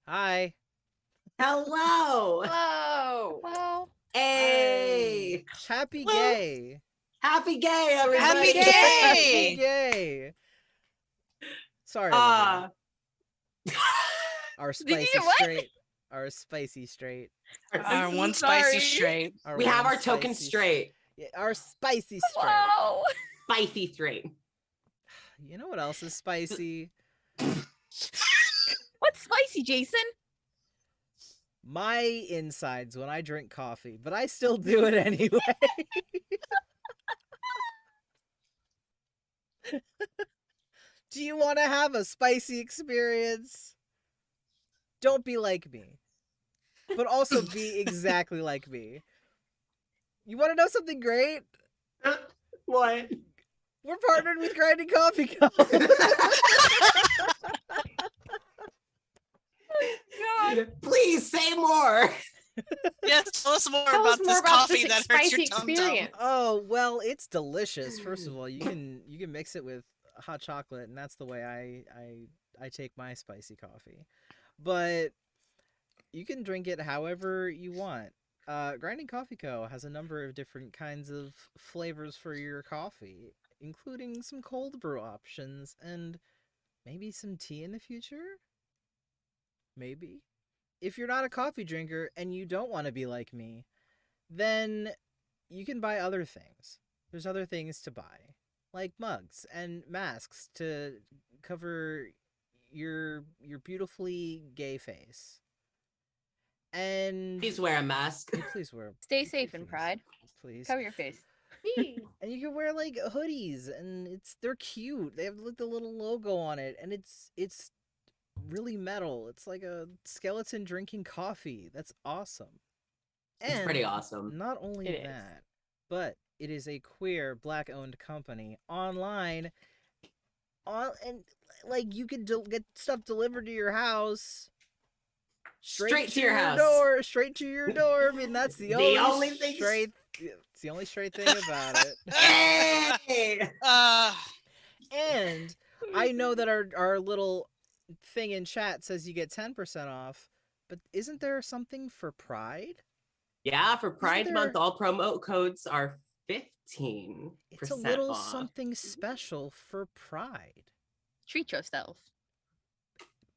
Hi. Hello. Hello. Well, Hey. Happy Well, gay. Happy gay, everybody. Happy Happy gay. gay. Sorry, Uh, Olivia. Our Did you spicy what? straight. Our spicy straight. Our I'm one so spicy sorry. straight. Our We have one our token spicy straight. Yeah, our spicy straight. Whoa. Spicy straight. You know what else is spicy? What's spicy, Jason? My insides when I drink coffee, but I still do it anyway. Do you want to have a spicy experience? Don't be like me, but also be exactly like me. You want to know something great? What? We're partnered with Grinding Coffee Co. God. Please say more. Yes, tell us more Tell about us more this about coffee this that hurts your spicy tum-tum. experience. Oh, well, it's delicious. First of all, you can mix it with hot chocolate, and that's the way I take my spicy coffee. But you can drink it however you want. Grinding Coffee Co. has a number of different kinds of flavors for your coffee, including some cold brew options and maybe some tea in the future? Maybe. If you're not a coffee drinker and you don't want to be like me, then you can buy other things. There's other things to buy, like mugs and masks to cover your beautifully gay face. And Please wear a mask. please wear. Stay safe in Pride. Please. Cover your face. And you can wear like hoodies, and they're cute. They have like the little logo on it, and it's really metal. It's like a skeleton drinking coffee. That's awesome. It's pretty awesome. Not only It is. that, but it is a queer Black-owned company online. And like you can get stuff delivered to your house. Straight to your house. Door, straight to your door. I mean, that's the only thing straight. It's the only straight thing about it. Hey. And I know that our little thing in chat says you get 10% off, but isn't there something for Pride? Yeah, for Pride there- Month, all promo codes are 15%. It's a little off. something special for Pride. Treat yourself.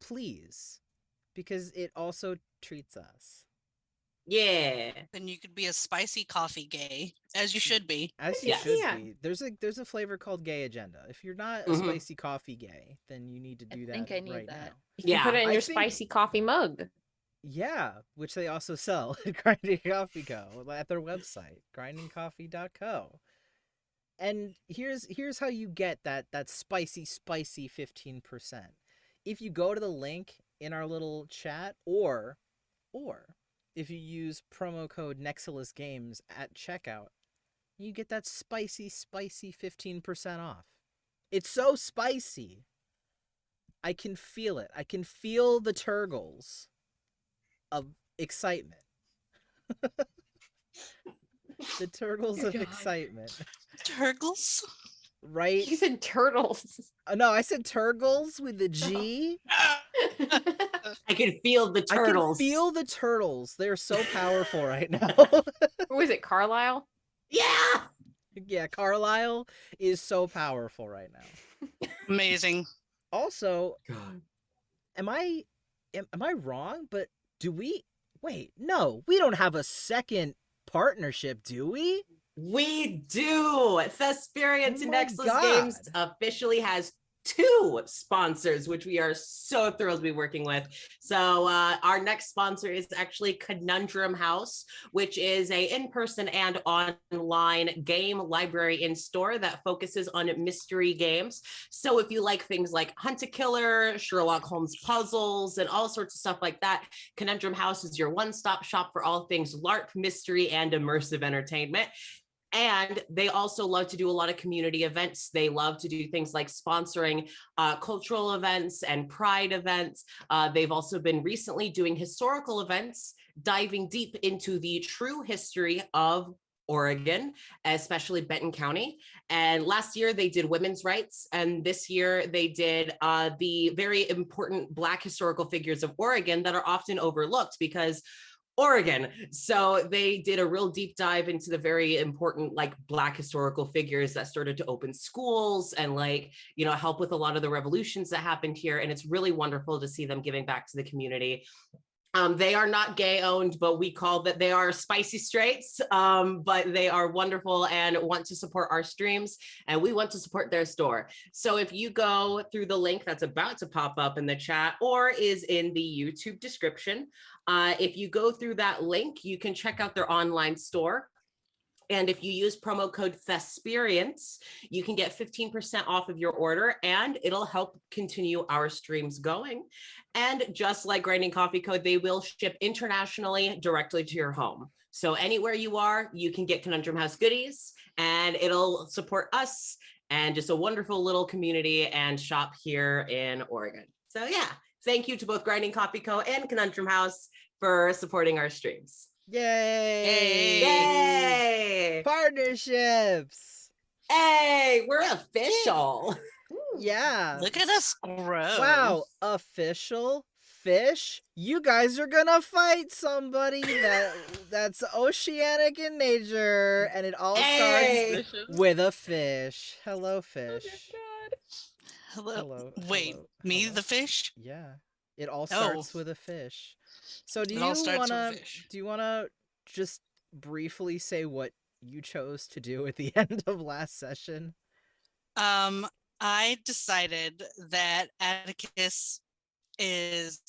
Please. Because it also treats us. Yeah. Then you could be a spicy coffee gay, as you should be. As you Yes. should Yeah. be. There's a flavor called Gay Agenda. If you're not a Mhm. spicy coffee gay, then you need to do that think I need right that. now. You can Yeah, put it in I your think- spicy coffee mug. Yeah, which they also sell at Grinding Coffee Co. at their website, grindingcoffee.co. And here's how you get that spicy 15%. If you go to the link in our little chat, or if you use promo code Nexilus Games at checkout, you get that spicy 15% off. It's so spicy. I can feel it. I can feel the turgles of excitement. The turtles of God. excitement. Turgles? Right? You said turtles. No, I said turgles with the G. I can feel the turtles. I can feel the turtles. They're so powerful right now. Who was it, Carlisle? Yeah. Yeah, Carlisle is so powerful right now. Amazing. Also, God. am I wrong? But do we? Wait, no, we don't have a second partnership, do we? We do. Thesperience Oh and my Nexilus Games God. officially has 2 sponsors, which we are so thrilled to be working with. So our next sponsor is actually Conundrum House, which is a in-person and online game library in store that focuses on mystery games. So if you like things like Hunt a Killer, Sherlock Holmes puzzles, and all sorts of stuff like that, Conundrum House is your one-stop shop for all things LARP, mystery, and immersive entertainment. And they also love to do a lot of community events. They love to do things like sponsoring cultural events and Pride events. They've also been recently doing historical events, diving deep into the true history of Oregon, especially Benton County. And last year they did women's rights. And this year they did the very important Black historical figures of Oregon that are often overlooked because Oregon. So they did a real deep dive into the very important like Black historical figures that started to open schools and like, you know, help with a lot of the revolutions that happened here. And it's really wonderful to see them giving back to the community. They are not gay owned, but we call that they are spicy straights, but they are wonderful and want to support our streams and we want to support their store. So if you go through the link that's about to pop up in the chat or is in the YouTube description, if you go through that link, you can check out their online store. And if you use promo code Thesperience, you can get 15% off of your order and it'll help continue our streams going. And just like Grinding Coffee Co., they will ship internationally directly to your home. So anywhere you are, you can get Conundrum House goodies and it'll support us and just a wonderful little community and shop here in Oregon. So yeah, thank you to both Grinding Coffee Co. and Conundrum House for supporting our streams. Yay! Yay! Partnerships. Hey, we're official. Yeah. Look at us grow. Wow, official fish. You guys are gonna fight somebody that's oceanic in nature, and it all Hey. starts with a fish. Hello, fish. Hello. Hello. Wait, hello, me hello. the fish? Yeah, it all starts with a fish. So do It all you starts with wanna fish. just briefly say what you chose to do at the end of last session? I decided that Atticus is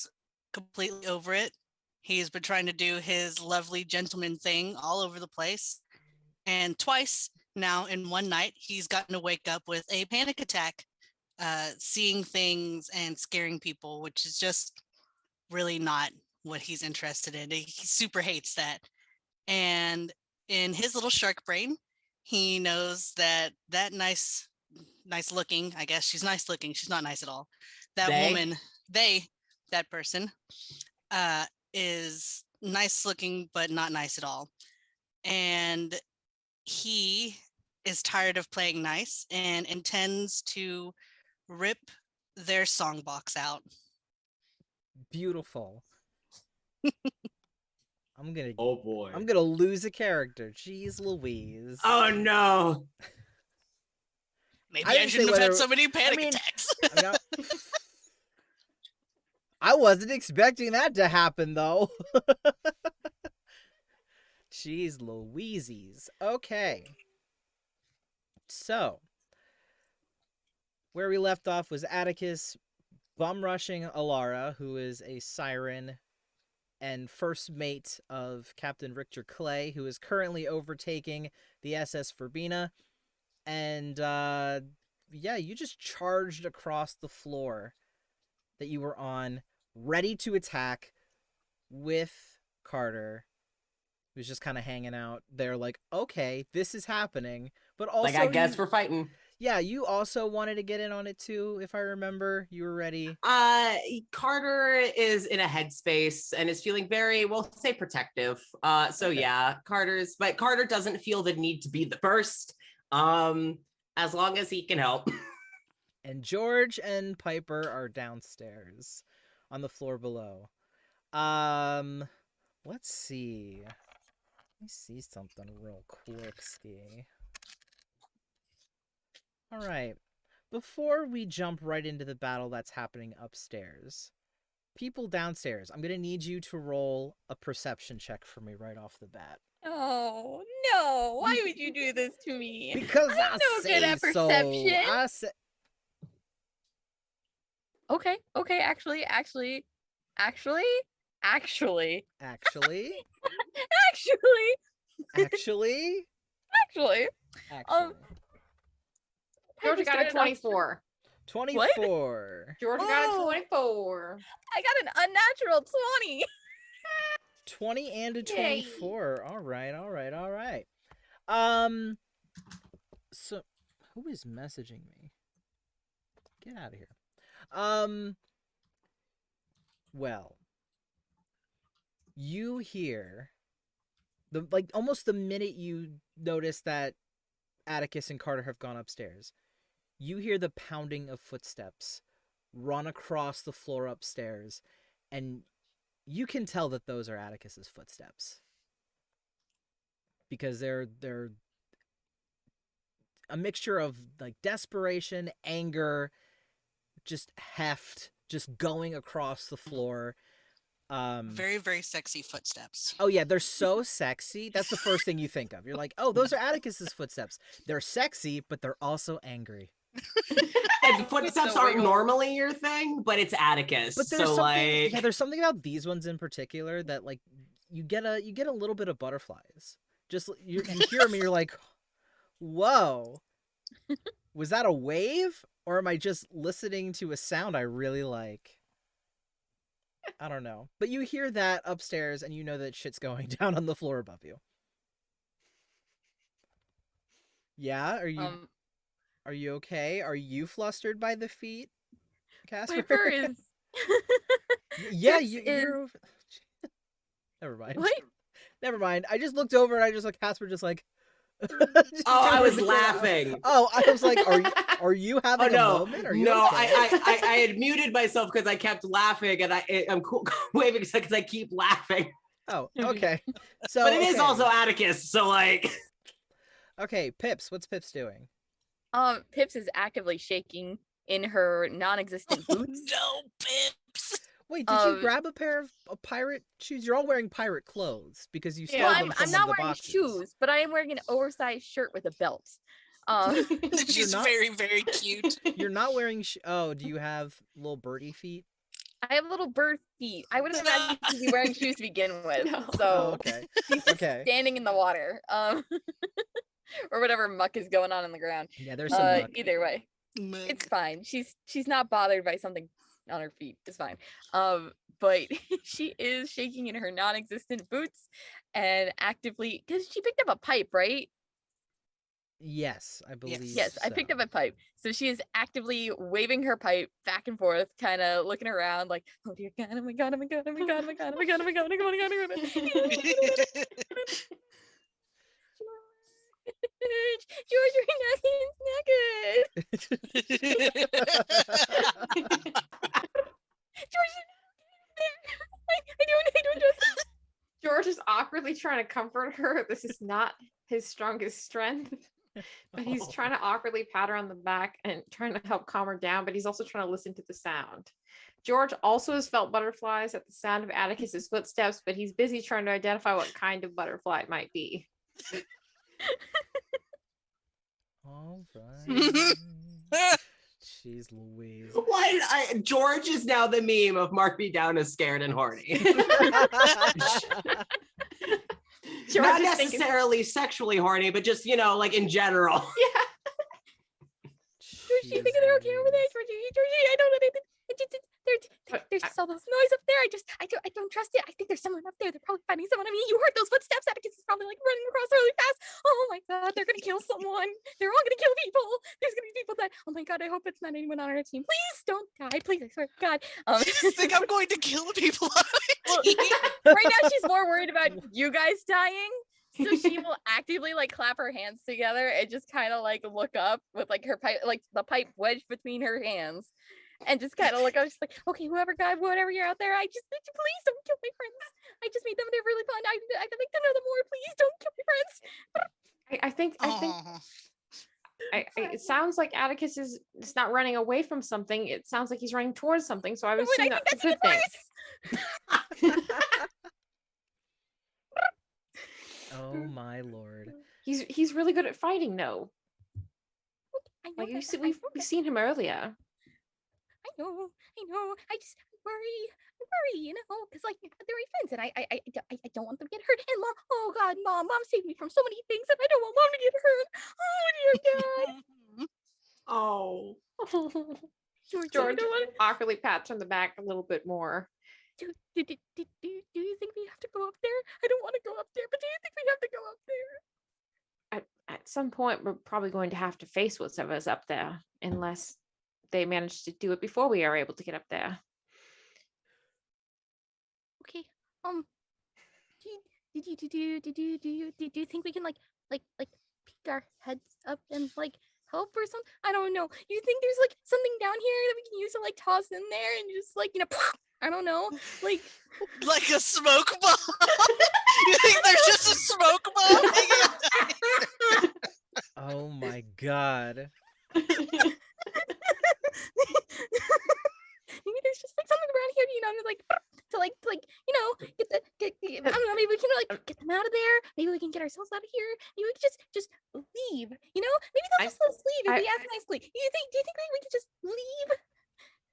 completely over it. He's been trying to do his lovely gentleman thing all over the place. And twice now in one night, he's gotten to wake up with a panic attack, seeing things and scaring people, which is just really not what he's interested in. He super hates that. And in his little shark brain, he knows that that nice looking, I guess she's nice looking, she's not nice at all. That woman, that person, is nice looking, but not nice at all. And he is tired of playing nice and intends to rip their songbox out. Beautiful. Oh boy. I'm gonna lose a character. Jeez Louise. Oh no. Maybe I I, didn't say shouldn't have had whether- so many panic mean, attacks. I wasn't expecting that to happen though. Jeez Louises. Okay. So, where we left off was Atticus bum rushing Alara, who is a siren and first mate of Captain Richter Clay, who is currently overtaking the SS Verbena. And, yeah, you just charged across the floor that you were on, ready to attack with Carter, who's just kind of hanging out there like, okay, this is happening. But also, Like, I guess we're fighting. Yeah, you also wanted to get in on it too, if I remember. You were ready. Carter is in a headspace and is feeling very, well, say protective. So Okay. yeah, but Carter doesn't feel the need to be the first, as long as he can help. And George and Piper are downstairs on the floor below. Let's see. Let me see something real quick, Ski. All right. Before we jump right into the battle that's happening upstairs, people downstairs, I'm going to need you to roll a perception check for me right off the bat. Oh, no. Why would you do this to me? Because I'm no good at perception. Okay, actually. Actually? Actually. Georgia got a 24. 24. Georgia got a 24. I got an unnatural 20. 20 and a Yay. 24. All right. So who is messaging me? Get out of here. Well, you hear Almost the minute you notice that Atticus and Carter have gone upstairs, you hear the pounding of footsteps run across the floor upstairs, and you can tell that those are Atticus's footsteps because they're a mixture of like desperation, anger, just heft, just going across the floor. Very, very sexy footsteps. Oh yeah, they're so sexy. That's the first thing you think of. You're like, oh, those are Atticus's footsteps. They're sexy, but they're also angry. And footsteps aren't normally your thing, but it's Atticus. But there's so something, like, yeah, there's something about these ones in particular that like you get a little bit of butterflies. Just you hear them and you're like, whoa, was that a wave, or am I just listening to a sound I really like? I don't know. But you hear that upstairs and you know that shit's going down on the floor above you. Yeah? Are you okay? Are you flustered by the feet, Casper? Piper is. Yeah, Pips you're. Never mind. What? Never mind. I just looked over and I just like Casper, just like. oh, I was laughing. Oh, I was like, are you having a moment? Are you no, okay? I had muted myself because I kept laughing, and I'm waving because I keep laughing. Oh, okay. So, but it is also Atticus, so like. Okay, Pips. What's Pips doing? Pips is actively shaking in her non-existent boots. No, Pips. Wait, did you grab a pair of pirate shoes? You're all wearing pirate clothes because you stole Well, them from I'm not the wearing boxes. shoes, but I am wearing an oversized shirt with a belt. She's not- very, very cute. You're not wearing. Oh, do you have little birdie feet? I have little bird feet. I wouldn't imagine you'd be wearing shoes to begin with. No. So Oh, okay. she's just Okay. standing in the water, or whatever muck is going on in the ground. Yeah, there's some muck. Either way, it's fine. She's not bothered by something on her feet. It's fine. But she is shaking in her non-existent boots and actively, because she picked up a pipe, right? Yes, I believe. Yes, I picked up a pipe. So she is actively waving her pipe back and forth, kind of looking around like, oh dear God, oh my God, oh my God, oh my God, oh my God, oh my God, oh my God, oh my God, oh my God, oh my God. George, you're not good. George, I don't trust. George is awkwardly trying to comfort her. This is not his strongest strength. But he's trying to awkwardly pat her on the back and trying to help calm her down, but he's also trying to listen to the sound. George also has felt butterflies at the sound of Atticus's footsteps, but he's busy trying to identify what kind of butterfly it might be. All right. Jeez Louise. George is now the meme of Mark me down as scared and horny. George Not is thinking- necessarily sexually horny, but just, like in general. Yeah. George, do you think they're okay over there? Georgie, I don't know. There's just all those noise up there. I don't trust it. I think there's someone up there. They're probably finding someone. I mean, you heard those footsteps. Atticus is probably like running across really fast. Oh my God, they're gonna kill someone. They're all gonna kill people. There's gonna be people that. Oh my God, I hope it's not anyone on our team. Please don't die. Please, I swear to God. I just think I'm going to kill people on my Well, team. right now she's more worried about you guys dying. So she will actively like clap her hands together and just kind of like look up with like her pipe, like the pipe wedged between her hands, and just kind of look up. She's like, okay, whoever you're out there, please don't kill my friends. I just made them. They're really fun. I'd like to know them more. Please don't kill my friends. I think it sounds like Atticus is not running away from something. It sounds like he's running towards something. So I would assume that's a good thing. Oh my Lord. He's really good at fighting, though. I know. Like that- we've seen him earlier. I know. I just worry, because like they're my friends, and I don't want them to get hurt. And Mom, oh God, Mom saved me from so many things, and I don't want Mom to get hurt. Oh dear God. Oh. George, George you know what? awkwardly pats her on the back a little bit more. Do you think we have to go up there? I don't want to go up there, but do you think we have to go up there? At some point, we're probably going to have to face whatever's up there, unless they manage to do it before we are able to get up there. Okay. do you think we can like peek our heads up and like help or something? I don't know. You think there's like something down here that we can use to like toss in there and just like I don't know, like Like a smoke bomb. You think there's just a smoke bomb hanging? Oh my god. Maybe there's just like something around here, like to get I don't know, maybe we can like get them out of there. Maybe we can get ourselves out of here. Maybe we could just leave. Maybe they'll just let us leave if we ask nicely. Do you think we could just leave?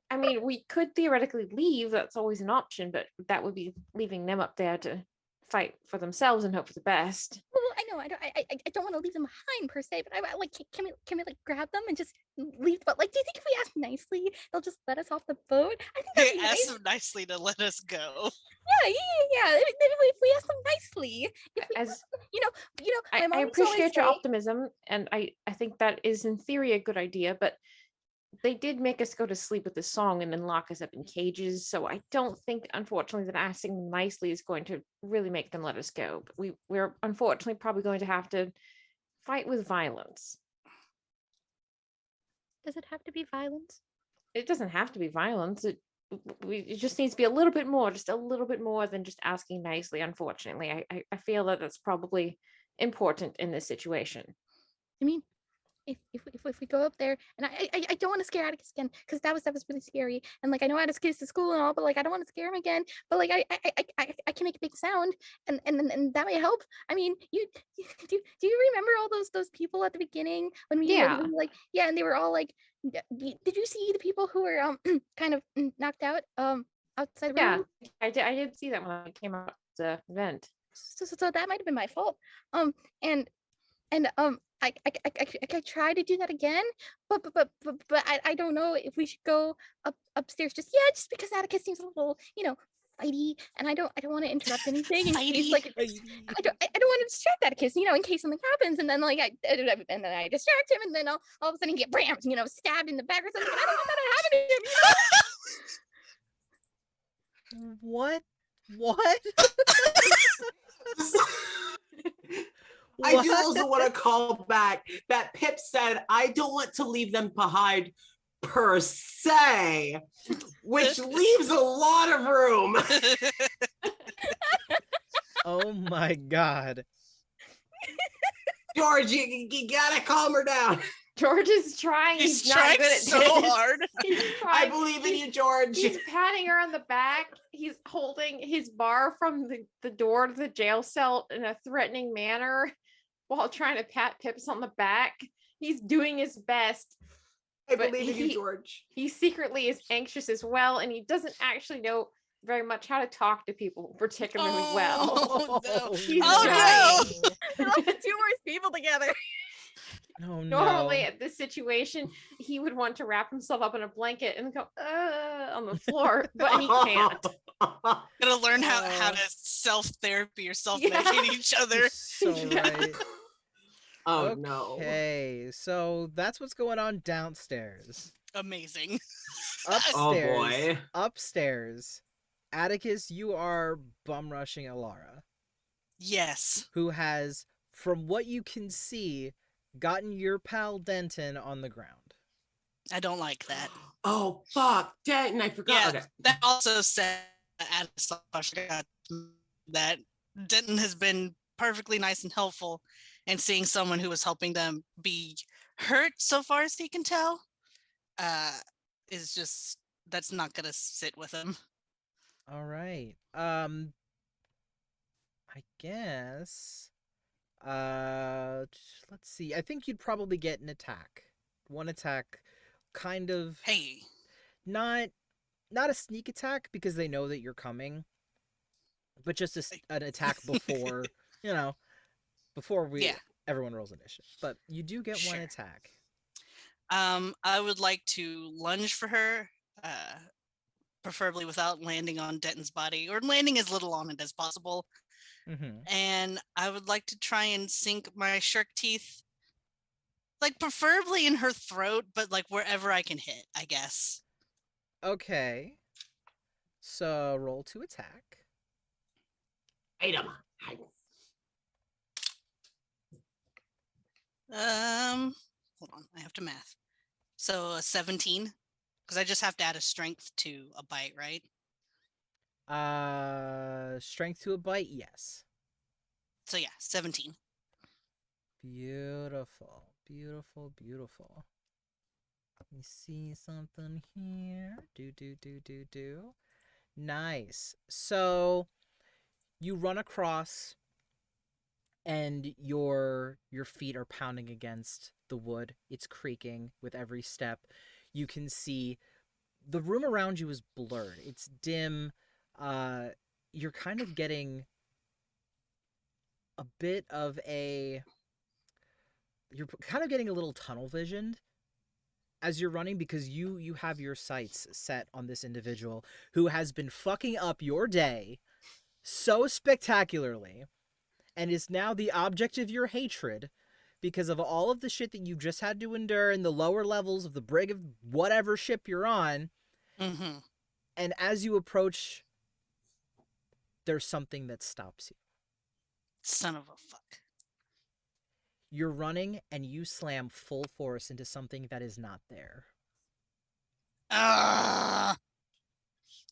I mean, we could theoretically leave. That's always an option, but that would be leaving them up there to fight for themselves and hope for the best. Well, I know I don't want to leave them behind per se, but I like can we like grab them and just leave? But like, do you think if we ask nicely, they'll just let us off the boat? I think that'd They be asked nice. them nicely to let us go. Yeah. If we ask them nicely, if we, As my I mom used to always appreciate your say- optimism, and I think that is in theory a good idea, but they did make us go to sleep with the song and then lock us up in cages. So I don't think, unfortunately, that asking them nicely is going to really make them let us go. But we're unfortunately probably going to have to fight with violence. Does it have to be violence? It doesn't have to be violence. It just needs to be a little bit more, just a little bit more than just asking nicely. Unfortunately, I feel that that's probably important in this situation. I mean, if we go up there, and I don't want to scare Atticus again, because that was really scary, and like I know Atticus is to school and all, but like I don't want to scare him again. But like I can make a big sound, and that may help. I mean, do you remember all those people at the beginning when we Yeah. and they were all like, did you see the people who were kind of knocked out outside the Yeah, room? I did see that when I came out the event. So that might have been my fault. And I try to do that again, but I don't know if we should go upstairs just yet, just because Atticus seems a little, fighty, and I don't want to interrupt anything in case like I don't want to distract Atticus, in case something happens, and then like and then I distract him, and then all of a sudden he get brammed, stabbed in the back or something. And I don't want that to happen to him. What? I do also want to call back that Pip said, I don't want to leave them behind per se, which leaves a lot of room. Oh my god. George, you gotta calm her down. George is trying. He's not trying good at so this. hard. He's I trying. believe in you, George. He's patting her on the back. He's holding his bar from the door to the jail cell in a threatening manner while trying to pat Pips on the back. He's doing his best. I but believe in you, George. He secretly is anxious as well, and he doesn't actually know very much how to talk to people particularly well. Oh, no. He's Oh, trying. no. Like the two worst people together. Oh no. Normally at this situation, he would want to wrap himself up in a blanket and go on the floor, but he can't. Gotta learn how to self-therapy or self-medicate each other. You're so right. Oh no. Okay, so that's what's going on downstairs. Amazing. Upstairs. Oh boy. Upstairs. Atticus, you are bum rushing Alara, Yes. who has, from what you can see, gotten your pal Denton on the ground. I don't like that. Oh fuck, Denton, I forgot. Yeah, Okay. that also said I forgot that Denton has been perfectly nice and helpful, and seeing someone who was helping them be hurt so far as he can tell is just, that's not gonna sit with him. All right. I guess let's see. I think you'd probably get an attack. One attack, kind of Hey, not a sneak attack because they know that you're coming, but just an attack before, before everyone rolls initiative. But you do get one Sure. attack. I would like to lunge for her, preferably without landing on Denton's body, or landing as little on it as possible. Mm-hmm. And I would like to try and sink my shark teeth, like preferably in her throat, but like wherever I can hit, I guess. Okay. So roll to attack. Fight him. Hold on, I have to math. So 17, because I just have to add a strength to a bite, right? Strength to a bite, yes. So yeah, 17. Beautiful, beautiful, beautiful. Let me see something here. Do. Nice. So you run across and your feet are pounding against the wood. It's creaking with every step. You can see the room around you is blurred. It's dim. You're kind of getting a bit of a you're kind of getting a little tunnel visioned as you're running because you have your sights set on this individual who has been fucking up your day so spectacularly and is now the object of your hatred because of all of the shit that you just had to endure in the lower levels of the brig of whatever ship you're on. Mm-hmm. And as you approach, there's something that stops you. Son of a fuck. You're running and you slam full force into something that is not there.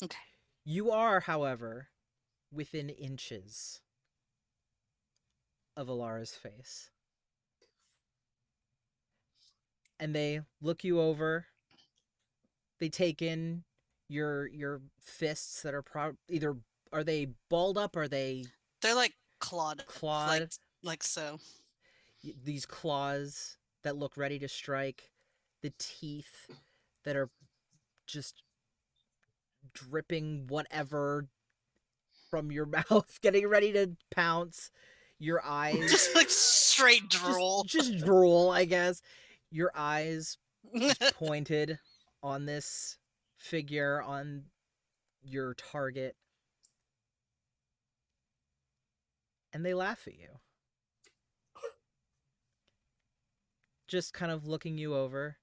Okay. You are, however, within inches of Alara's face. And they look you over. They take in your fists that are either are they balled up, are they They're like clawed. clawed? Like so. These claws that look ready to strike, the teeth that are just dripping whatever from your mouth, getting ready to pounce. Your eyes Just like straight drool. just drool, I guess. Your eyes pointed on this figure, on your target, and they laugh at you. Just kind of looking you over.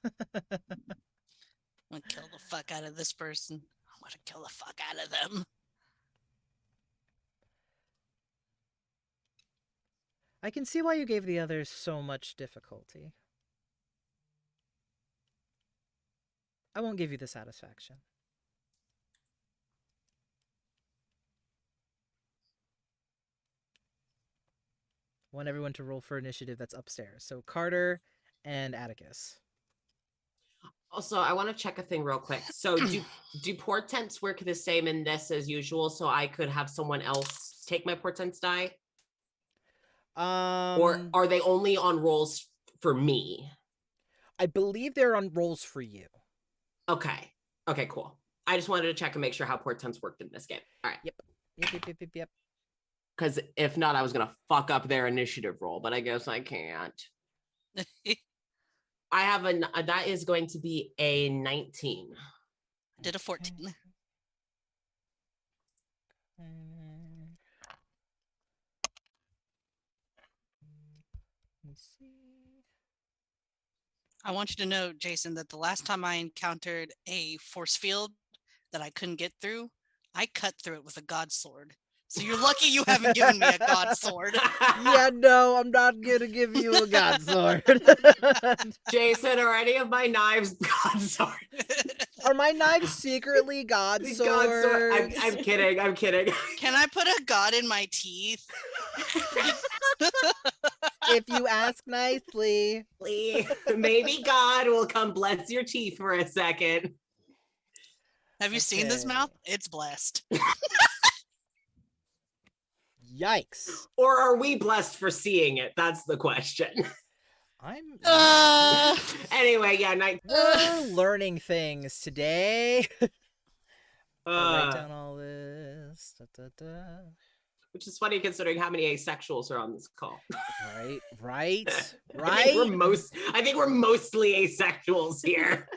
I'm gonna kill the fuck out of this person. I'm gonna kill the fuck out of them. I can see why you gave the others so much difficulty. I won't give you the satisfaction. I want everyone to roll for initiative that's upstairs. So Carter and Atticus. Also, I want to check a thing real quick. So do portents work the same in this as usual? So I could have someone else take my portents die? Or are they only on rolls for me? I believe they're on rolls for you. Okay. Okay, cool. I just wanted to check and make sure how portents worked in this game. All right. Yep. Because if not, I was going to fuck up their initiative roll, but I guess I can't. I have that is going to be a 19. I did a 14. Let me see. I want you to know, Jason, that the last time I encountered a force field that I couldn't get through, I cut through it with a god sword. So you're lucky you haven't given me a god sword. Yeah, no, I'm not gonna give you a god sword. Jason, are any of my knives god sword? Are my knives secretly god God swords? sword. I'm kidding. I'm kidding. Can I put a god in my teeth? If you ask nicely. Maybe God will come bless your teeth for a second. Have you seen this Okay. mouth? It's blessed. Yikes. Or are we blessed for seeing it? That's the question. I'm Anyway, yeah, we're learning things today. I'll write uh, down all this. which is funny considering how many asexuals are on this call. Right. I think we're mostly asexuals here.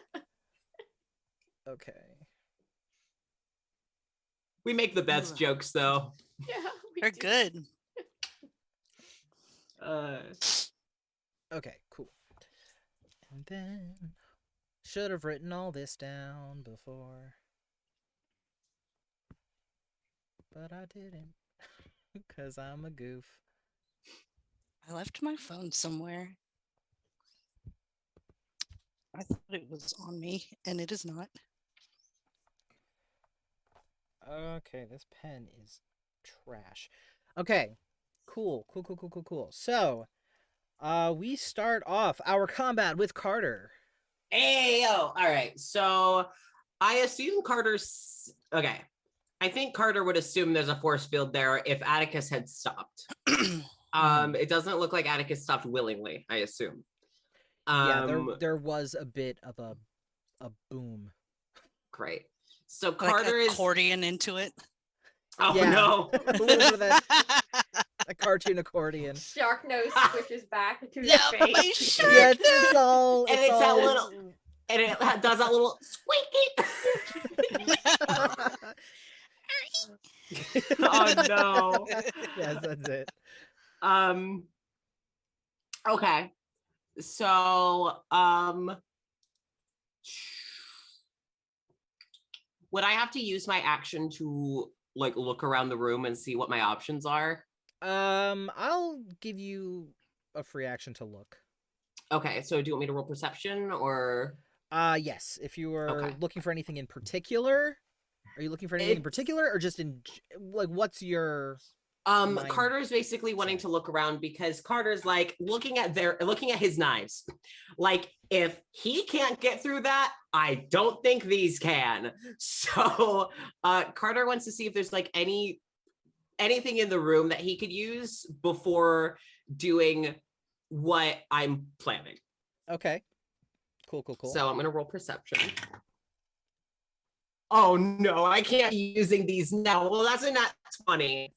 Okay. We make the best jokes though. Yeah, They're good. Okay, cool. And then should have written all this down before. But I didn't. Because I'm a goof. I left my phone somewhere. I thought it was on me, and it is not. Okay, this pen is trash. Okay, cool. So, we start off our combat with Carter. Hey, yo. All right. So I assume Carter's okay. I think Carter would assume there's a force field there if Atticus had stopped. It doesn't look like Atticus stopped willingly, I assume. Yeah, there was a bit of a boom. Great. So Like Carter is accordion into it. Oh Yeah. no. A little bit of that a cartoon accordion. Shark nose squishes back to his Yeah, face. my shirt. Yeah, it's all. And it's that all- little- And it does that little squeaky. Oh no. Yes, that's it. Okay. So would I have to use my action to like look around the room and see what my options are? I'll give you a free action to look. Okay, so do you want me to roll perception or Yes. If you were Okay. looking for anything in particular, are you looking for anything in It's- particular, or just in like what's your? Mine- Carter's basically wanting to look around because Carter's like looking at his knives. Like if he can't get through that, I don't think these can. So Carter wants to see if there's like anything in the room that he could use before doing what I'm planning. Okay. Cool. So I'm gonna roll perception. Oh no, I can't be using these now. Well, that's a nat 20.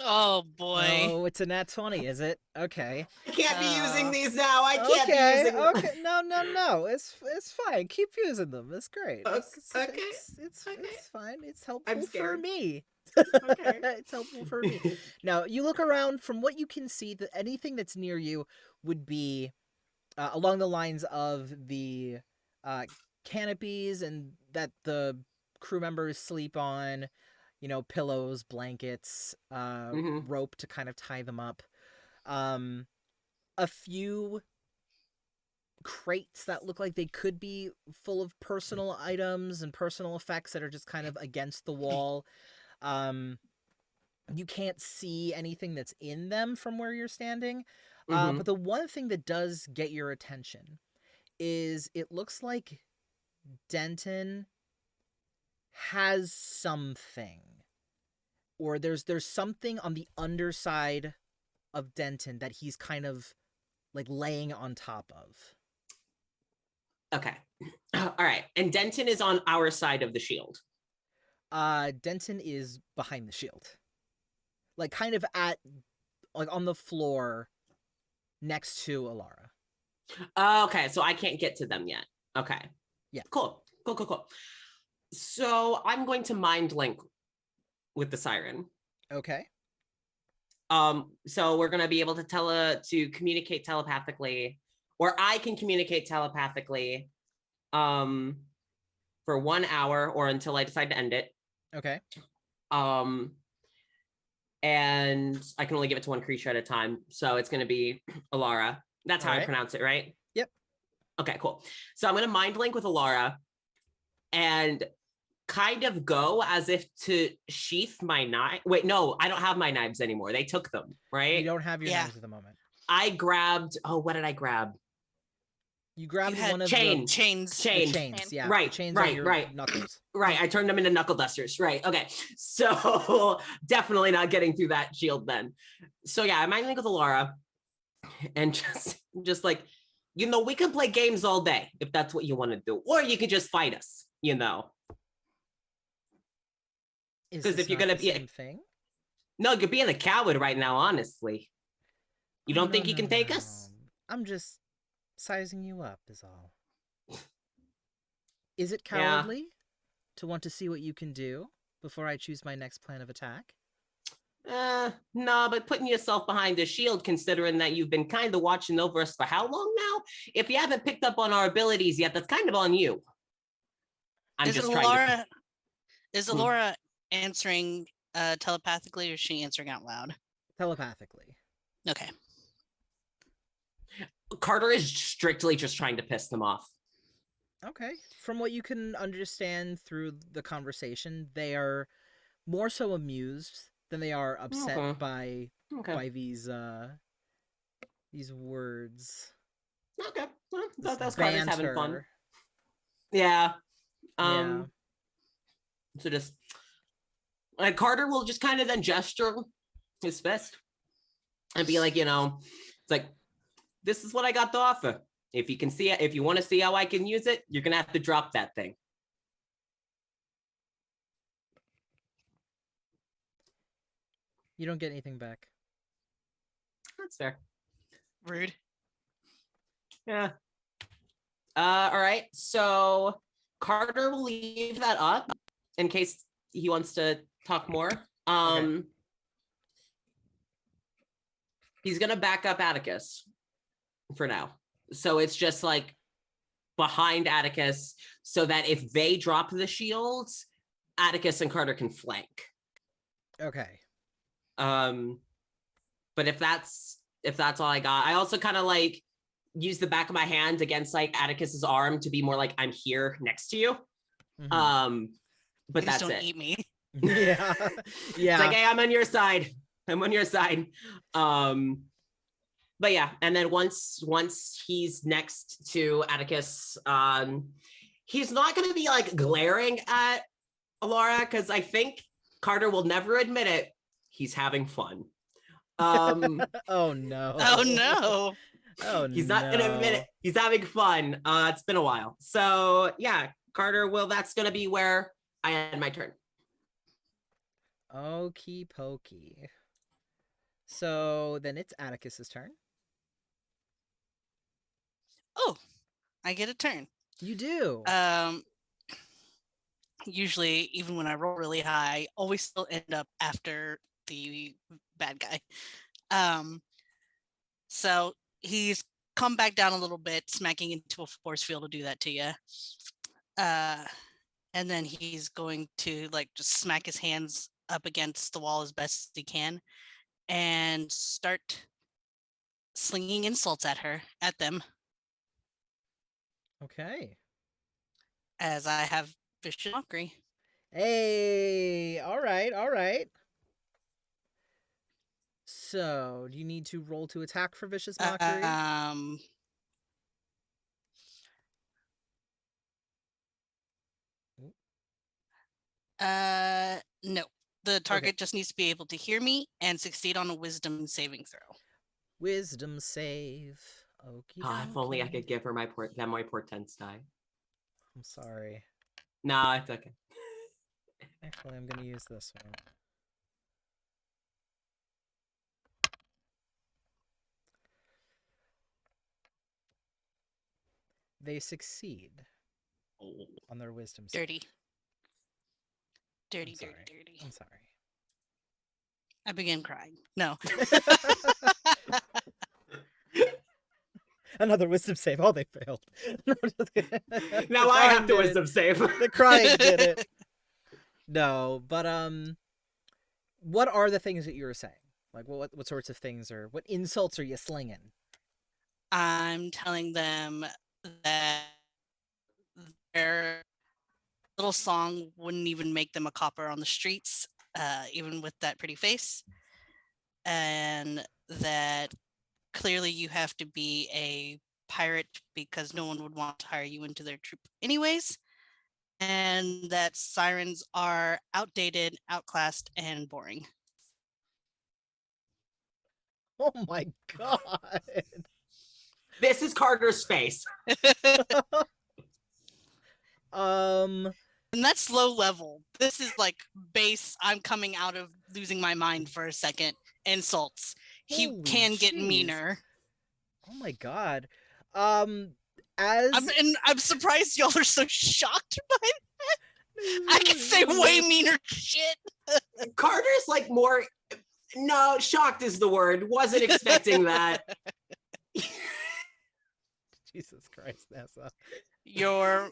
Oh boy. Oh, it's a nat 20, is it? Okay. I can't be using these now. I can't be using them. Okay. No. It's fine. Keep using them. It's great. Okay. It's Okay. fine. It's helpful for scared. me. Okay. It's helpful for me. Now, you look around. From what you can see, that anything that's near you would be along the lines of the canopies and that the crew members sleep on. You know, pillows, blankets, Mhm. rope to kind of tie them up. A few crates that look like they could be full of personal items and personal effects that are just kind of against the wall. You can't see anything that's in them from where you're standing. Mhm. But the one thing that does get your attention is it looks like Denton has something, or there's something on the underside of Denton that he's kind of like laying on top of. Okay. All right. And Denton is on our side of the shield. Denton is behind the shield, like kind of like on the floor next to Alara. Okay, so I can't get to them yet. Okay. Yeah. Cool. So I'm going to mind link with the siren. Okay. So we're gonna be able to communicate telepathically, or I can communicate telepathically, for 1 hour or until I decide to end it. Okay. And I can only give it to one creature at a time, so it's gonna be Alara. That's how I Alright. pronounce it, right? Yep. Okay, cool. So I'm gonna mind link with Alara and kind of go as if to sheath my knife. Wait, no, I don't have my knives anymore. They took them, right? You don't have your Yeah. knives at the moment. I grabbed, what did I grab? You grabbed You had one of chains. Chains. the Chains. chains. Yeah. Right, Chains right, of your right. knuckles. Right, I turned them into knuckle dusters. Right, okay. So definitely not getting through that shield then. So yeah, I might link with Alara and just like, we can play games all day if that's what you want to do. Or you could just fight us, Is 'Cause this if you're not gonna the be- same thing? No, you're being a coward right now, honestly. You don't Oh, think no, you can no, take no. us? I'm just sizing you up is all. Is it Yeah. cowardly to want to see what you can do before I choose my next plan of attack? No, but putting yourself behind the shield, considering that you've been kind of watching over us for how long now? If you haven't picked up on our abilities yet, that's kind of on you. I'm Is just trying to... Is Hmm. Alora answering telepathically, or is she answering out loud? Telepathically. Okay. Carter is strictly just trying to piss them off. Okay. From what you can understand through the conversation, they are more so amused than they are upset Okay. by Okay. these words. Okay. Well, This that's Carter's having fun. banter. Yeah. Yeah. So just Carter will just kind of then gesture his fist and be like, it's like, this is what I got to offer. If you can see it, if you want to see how I can use it, you're gonna have to drop that thing. You don't get anything back. That's fair. Rude. Yeah. All right. So Carter will leave that up in case he wants to talk more. Okay. He's gonna back up Atticus for now. So it's just like behind Atticus so that if they drop the shields, Atticus and Carter can flank. Okay. But if that's all I got, I also kind of like use the back of my hand against like Atticus's arm to be more like I'm here next to you. Mhm. But Please that's don't it. eat me. Yeah. Yeah. It's like, hey, I'm on your side. I'm on your side. But yeah, and then once he's next to Atticus, he's not going to be like glaring at Laura because I think Carter will never admit it. He's having fun. Oh no. Oh no. Oh He's not going to admit it. He's having fun. It's been a while. So yeah, Carter that's going to be where I end my turn. Okie pokey. So then it's Atticus's turn. Oh, I get a turn. You do. Usually, even when I roll really high, I always still end up after the bad guy. So he's come back down a little bit, smacking into a force field to do that to you. And then he's going to like just smack his hands up against the wall as best as he can and start slinging insults at them. Okay. As I have vicious mockery. Hey, all right. So, do you need to roll to attack for vicious mockery? No. The target just needs to be able to hear me and succeed on a wisdom saving throw. Wisdom save. Okie If only I could give her my portents die. I'm sorry. Nah, it's okay. Actually, I'm going to use this one. They succeed on their wisdom save. Dirty. I'm sorry. I began crying. No. Another wisdom save. Oh, they failed. No, just kidding. Now I have to wisdom save. The crying did it. No, but what are the things that you were saying? Like, what sorts of things or what insults are you slinging? I'm telling them that their little song wouldn't even make them a copper on the streets, even with that pretty face. And that clearly you have to be a pirate because no one would want to hire you into their troop anyways. And that sirens are outdated, outclassed, and boring. Oh my god. This is Carter's face. And that's low level. This is like base. I'm coming out of losing my mind for a second. Insults. He Holy can get jeez. meaner. Oh my god. I'm surprised y'all are so shocked by that. I can say way meaner shit. Carter's like more. No, shocked is the word. Wasn't expecting that. Jesus Christ, Nessa. Your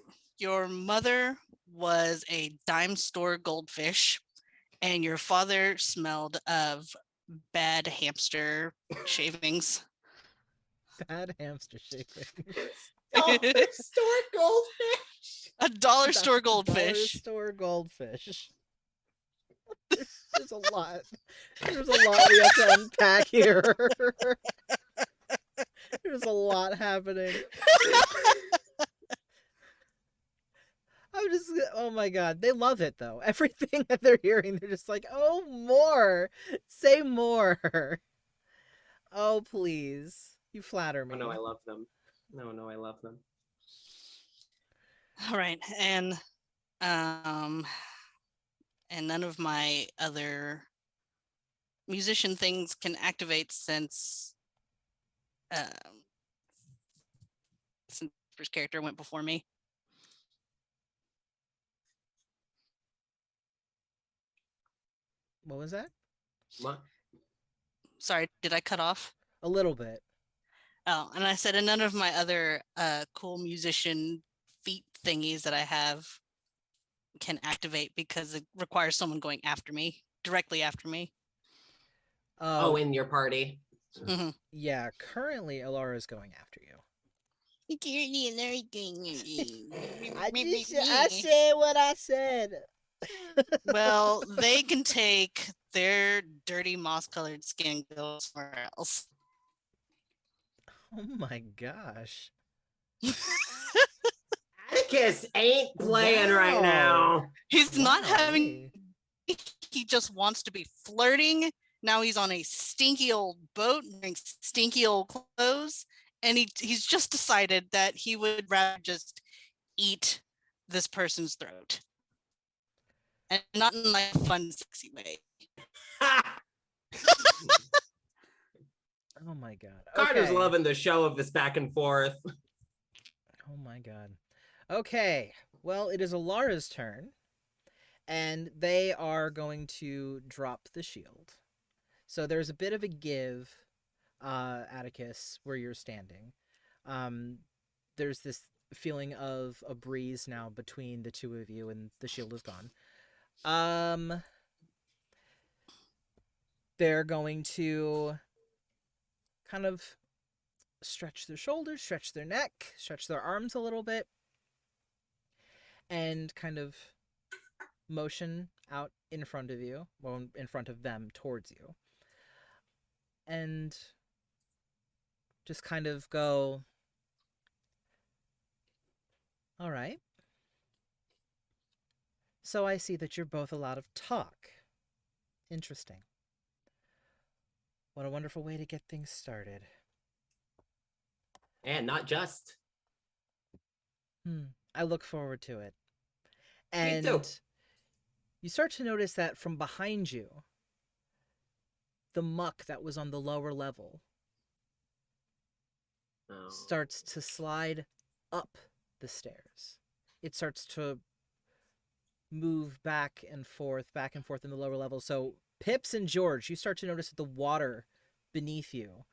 mother was a dime store goldfish, and your father smelled of bad hamster shavings. Bad hamster shavings. Dollar store goldfish. A dollar store Dollar goldfish. store goldfish. There's a lot. There's a lot we have to unpack here. There's a lot happening. I'm just, oh my god, they love it though. Everything that they're hearing, they're just like, oh, more. Say more. Oh, please. You flatter me. Oh no, I love them. No, I love them. All right, and none of my other musician things can activate since first character went before me. What was that? What? Sorry, did I cut off? A little bit. Oh, and I said, and none of my other cool musician feat thingies that I have can activate because it requires someone going after me, directly after me. Oh, in your party. Mm-hmm. Yeah, currently Alara's going after you. I said what I said. Well, they can take their dirty moss-colored skin and go somewhere else. Oh my gosh. Atticus ain't playing right Wow. now. He's not Wow, having. He just wants to be flirting. Now he's on a stinky old boat wearing stinky old clothes, and he's just decided that he would rather just eat this person's throat, and not in like a fun, sexy way. Oh my god. Carter's Okay. loving the show of this back and forth. Oh my god. Okay. Well, it is Alara's turn, and they are going to drop the shield. So there's a bit of a give, Atticus, where you're standing. There's this feeling of a breeze now between the two of you, and the shield is gone. They're going to kind of stretch their shoulders, stretch their neck, stretch their arms a little bit, and kind of motion out in front of you, well, in front of them, towards you. And just kind of go, all right. So I see that you're both a lot of talk. Interesting. What a wonderful way to get things started. And not just. I look forward to it. Me too. And you start to notice that from behind you, the muck that was on the lower level Oh. starts to slide up the stairs. It starts to move back and forth in the lower level. So Pips and George, you start to notice that the water beneath you,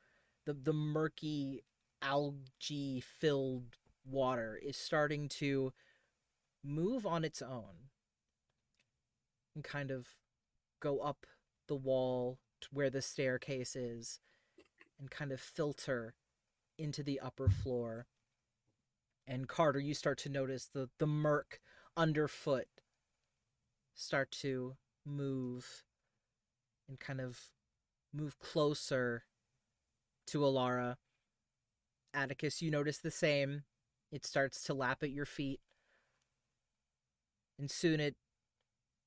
the murky algae filled water, is starting to move on its own and kind of go up the wall to where the staircase is and kind of filter into the upper floor. And Carter, you start to notice the murk underfoot start to move and kind of move closer to Alara. Atticus, you notice the same. It starts to lap at your feet. And soon it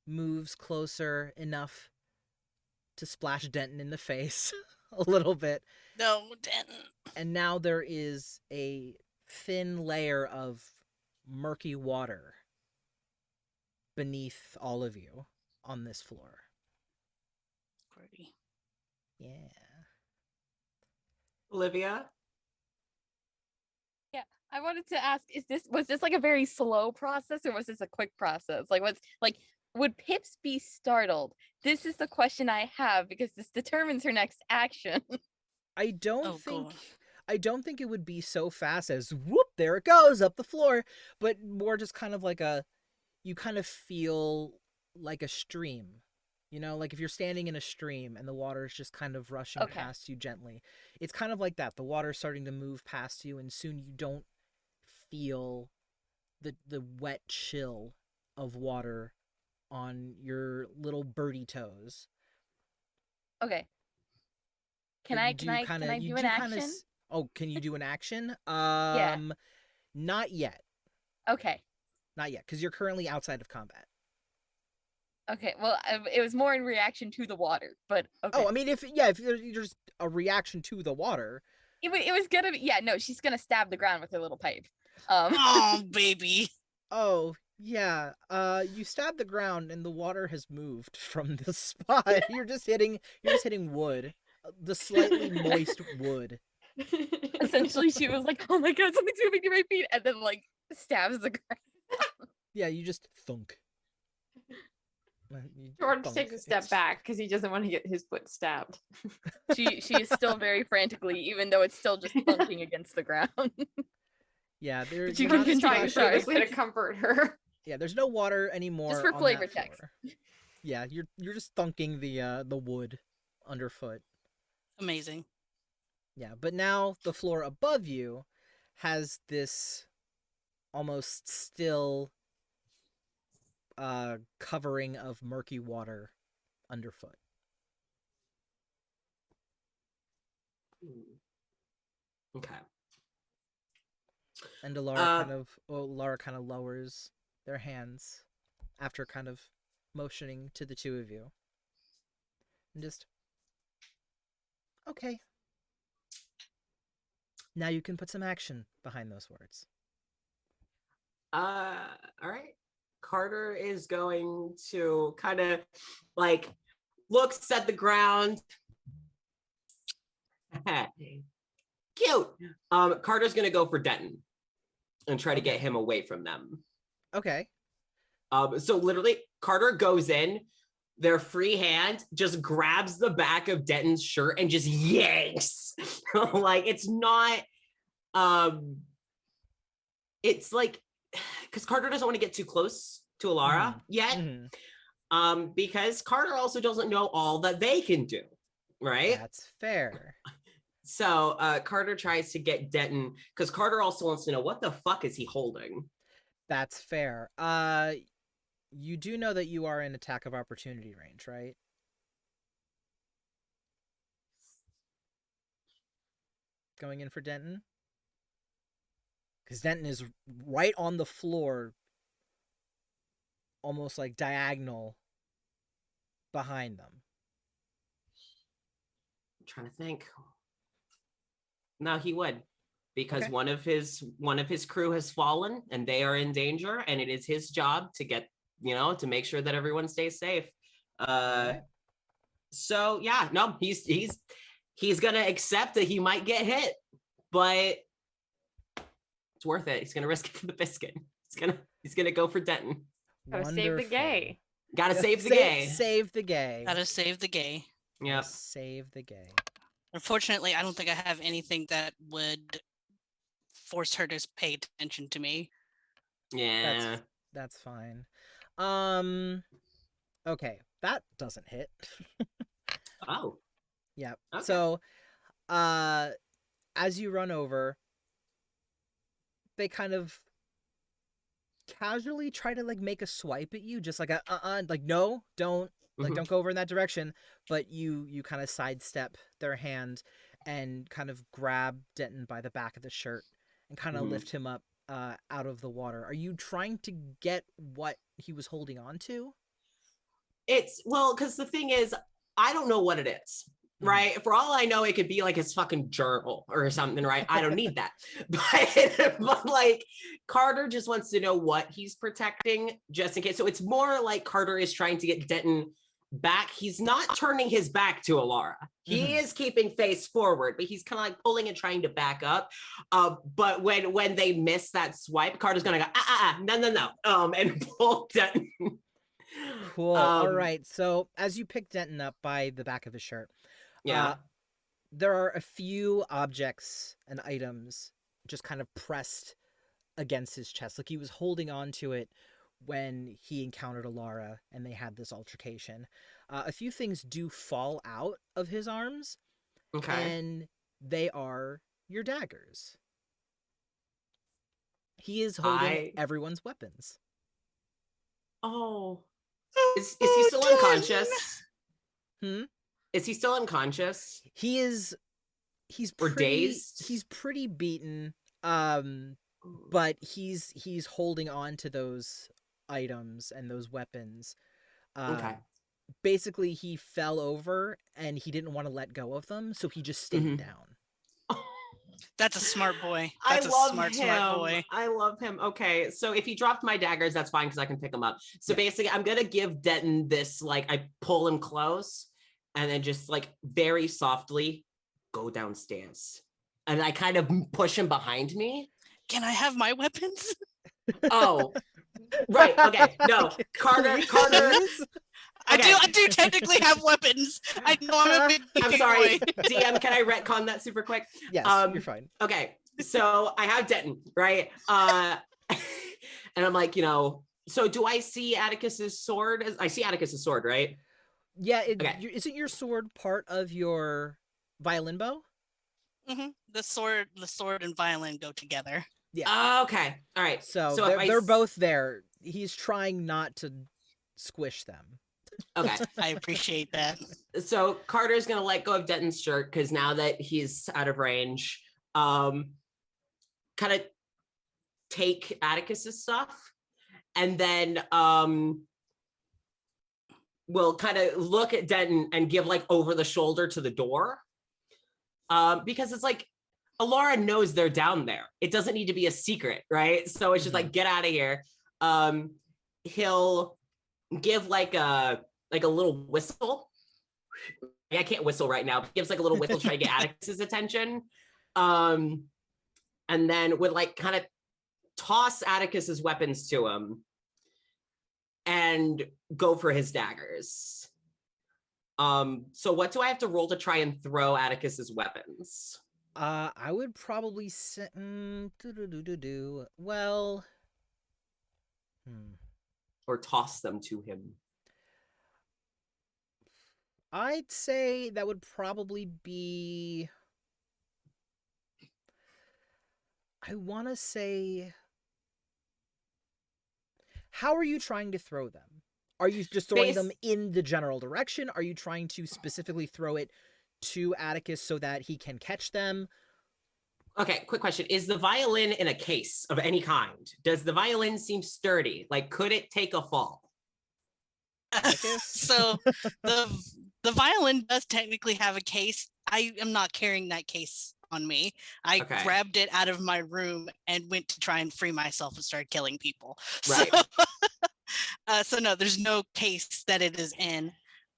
moves closer enough to splash Denton in the face a little bit. No, Denton. And now there is a thin layer of murky water beneath all of you on this floor. Pretty. Yeah. Olivia? I wanted to ask, was this like a very slow process or was this a quick process? Would Pips be startled? This is the question I have because this determines her next action. I don't Oh, think God. I don't think it would be so fast as whoop, there it goes up the floor, but more just kind of like you kind of feel like a stream You know, like if you're standing in a stream and the water is just kind of rushing Okay. past you gently. It's kind of like that. The water's starting to move past you, and soon you don't feel the wet chill of water on your little birdie toes. Okay. Can But I you can do I kind can of I do an action? Oh, can you do an action? Yeah. Not yet. Okay. Not yet, because you're currently outside of combat. Okay. Well, it was more in reaction to the water, but okay. Oh, I mean, if there's a reaction to the water. It was gonna be, yeah, no, she's gonna stab the ground with her little pipe. Oh, baby. Oh, yeah. You stab the ground and the water has moved from the spot. You're just hitting wood. The slightly moist wood. Essentially, she was like, "Oh my god, something's moving to my feet," and then like stabs the ground. Yeah, you just thunk. You George thunk. takes a step It's- back because he doesn't want to get his foot stabbed. She is still very frantically, even though it's still just thunking against the ground. Yeah, there. But you you're can not continue, Trying splashing- sorry. seriously to comfort her. Yeah, there's no water anymore. for on flavor that text. floor. Yeah, you're just thunking the wood underfoot. Amazing. Yeah, but now the floor above you has this almost still covering of murky water underfoot. Okay. And Lara kind of lowers their hands after kind of motioning to the two of you. And just okay. Now you can put some action behind those words. All right. Carter is going to kind of like looks at the ground. Cute. Carter's gonna go for Denton and try to get him away from them. Okay. So literally, Carter goes in, their free hand just grabs the back of Denton's shirt and just yanks. Like it's not it's like because Carter doesn't want to get too close to Alara yet. Because Carter also doesn't know all that they can do, right? That's fair. So Carter tries to get Denton because Carter also wants to know what the fuck is he holding. That's fair. You do know that you are in attack of opportunity range, right? Going in for Denton? Because Denton is right on the floor, almost like diagonal behind them. I'm trying to think. No, he would. Because Okay. one of his crew has fallen and they are in danger, and it is his job to get, to make sure that everyone stays safe. Alright. So yeah, no, he's gonna accept that he might get hit, but it's worth it. He's gonna risk it for the biscuit. He's gonna go for Denton. Gotta save the gay. Gotta Yeah, save the gay. Save the gay. Gotta save the gay. Yeah. Save the gay. Unfortunately, I don't think I have anything that would force her to pay attention to me. Yeah. That's fine. Okay, that doesn't hit. Oh. Yeah. Okay. So, as you run over, they kind of casually try to like make a swipe at you, just like a like no, don't Mhm. don't go over in that direction. But you kind of sidestep their hand and kind of grab Denton by the back of the shirt and kind of Mhm. lift him up out of the water. Are you trying to get what he was holding on to? It's because the thing is, I don't know what it is, right? For all I know, it could be like his fucking journal or something, right? I don't need that. But like Carter just wants to know what he's protecting just in case. So it's more like Carter is trying to get Denton back. He's not turning his back to Alara. He is keeping face forward, but he's kind of like pulling and trying to back up. But when they miss that swipe, Carter's gonna go, no, and pull Denton. Cool. All right. So as you pick Denton up by the back of his shirt, Yeah. there are a few objects and items just kind of pressed against his chest. Like he was holding on to it when he encountered Alara and they had this altercation. a few things do fall out of his arms, Okay. and they are your daggers. He is holding everyone's weapons. Oh. Is he still Dang. unconscious? Hmm? Is he still unconscious? He's Or pretty dazed? he's pretty beaten. But he's holding on to those items and those weapons. Okay. Basically, he fell over and he didn't want to let go of them, so he just stayed down. That's a smart boy. That's a smart boy. I love him. Okay, so if he dropped my daggers, that's fine because I can pick them up. So basically, I'm gonna give Denton this, like, I pull him close and then just like very softly go downstairs. And I kind of push him behind me. Can I have my weapons? Oh, right. Okay. No, Carter. I do technically have weapons. I know I'm a big I'm sorry, boy. DM. Can I retcon that super quick? Yes, you're fine. Okay, so I have Denton, right? And I'm like, so do I see Atticus's sword? I see Atticus's sword, right? Yeah. Okay. Isn't your sword part of your violin bow? Mm-hmm. The sword and violin go together. Yeah. Okay. All right. So they're both there. He's trying not to squish them. Okay. I appreciate that. So Carter's gonna let go of Denton's shirt because now that he's out of range, kind of take Atticus's stuff, and then we'll kind of look at Denton and give like over the shoulder to the door, because it's like Alora knows they're down there. It doesn't need to be a secret, right? So it's just like, get out of here. He'll give like a little whistle. I can't whistle right now, but gives like a little whistle trying to get Atticus's attention. And then would like kind of toss Atticus's weapons to him and go for his daggers. So what do I have to roll to try and throw Atticus's weapons? I would probably say, well, or toss them to him. I'd say that would probably be, I want to say, how are you trying to throw them? Are you just throwing them in the general direction? Are you trying to specifically throw it to Atticus so that he can catch them? Okay, quick question. Is the violin in a case of any kind? Does the violin seem sturdy? Like, could it take a fall? So the violin does technically have a case. I am not carrying that case on me. I grabbed it out of my room and went to try and free myself and started killing people. Right. So no, there's no case that it is in.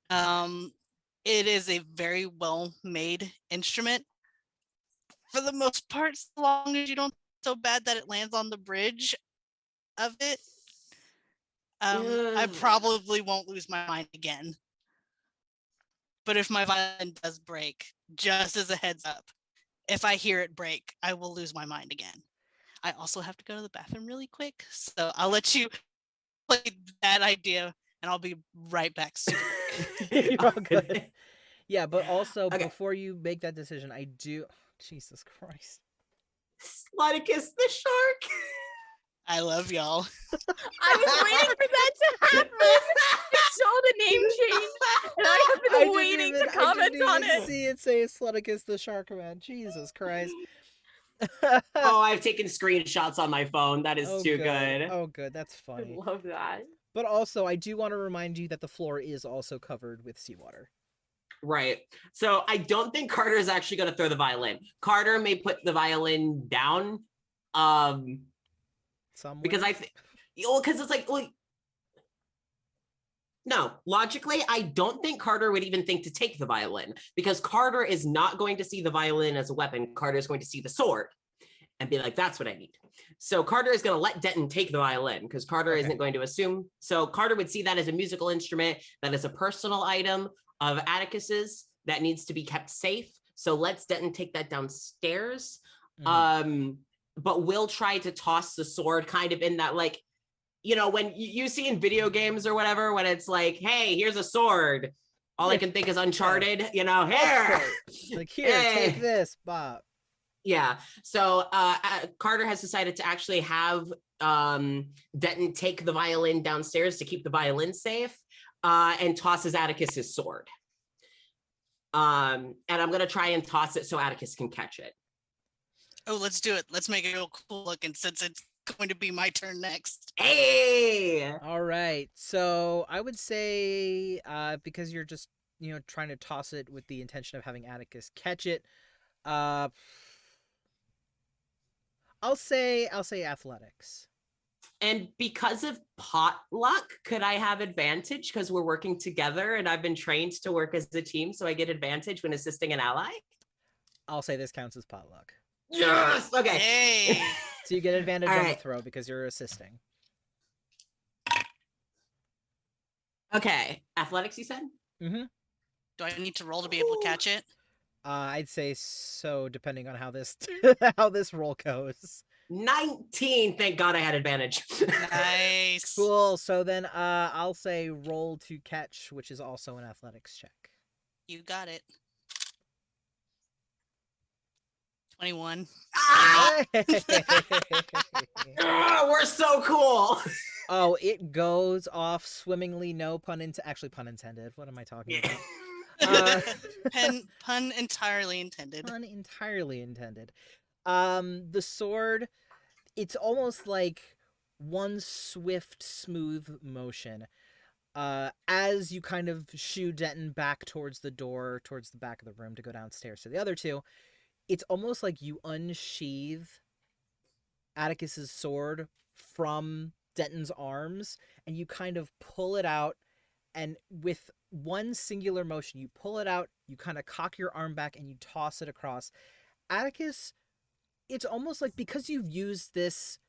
It is a very well made instrument. For the most part, as long as you don't so bad that it lands on the bridge of it, I probably won't lose my mind again. But if my violin does break, just as a heads up, if I hear it break, I will lose my mind again. I also have to go to the bathroom really quick, so I'll let you play that idea, and I'll be right back soon. You're all good. Yeah, but also before you make that decision, I do. Jesus Christ. Slutticus the shark. I love y'all. I was waiting for that to happen. It showed a name change, and I have been waiting to comment on it. See it say Slutticus the Shark Man. Jesus Christ. Oh, I've taken screenshots on my phone. That is too good. Oh, good. That's funny. I love that. But also, I do want to remind you that the floor is also covered with seawater. Right. So I don't think Carter is actually going to throw the violin. Carter may put the violin down. Somewhere? Because because it's like, no, logically, I don't think Carter would even think to take the violin, because Carter is not going to see the violin as a weapon. Carter is going to see the sword and be like, that's what I need. So Carter is going to let Denton take the violin because Carter isn't going to assume. So Carter would see that as a musical instrument, that is a personal item of Atticus's that needs to be kept safe. So let's Denton take that downstairs. But we'll try to toss the sword kind of in that, like, you know, when you see in video games or whatever, when it's like, hey, here's a sword. All I can think is Uncharted, you know, here. Like, here, Hey. take this, Bob. Yeah. So Carter has decided to actually have Denton take the violin downstairs to keep the violin safe, and tosses Atticus his sword. And I'm going to try and toss it so Atticus can catch it. Oh, let's do it. Let's make it real cool looking since it's going to be my turn next. Hey! All right. So I would say, because you're just, trying to toss it with the intention of having Atticus catch it, I'll say athletics. And because of potluck, could I have advantage because we're working together and I've been trained to work as a team, so I get advantage when assisting an ally? I'll say this counts as potluck. Yes! Okay. Hey. So you get advantage All on the right. throw because you're assisting. Okay. Athletics, you said? Mm-hmm. Do I need to roll to be able to catch it? I'd say so, depending on how this how this roll goes. 19. Thank God I had advantage. Nice. Cool. So then I'll say roll to catch, which is also an athletics check. You got it. 21. Ah! We're so cool. Oh, it goes off swimmingly. No pun actually pun intended. What am I talking about? Pun entirely intended. Pun entirely intended. The sword, it's almost like one swift, smooth motion. As you kind of shoo Denton back towards the door, towards the back of the room to go downstairs to the other two, it's almost like you unsheath Atticus's sword from Denton's arms, and you kind of pull it out, and with one singular motion, you pull it out, you kind of cock your arm back, and you toss it across. Atticus, it's almost like because you've used this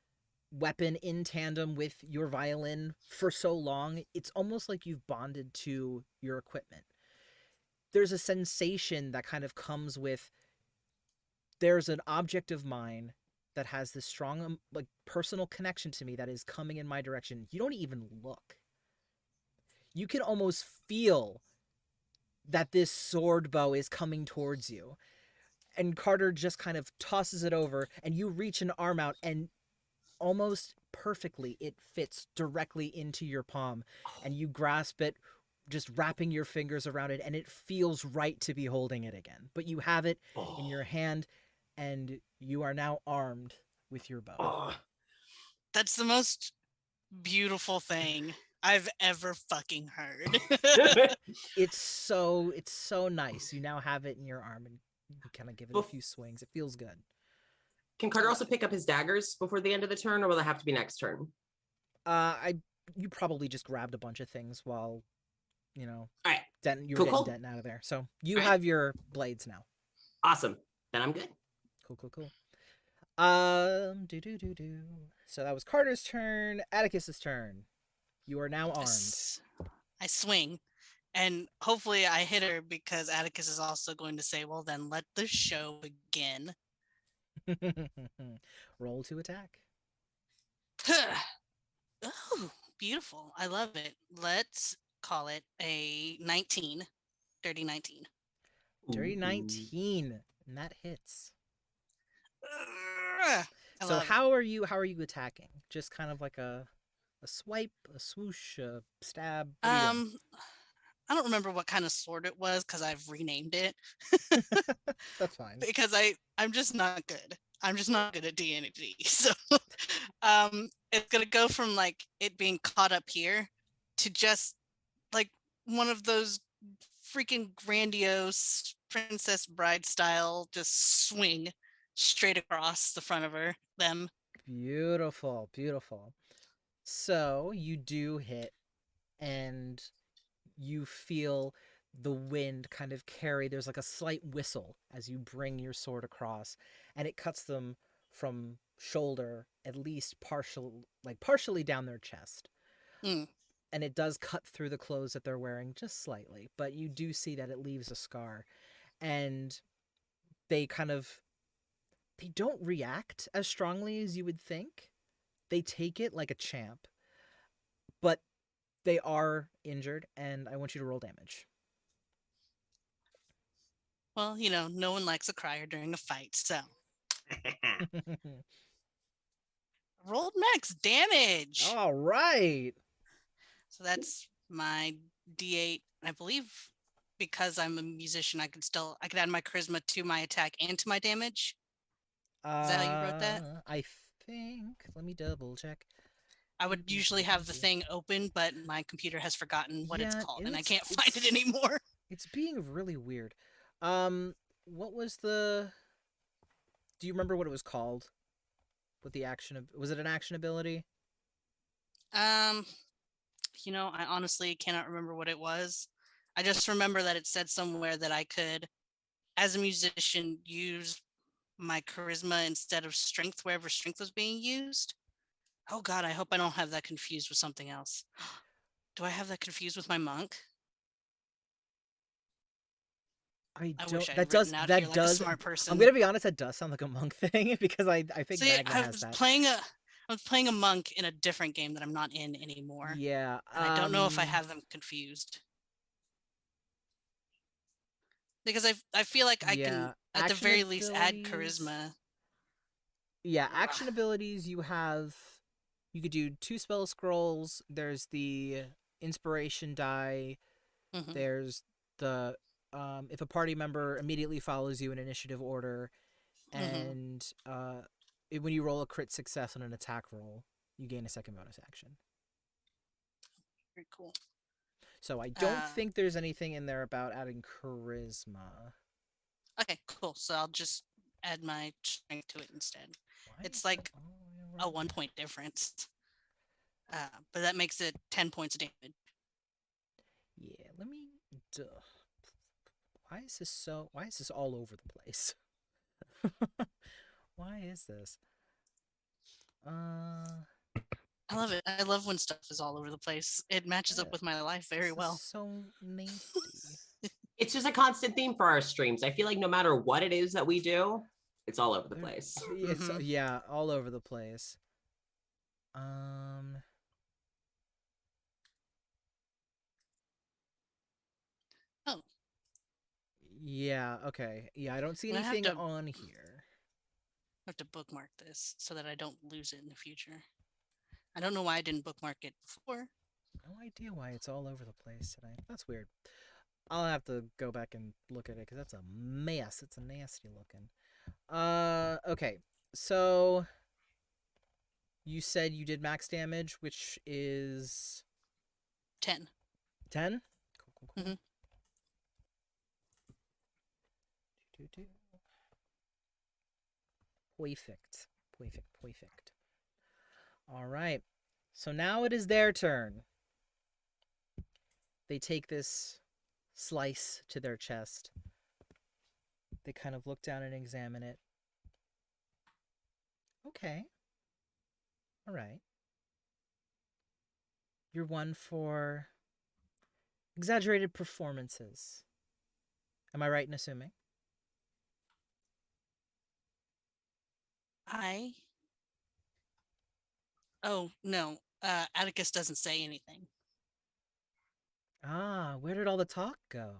weapon in tandem with your violin for so long, it's almost like you've bonded to your equipment. There's a sensation that kind of comes with, there's an object of mine that has this strong personal connection to me that is coming in my direction. You don't even look. You can almost feel that this sword bow is coming towards you. And Carter just kind of tosses it over, and you reach an arm out, and almost perfectly it fits directly into your palm, and you grasp it, just wrapping your fingers around it, and it feels right to be holding it again. But you have it in your hand, and you are now armed with your bow. That's the most beautiful thing I've ever fucking heard. It's so nice. You now have it in your arm, and you kind of give it a few swings. It feels good. Can Carter also pick up his daggers before the end of the turn, or will that have to be next turn? You probably just grabbed a bunch of things while, All right. Denton, you were Cool, getting cool. Denton out of there. So you All have your blades now. Awesome. Then I'm good. Cool. So that was Carter's turn. Atticus's turn. You are now armed. I swing, and hopefully I hit her because Atticus is also going to say, well, then let the show begin. Roll to attack. Oh, beautiful. I love it. Let's call it a 19. Dirty 19. Dirty 19. And that hits. I So love it. how are you attacking? Just kind of like a swipe, a swoosh, a stab? What are you doing? I don't remember what kind of sword it was because I've renamed it. That's fine. Because I'm just not good. I'm just not good at D&D. So it's gonna go from like it being caught up here to just like one of those freaking grandiose Princess Bride style, just swing straight across the front of them. Beautiful. So you do hit, and you feel the wind kind of carry. There's like a slight whistle as you bring your sword across, and it cuts them from shoulder at least partially down their chest. And it does cut through the clothes that they're wearing just slightly, but you do see that it leaves a scar. And they don't react as strongly as you would think. They take it like a champ. but they are injured, and I want you to roll damage. Well, no one likes a crier during a fight, so rolled max damage. All right. So that's my D8. I believe because I'm a musician, I could add my charisma to my attack and to my damage. Is that how you wrote that? I think. Let me double check. I would usually have the thing open, but my computer has forgotten what it's Yeah, called, and I it's- can't find it it's- anymore. It's being really weird. What was the? Do you remember what it was called? What the action? Was it an action ability? I honestly cannot remember what it was. I just remember that it said somewhere that I could, as a musician, use my charisma instead of strength wherever strength was being used. Oh God, I hope I don't have that confused with something else. Do I have that confused with my monk? I I don't. wish I That had does. written out That here like does. a smart person. I'm gonna be honest. That does sound like a monk thing because I think See, Magna I has was that. playing a monk in a different game that I'm not in anymore. Yeah. And I don't know if I have them confused. Because I feel like I can, Yeah, at the action very least, add abilities- charisma. Yeah, action abilities. You could do 2 spell scrolls. There's the inspiration die. Mhm. There's the if a party member immediately follows you in initiative order, Mhm. and when you roll a crit success on an attack roll, you gain a second bonus action. Very cool. So I don't Uh, think there's anything in there about adding charisma. Okay, cool. So I'll just add my strength to it instead. Why It's is that like all the way a around? 1-point difference. But that makes it 10 points of damage. Yeah, let me. Why is this all over the place? Why is this? I love it. I love when stuff is all over the place. It matches Yeah, up with my life very this well. is so nasty. It's just a constant theme for our streams. I feel like no matter what it is that we do, it's all over the There- place. It's Mhm. yeah, all over the place. Oh, Yeah, okay. Yeah, I don't see I'm gonna anything have to on here. bookmark this so that I don't lose it in the future. I don't know why I didn't bookmark it before. No idea why it's all over the place today. That's weird. I'll have to go back and look at it because that's a mess. It's a nasty looking. Okay. So you said you did max damage, which is 10. 10? Cool. Mhm. Do. Perfect. All right. So now it is their turn. They take this slice to their chest. They kind of look down and examine it. Okay. All right. You're one for exaggerated performances. Am I right in assuming? Oh, no. Atticus doesn't say anything. Ah, where did all the talk go?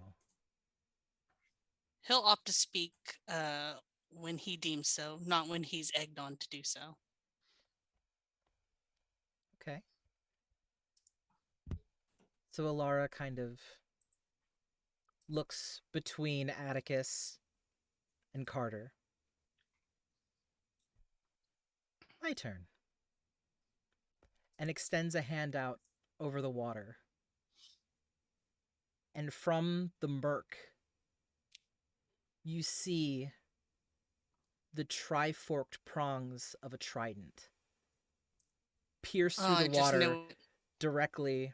He'll opt to speak when he deems so, not when he's egged on to do so. Okay. So Alara kind of looks between Atticus and Carter. My turn. And extends a hand out over the water. And from the murk, you see the triforked prongs of a trident pierce through I the just water knew it. directly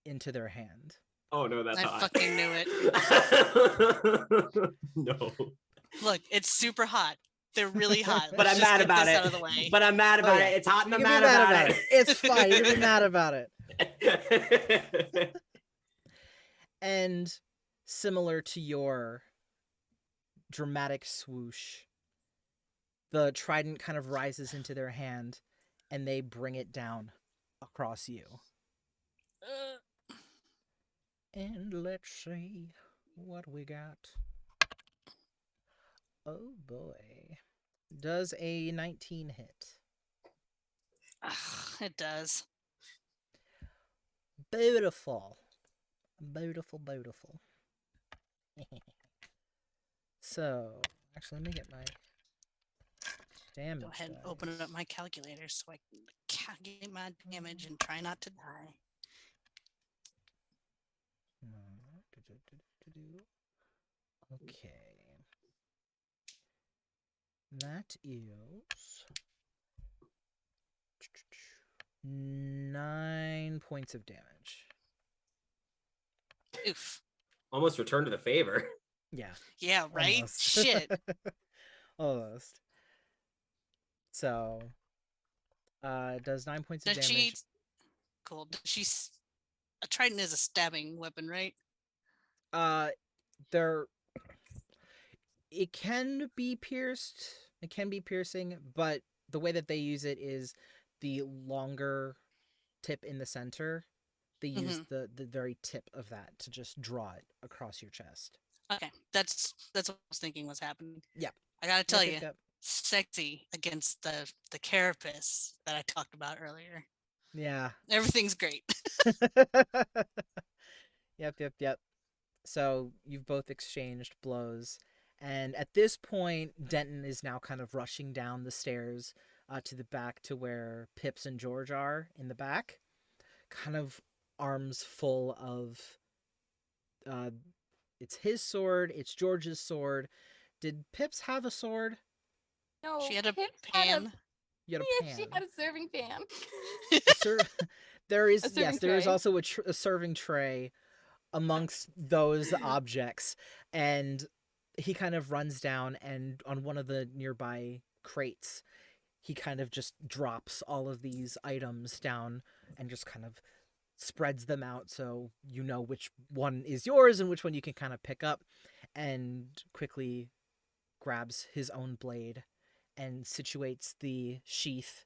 into their hand. Oh no, that's I hot. fucking knew it. No. Look, it's super hot. They're really hot. But Let's I'm just mad get about this it. out of the way. But I'm mad about yeah. it. It's hot and You I'm can be mad about it. It's fine. You can be mad about it. And similar to your dramatic swoosh, the trident kind of rises into their hand and they bring it down across you. And let's see what we got. Oh boy. Does a 19 hit? It does. Beautiful. Beautiful, beautiful. So, actually, let me get my damage. Go ahead and open up my calculator so I can calculate my damage and try not to die. Okay. That is 9 points of damage. Oof. Almost returned to the favor. Yeah. Yeah, right? Almost. Shit. Almost. So, it does 9 points of Does damage. she... Cool. Does she... A trident is a stabbing weapon, right? There... It can be pierced. It can be piercing, but the way that they use it is the longer tip in the center. They use the very tip of that to just draw it across your chest. Okay, that's what I was thinking was happening. Yep. I gotta tell you, Yep. sexy against the carapace that I talked about earlier. Yeah. Everything's great. Yep. So you've both exchanged blows. And at this point, Denton is now kind of rushing down the stairs to the back to where Pips and George are in the back. Kind of arms full of... it's his sword, it's George's sword. Did Pips have a sword? No, She had a Pips pan. You had a Yeah, pan. she had a serving pan. There is, A serving yes, there is tray. also a serving tray amongst those objects. And he kind of runs down, and on one of the nearby crates, he kind of just drops all of these items down and just kind of spreads them out so you know which one is yours and which one you can kind of pick up, and quickly grabs his own blade and situates the sheath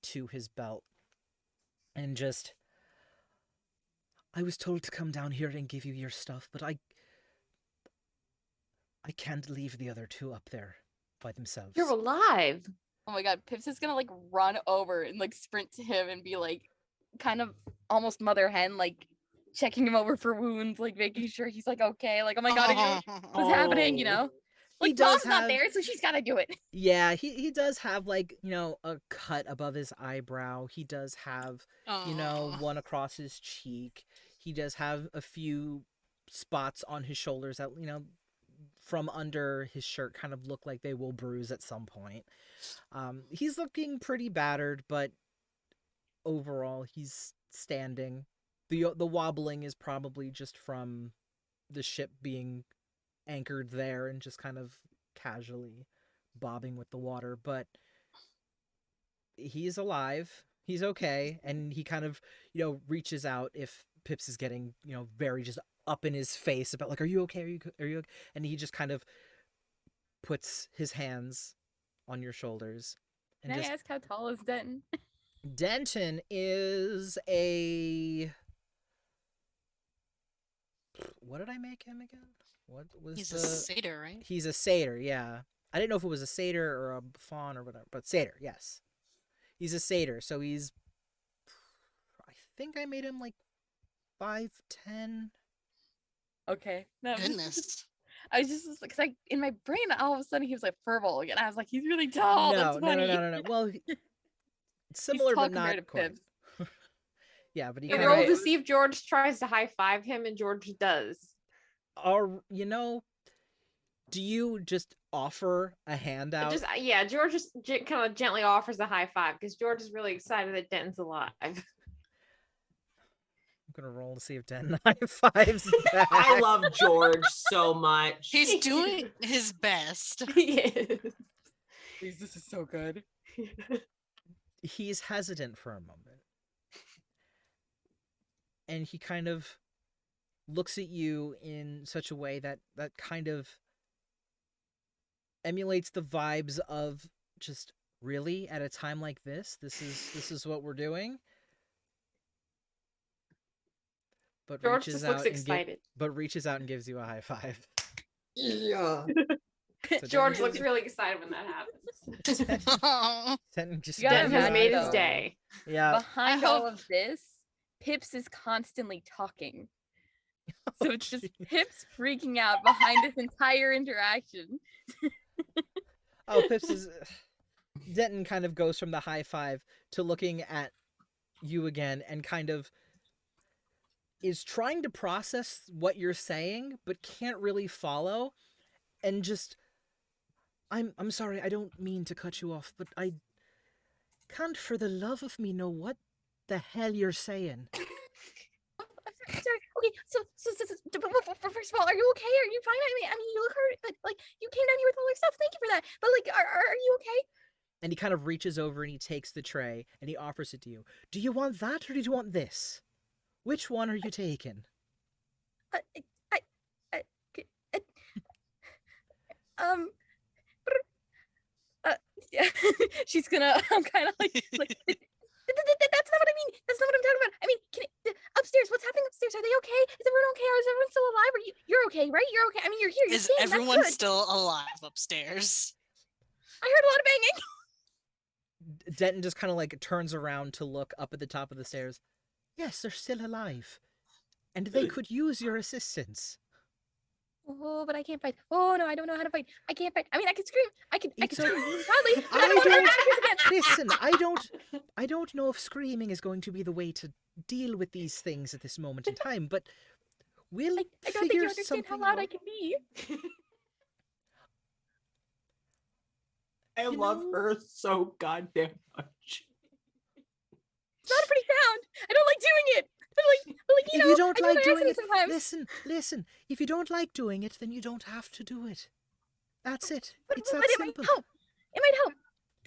to his belt and just... I was told to come down here and give you your stuff, but I can't leave the other two up there by themselves. You're alive. Oh my god, Pips is gonna like run over and like sprint to him and be like kind of almost mother hen, like checking him over for wounds, like making sure he's like okay, like oh my god, what's happening, you know? He Like does mom's not have- there, so she's gotta do it. Yeah, he does have, like, you know, a cut above his eyebrow. He does have, you know, Aw. one across his cheek. He does have a few spots on his shoulders that, you know, from under his shirt kind of look like they will bruise at some point. He's looking pretty battered, but overall he's standing. The wobbling is probably just from the ship being anchored there and just kind of casually bobbing with the water, but he's alive. He's okay, and he kind of, you know, reaches out if Pips is getting, you know, very just up in his face about like, are you okay? Are you okay? And he just kind of puts his hands on your shoulders and Can I just... ask how tall is Denton? Denton is a... What did I make him again? What was He's the... a satyr, right? He's a satyr, yeah. I didn't know if it was a satyr or a fawn or whatever, but satyr, yes. He's a satyr, so he's... I think I made him like 5'10". Okay. No, Goodness. I was just because I in my brain all of a sudden he was like purple and I was like he's really tall. No, That's no, funny. no. Well, similar tall but not compared to quite. Pips. Yeah, but he You kind roll of... to see if George tries to high five him, and George does. You know, do you just offer a handout? Just yeah, George just kind of gently offers a high five because George is really excited that Denton's alive. I'm gonna roll to see if Denton high fives back. I love George so much. He's doing his best. Yes. This is so good. He's hesitant for a moment. And he kind of looks at you in such a way that kind of emulates the vibes of just, really, at a time like this is what we're doing? but George reaches just out looks and excited. reaches out and gives you a high five. Yeah. So George Denton looks really excited when that happens. Denton just You gotta gives you a Denton imagine, has made high his though. day. Yeah. Behind I all hope- of this, Pips is constantly talking. So it's just jeez. Pips freaking out behind this entire interaction. Oh, Pips is. Denton kind of goes from the high five to looking at you again and kind of is trying to process what you're saying but can't really follow and just I'm sorry, I don't mean to cut you off, but I can't for the love of me know what the hell you're saying. Sorry. Okay, but first of all, are you okay? Are you fine? I mean, you look hurt, but like you came down here with all your stuff. Thank you for that. But like, are you okay? And he kind of reaches over and he takes the tray and he offers it to you. Do you want that or do you want this? Which one are you taking? I, I, I, um, yeah. She's gonna. I'm kind of like. That's not what I mean. That's not what I'm talking about. I mean, upstairs. What's happening upstairs? Are they okay? Is everyone okay? Or is everyone still alive? Are you're okay, right? You're okay. I mean, you're here. You're Is staying. everyone That's good. still alive upstairs? I heard a lot of banging. Denton just kind of like turns around to look up at the top of the stairs. Yes, they're still alive. And they could use your assistance. Oh, but I can't fight. Oh no, I don't know how to fight. I can't fight. I mean, I can scream. I can It's scream a- really loudly. But I I don't want to hurt don't- Atticus again. Listen, I don't know if screaming is going to be the way to deal with these things at this moment in time, but we'll I don't think figure you understand how something loud out. I can be. I You love know- her so goddamn much. It's not a pretty sound. I don't like doing it. But like If you know, you don't I like do doing an it, accent sometimes. listen. If you don't like doing it, then you don't have to do it. That's it. But, It's but that it simple. might help. It might help.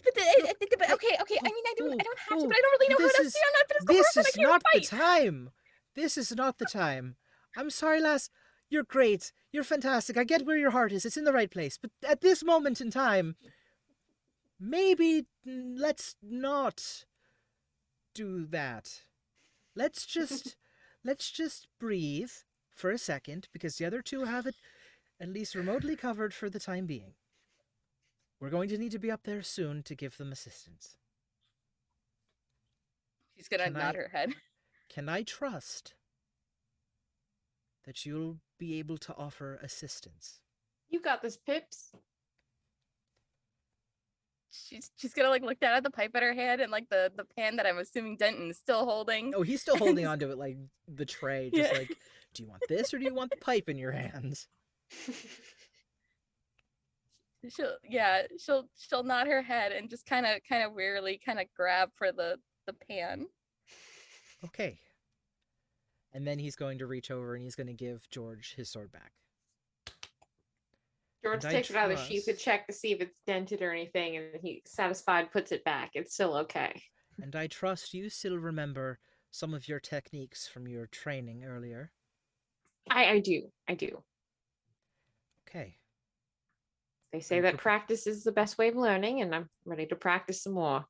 But hey, okay. I mean, I don't have to, oh, but I don't really know how this to is- do. I'm not a physical This person. I is can't not the fight. time. This is not the time. I'm sorry, lass. You're great. You're fantastic. I get where your heart is. It's in the right place. But at this moment in time, maybe let's not do that. Let's just breathe for a second because the other two have it at least remotely covered for the time being. We're going to need to be up there soon to give them assistance. She's gonna Can nod I- her head. Can I trust that you'll be able to offer assistance? You got this, Pips. She's gonna like look down at the pipe at her hand and like the pan that I'm assuming Denton is still holding. Oh, he's still holding onto it like the tray, just Yeah. like, do you want this or do you want the pipe in your hands? She'll nod her head and just kind of wearily kind of grab for the pan. Okay. And then he's going to reach over and he's going to give George his sword back. George And I takes it out of the sheath to trust- check to see if it's dented or anything, and he, satisfied, puts it back. It's still okay. And I trust you still remember some of your techniques from your training earlier. I do. Okay. They say You're that prepa- practice is the best way of learning, and I'm ready to practice some more.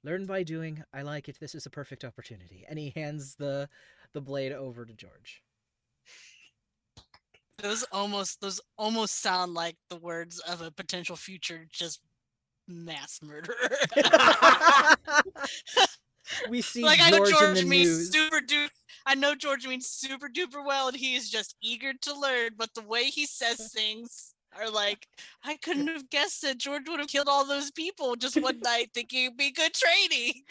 Learn by doing. I like it. This is a perfect opportunity. And he hands the blade over to George. Those almost sound like the words of a potential future just mass murderer. We see Like I know George in George the means news. super duper. I know George means super duper well, and he is just eager to learn. But the way he says things are like, I couldn't have guessed that George would have killed all those people just one night, thinking it'd be good training.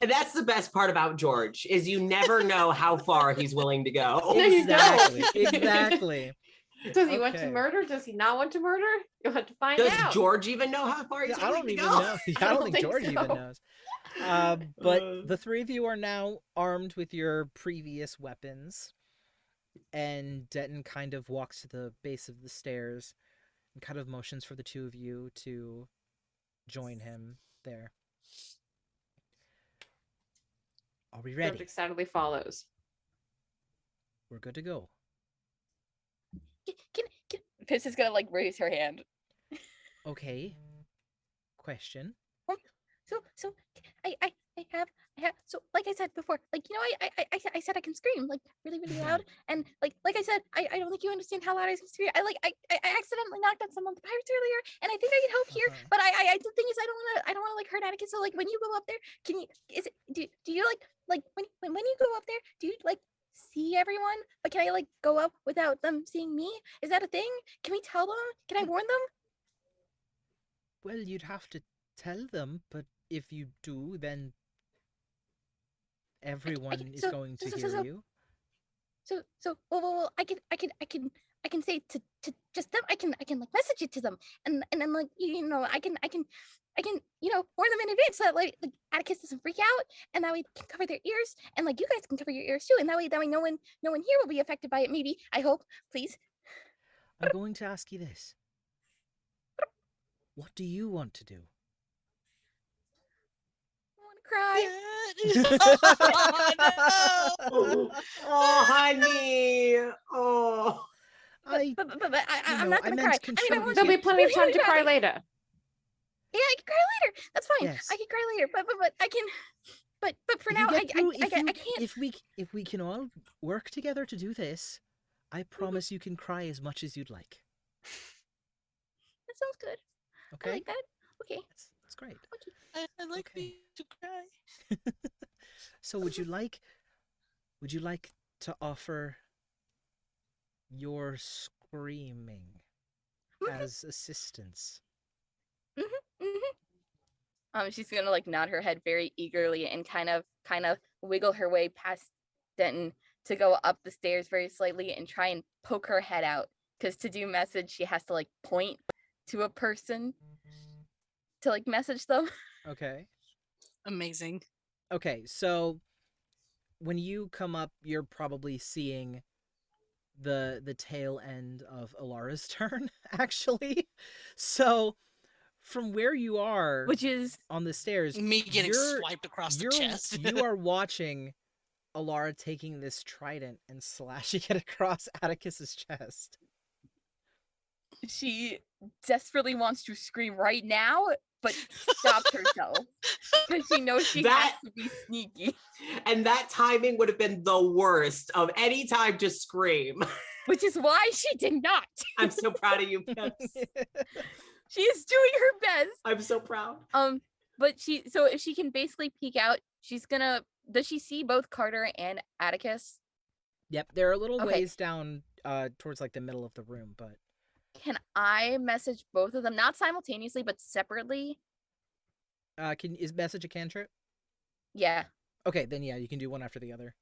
And that's the best part about George is you never know how far he's willing to go. No, you don't. Exactly. Does he want to Okay. murder? Does he not want to murder? You'll have to find Does out. George even know how far he's Yeah, I willing don't to even go? know. I I don't don't think think George even so. knows. But the three of you are now armed with your previous weapons, and Denton kind of walks to the base of the stairs and kind of motions for the two of you to join him there. Are we George ready? excitedly follows. We're good to go. Pips is gonna like raise her hand. Okay. Question. So I I have. So, like I said before, like I said I can scream like really, really loud, and like I said, I don't think you understand how loud I can scream. I accidentally knocked on some of the pirates earlier, and I think I can help here. But the thing is, I don't want to like hurt Atticus. So like when you go up there, can you do you like when you go up there, do you like see everyone? But can I like go up without them seeing me? Is that a thing? Can we tell them? Can I warn them? Well, you'd have to tell them, but if you do, then everyone is going to hear you. So well I can say to just them. I can like message it to them, and then like I can warn them in advance so that like Atticus doesn't freak out, and that way they can cover their ears, and like you guys can cover your ears too, and that way no one here will be affected by it. Maybe, I hope, please. I'm going to ask you this. What do you want to do? I want to cry. Oh, no. Oh, honey. Oh. I I'm not gonna cry. I mean, I want There'll be to. plenty of time to cry later. Yeah, I can cry later. That's fine. Yes. I can cry later, but I can. But for If you now, get through- I can't. If we can all work together to do this, I promise you can cry as much as you'd like. That sounds good. I Okay? like that. Okay. That's great. I like Okay. me to cry. So would you like to offer your screaming as assistance? She's gonna like nod her head very eagerly and kind of wiggle her way past Denton to go up the stairs very slightly and try and poke her head out. Because to do message, she has to like point to a person to like message them. Okay. Amazing. Okay, so when you come up, you're probably seeing the tail end of Alara's turn, actually. So from where you are Which is on the stairs, Me getting you're- swiped across the chest. you are watching Alara taking this trident and slashing it across Atticus's chest. she desperately wants to scream right now, but stops herself because she knows she has to be sneaky. And that timing would have been the worst of any time to scream. Which is why she did not. I'm so proud of you, Pips. She is doing her best. I'm so proud. But so if she can basically peek out, she's gonna. Does she see both Carter and Atticus? Yep, they're a little Okay. ways down towards like the middle of the room, but Can I message both of them, not simultaneously, but separately? is message a cantrip? Yeah. Okay, then yeah, you can do one after the other.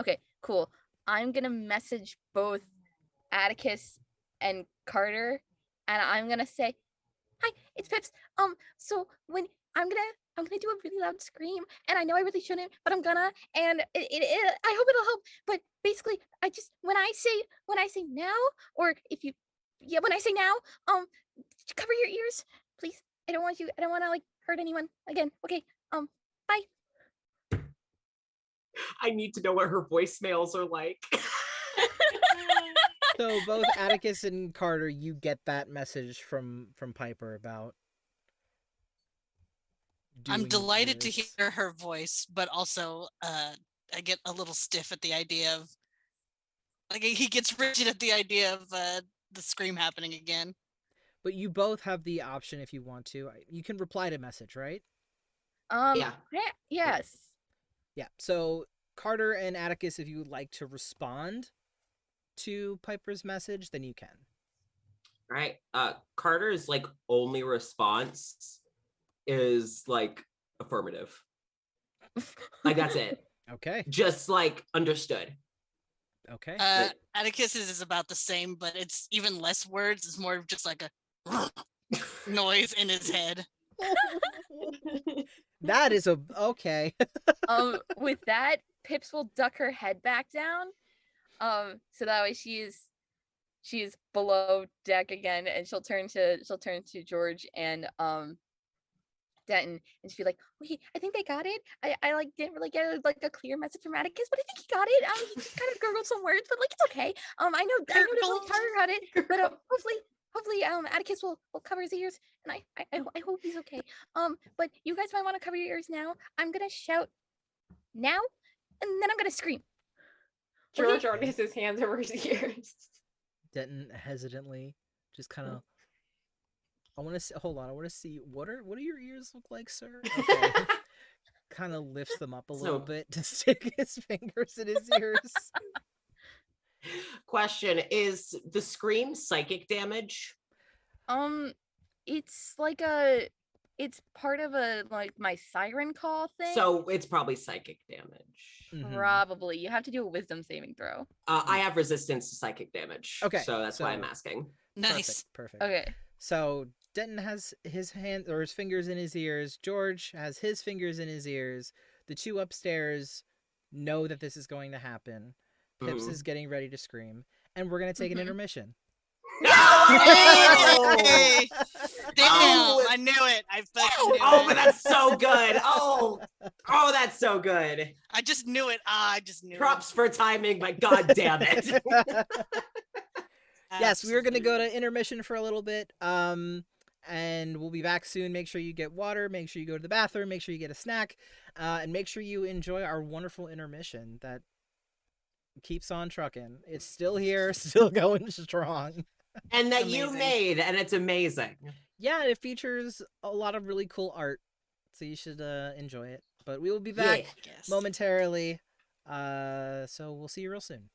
Okay, cool. I'm gonna message both Atticus and Carter, and I'm gonna say, "Hi, it's Pips. So when I'm gonna do a really loud scream, and I know I really shouldn't, but I'm gonna, and I hope it'll help. But basically, I just when I say now, or if you, yeah, when I say now, cover your ears, please. I don't want to like hurt anyone again. Okay, bye." I need to know what her voicemails are like. So both Atticus and Carter, you get that message from Piper about. I'm doing delighted to this. hear her voice, but also I get a little stiff at the idea of, like, he gets rigid at the idea of the scream happening again. But you both have the option if you want to. You can reply to message, right? Yeah. Yes. Yeah. So Carter and Atticus, if you would like to respond to Piper's message, then you can. Right. Carter's like only response is like affirmative. Like that's it. Okay. Just like understood. Okay. Atticus's is about the same, but it's even less words. It's more of just like a noise in his head. That is a okay. With that, Pips will duck her head back down. So that way she is below deck again, and she'll turn to George and Denton, and she'll be like, "Wait, I think they got it. I like didn't really get like a clear message from Atticus, but I think he got it. He just kind of gurgled some words, but like it's okay. I know that Carter got it, but hopefully Atticus will cover his ears, and I hope he's okay. But you guys might want to cover your ears now. I'm gonna shout now, and then I'm gonna scream. George already has his hands over his ears. Denton hesitantly just kind of. I want to see. Hold on. I want to see what do your ears look like, sir? Okay. Kind of lifts them up a little bit to stick his fingers in his ears. Question, is the scream psychic damage? It's like it's part of my siren call thing. So it's probably psychic damage. Probably. You have to do a wisdom saving throw. I have resistance to psychic damage. Okay, So that's why I'm asking. Nice. Perfect. Okay. So Denton has his hand or his fingers in his ears. George has his fingers in his ears. The two upstairs know that this is going to happen. Pips is getting ready to scream, and we're gonna take an intermission. Hey! Damn! Oh. I knew it. I fucking knew Oh, it. but that's so good. Oh, that's so good. I just knew it. I just knew Props for timing, but god damn it. it. Yes, we are gonna go to intermission for a little bit. And we'll be back soon. Make sure you get water. Make sure you go to the bathroom. Make sure you get a snack, and make sure you enjoy our wonderful intermission that keeps on trucking. It's still here, still going strong. And that you Amazing. made, and it's amazing. Yeah, it features a lot of really cool art, so you should enjoy it. But we will be back Yes. momentarily, so we'll see you real soon.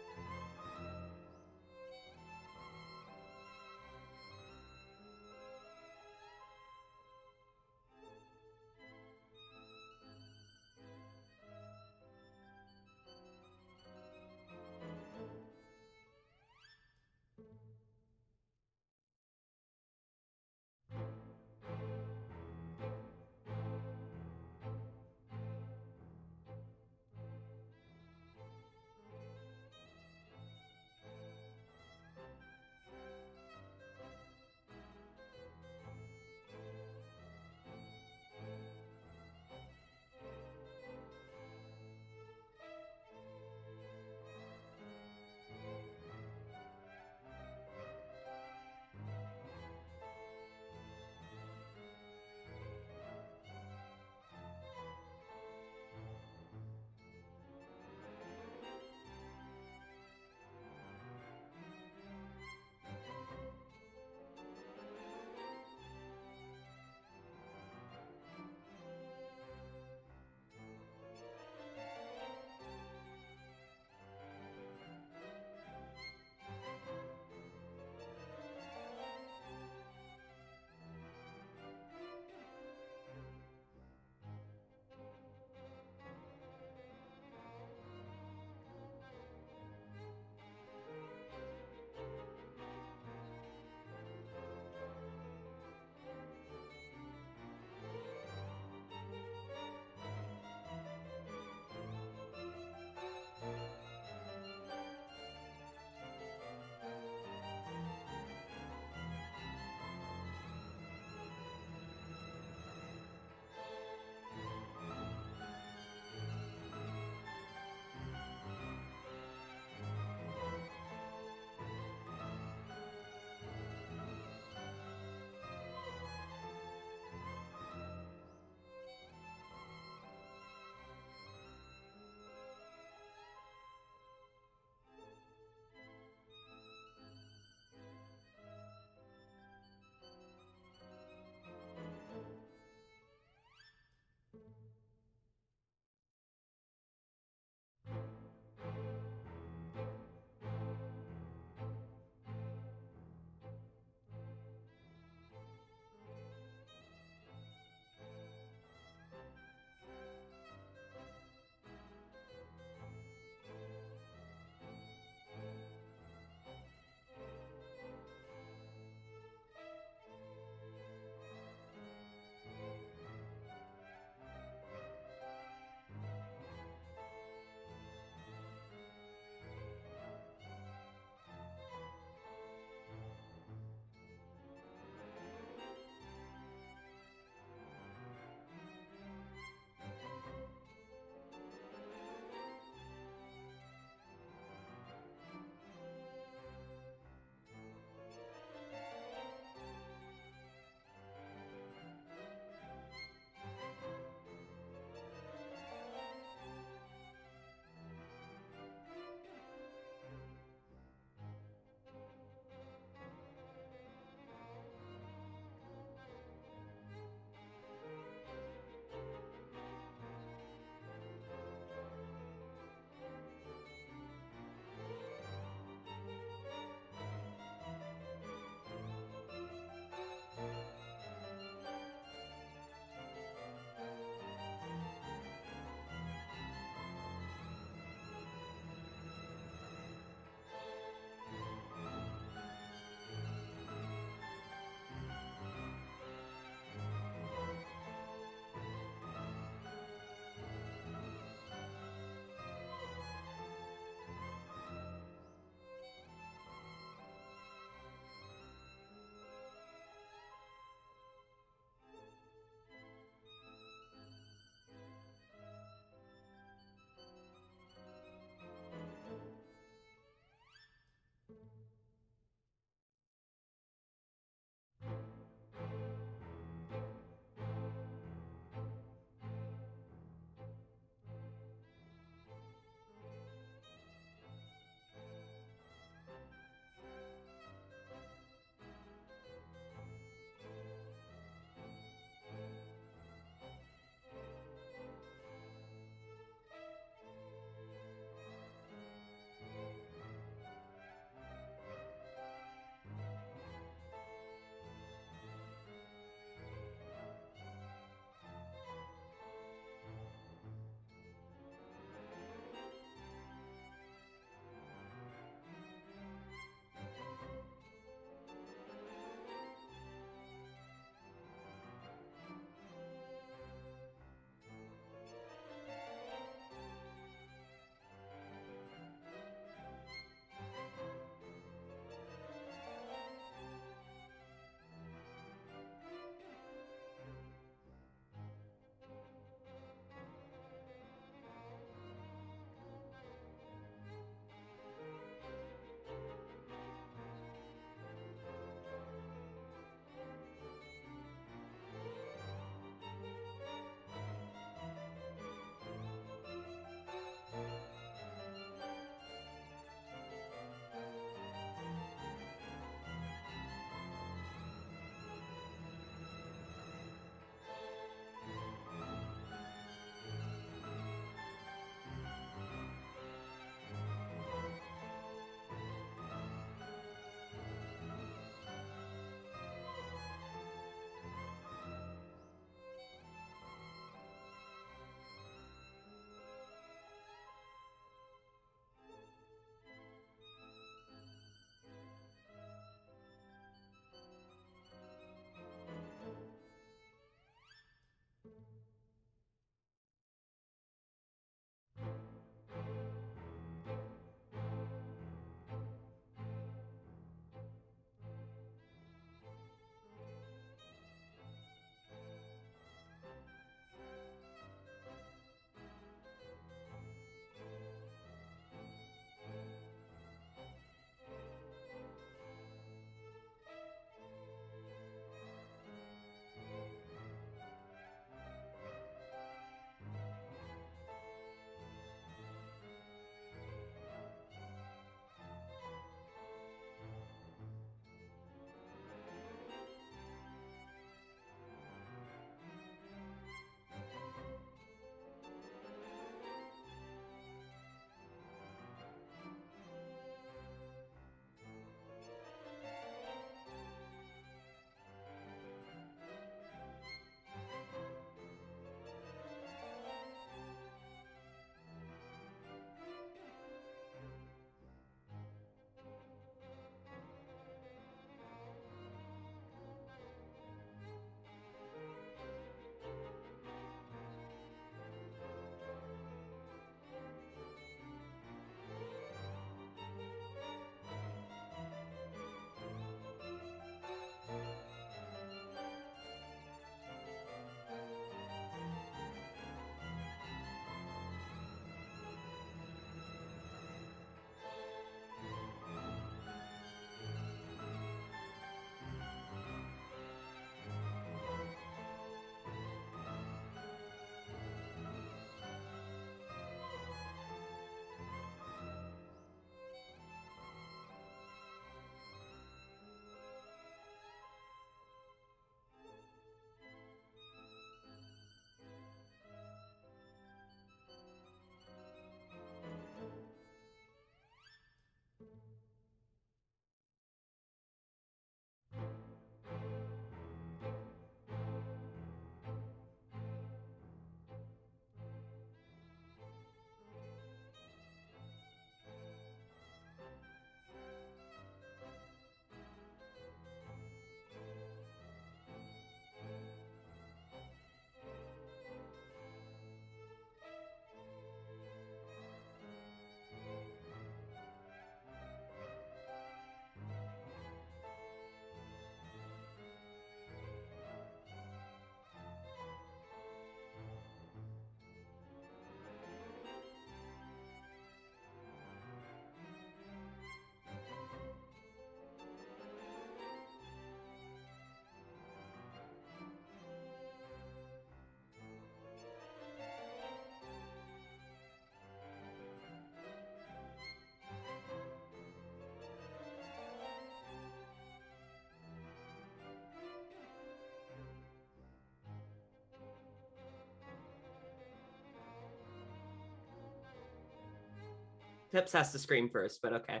Pips has to scream first, but okay.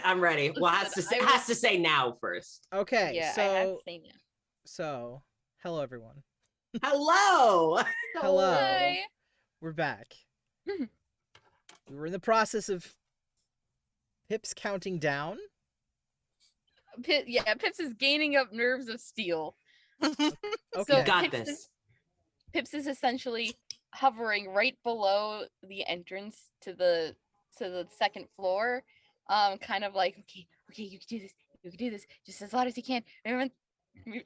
I'm ready. Well, Listen, has to say now first. Okay, Yeah, I have to so say no. so hello everyone. Hello. Hello. Hi. We're back. Mhm. We were in the process of Pips counting down. Pips is gaining up nerves of steel. Okay. You got Pips this. Pips is essentially hovering right below the entrance to the second floor. Kind of like, okay, you can do this. You can do this just as loud as you can.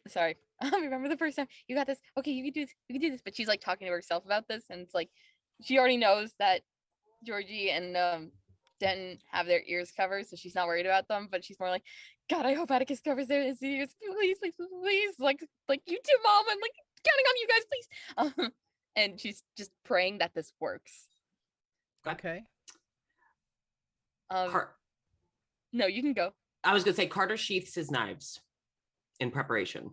Sorry. Remember the first time you got this. Okay, you can do this. You can do this. But she's like talking to herself about this, and it's like she already knows that Georgie and Denton have their ears covered, so she's not worried about them. But she's more like, God, I hope Atticus covers their ears. Please, please, please. Like you too, Mom. I'm like counting on you guys, please. And she's just praying that this works. Okay. No, you can go. I was gonna say Carter sheaths his knives in preparation.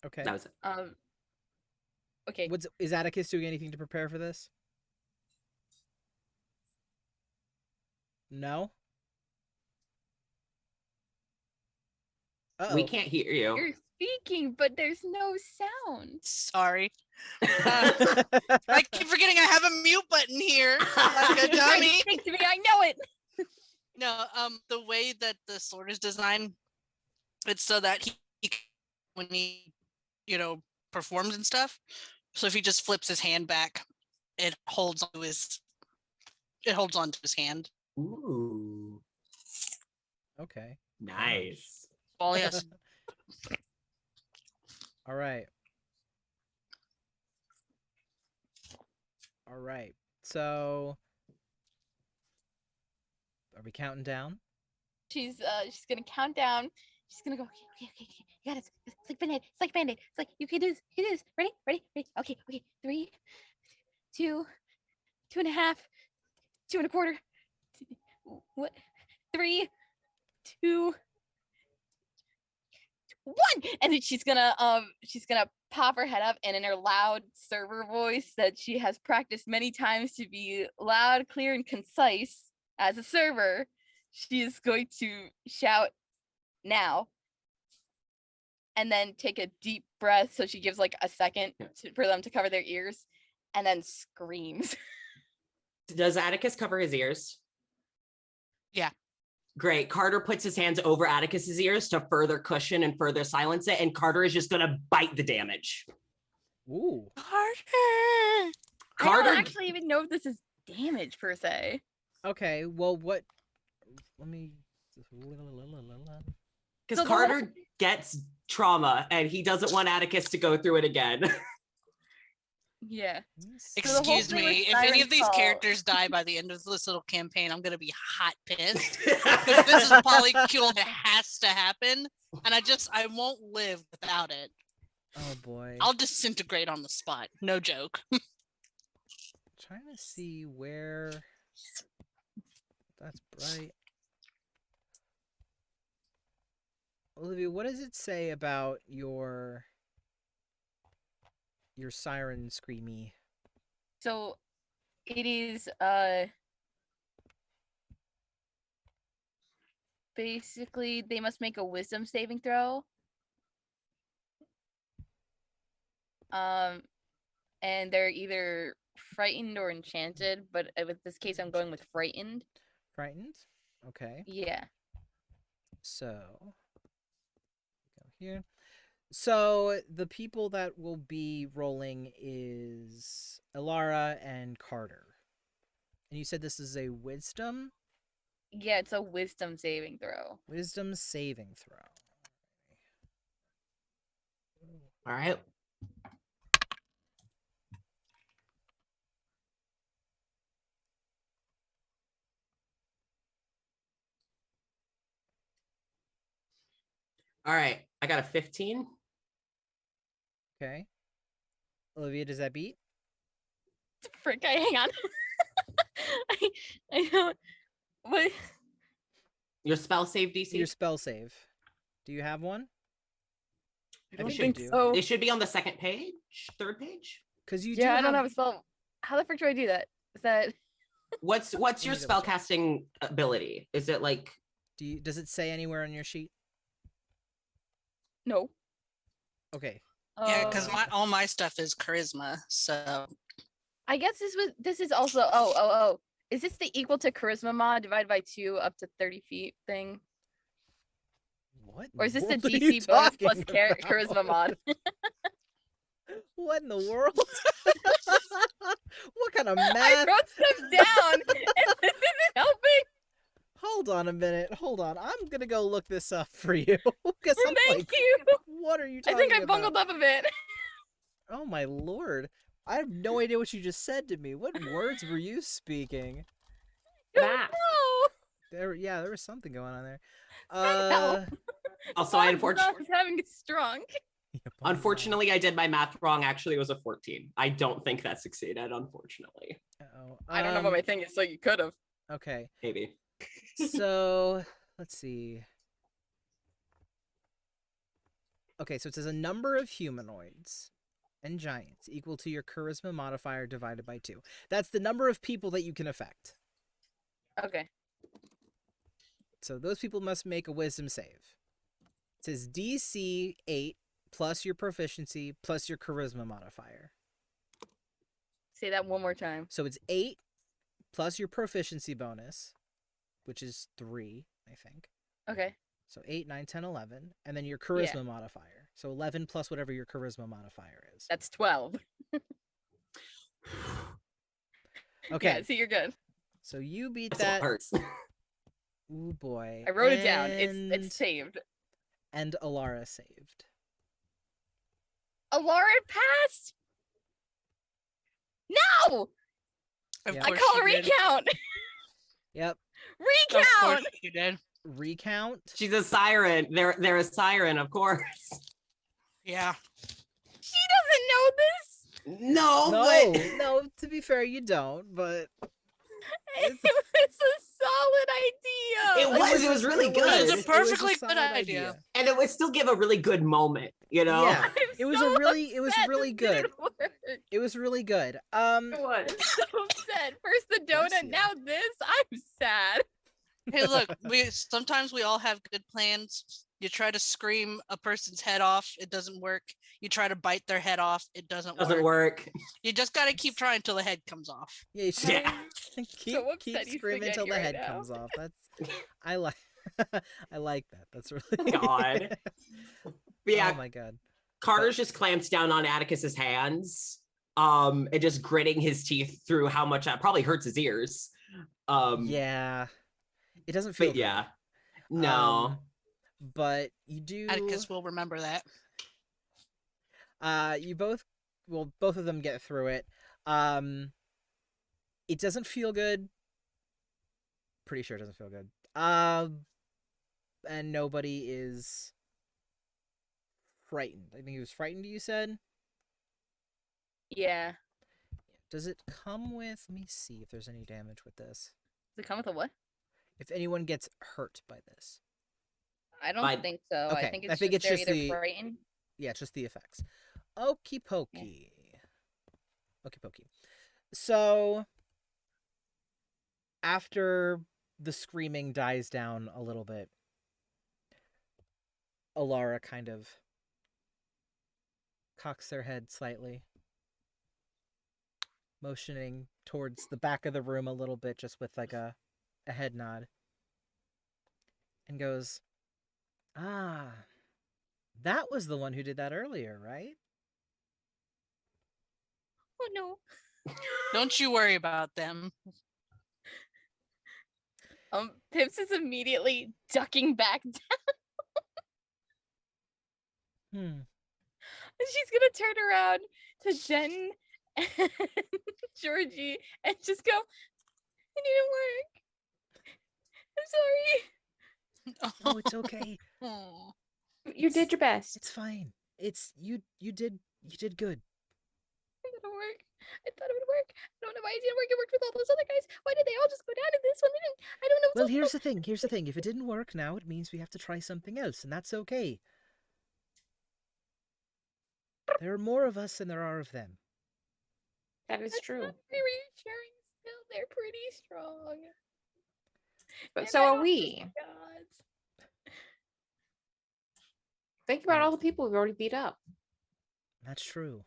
Okay. That was it. Okay. Is Atticus doing anything to prepare for this? No. We can't hear you. You're speaking, but there's no sound. Sorry. I keep forgetting I have a mute button here. Like a You're trying to dummy. speak to me. I know it. No, the way that the sword is designed, it's so that he when he, performs and stuff. So if he just flips his hand back, it holds onto his hand. Ooh, Okay. nice. Well, yes. All right. All right. So, are we counting down? She's gonna count down. She's gonna go. Okay. You got it. It's like Band-Aid. It's like Band-Aid. It's like you can do this. You can do this. Ready. Okay. 3, 2, 2.5, 2.25. What? 3, 2, 1. And then she's gonna pop her head up, and in her loud server voice that she has practiced many times to be loud, clear, and concise as a server, she is going to shout now, and then take a deep breath. So she gives like a second for them to cover their ears, and then screams. Does Atticus cover his ears? Yeah. Great. Carter puts his hands over Atticus's ears to further cushion and further silence it, and Carter is just gonna bite the damage. Ooh. I Carter don't actually even know if this is damage per se. Okay. Well, what? Let me. because So the Carter gets trauma and he doesn't want Atticus to go through it again. Yeah. So the whole Excuse thing me, with if any Siren's of these Call- characters die by the end of this little campaign, I'm gonna be hot pissed. Because this is polycule, it has to happen, and I won't live without it. Oh boy. I'll disintegrate on the spot. No joke. Trying to see where. That's bright. Olivia, what does it say about your siren screamy? So it is basically they must make a wisdom saving throw. And they're either frightened or enchanted, but with this case I'm going with frightened. Frightened? Okay. Yeah. So go here. So the people that will be rolling is Elara and Carter. And you said this is a wisdom? Yeah, it's a wisdom saving throw. Wisdom saving throw. All right. All right. I got a 15. Okay. Olivia, does that beat? Frick, hang on. I don't. What? Your spell save DC? Your spell save. Do you have one? I don't think think you do. so. It should be on the second page, third page. Because you Yeah, do I don't have a spell. How the frick do I do that? Is that What's your Let me double check. spellcasting ability? Is it like Does it say anywhere on your sheet? no? Okay. Yeah, because Uh, all my stuff is charisma. So I guess this is also is this the equal to charisma mod divided by 2 up to 30 feet thing? What? in Or is this the world are you DC bonus plus talking charisma about? mod? What in the world? What kind of I math? wrote stuff down and this isn't helping. Hold on a minute. Hold on. I'm gonna go look this up for you because I'm Thank like, you. what are you I talking think I about? bungled up a bit. Oh my lord! I have no idea what you just said to me. What words were you speaking? Math. There was something going on there. Somehow. also I unfortunately was having a strong. unfortunately I did my math wrong. Actually, it was a 14. I don't think that succeeded, unfortunately. Uh-oh. I don't know what my thing is, so you could have. Okay, Maybe. so let's see. Okay, so it says a number of humanoids and giants equal to your charisma modifier divided by 2. That's the number of people that you can affect. Okay. So those people must make a wisdom save. It says DC 8 plus your proficiency plus your charisma modifier. Say that one more time. So it's 8 plus your proficiency bonus, which is 3, I think. Okay. So 8, 9, 10, 11. And then your charisma modifier. So 11 plus whatever your charisma modifier is. That's 12. Okay. Yeah, so you're good. So you beat That's that. what hurts. Ooh, boy. I wrote it down. It's saved. And Alara saved. Alara passed? No! of Yeah. I course call a you did. recount. Yep. Of course Recount! you did. Recount. She's a siren. They're a siren, of course. Yeah. She doesn't know this. No, No, but no, to be fair, you don't, but It was a solid idea. It was really It was good. a perfectly good solid idea. And it would still give a really good moment, you know? Yeah. I'm It was so it was upset really this good. didn't work. It was really good. It I'm was. so upset. First the Bless donut, you. now this. I'm sad. Hey, look, sometimes we all have good plans. You try to scream a person's head off, it doesn't work. You try to bite their head off, it doesn't Doesn't work. work. You just gotta keep trying until the head comes off. Yeah, you should Yeah. keep so upset keep he's screaming until the spaghetti right head now. comes off. That's I like I like that. That's really God. But yeah, Oh my god. Carter's just clamped down on Atticus's hands, and just gritting his teeth through how much that probably hurts his ears. Yeah. It doesn't feel But yeah, good. no. But you do Atticus will remember that. you both of them get through it. It doesn't feel good. Pretty sure it doesn't feel good. And nobody is frightened. I think he was frightened, you said? Yeah. Does it come with let me see if there's any damage with this. Does it come with a what? If anyone gets hurt by this. I don't Fine. think so. Okay, I think I it's think just it's they're just either the- frightened. Yeah, just the effects. Okie pokey. Okie pokey. So after the screaming dies down a little bit, Alara kind of cocks their head slightly, motioning towards the back of the room a little bit, just with like a head nod, and goes, "Ah, that was the one who did that earlier, right?" Oh no. Don't you worry about them. Pips is immediately ducking back down. Hmm. And she's gonna turn around to Jen and Georgie and just go, "It didn't work. I'm sorry." No, it's okay. Aw. You did your best. It's fine. It's you did good. It didn't work. I thought it would work. I don't know why it didn't work. It worked with all those other guys. Why did they all just go down and this one didn't? I don't know. Well, here's the thing. Here's the thing. If it didn't work now, it means we have to try something else, and that's okay. There are more of us than there are of them. That is That's true. not very reassuring They're pretty strong. But And so I are don't we. trust gods. Think about all the people we've already beat up. That's true.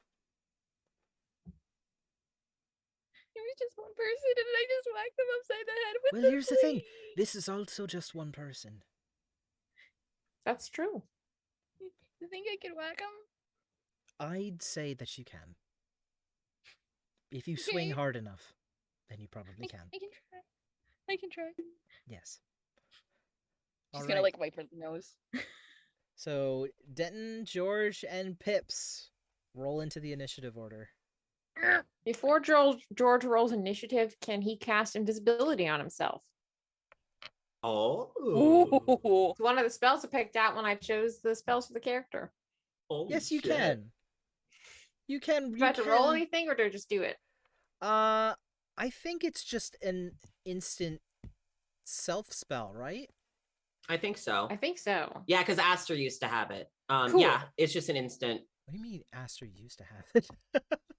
It was just one person, and I just whacked them upside the head with Well, the here's the thing. blade. This is also just one person. That's true. You think I could whack them? I'd say that you can. If you swing Okay. hard enough, then you probably can. I can try. I can try. Yes. She's All gonna right. like wipe her nose. So Denton, George, and Pips roll into the initiative order. Before George rolls initiative, can he cast invisibility on himself? Oh. Ooh. It's one of the spells I picked out when I chose the spells for the character. Holy Yes, you shit. can. You can. Do You I have to roll can. anything, or do I just do it? I think it's just an instant self spell, right? I think so. I think so. Yeah, because Aster used to have it. Cool. Yeah, it's just an instant. What do you mean Aster used to have it?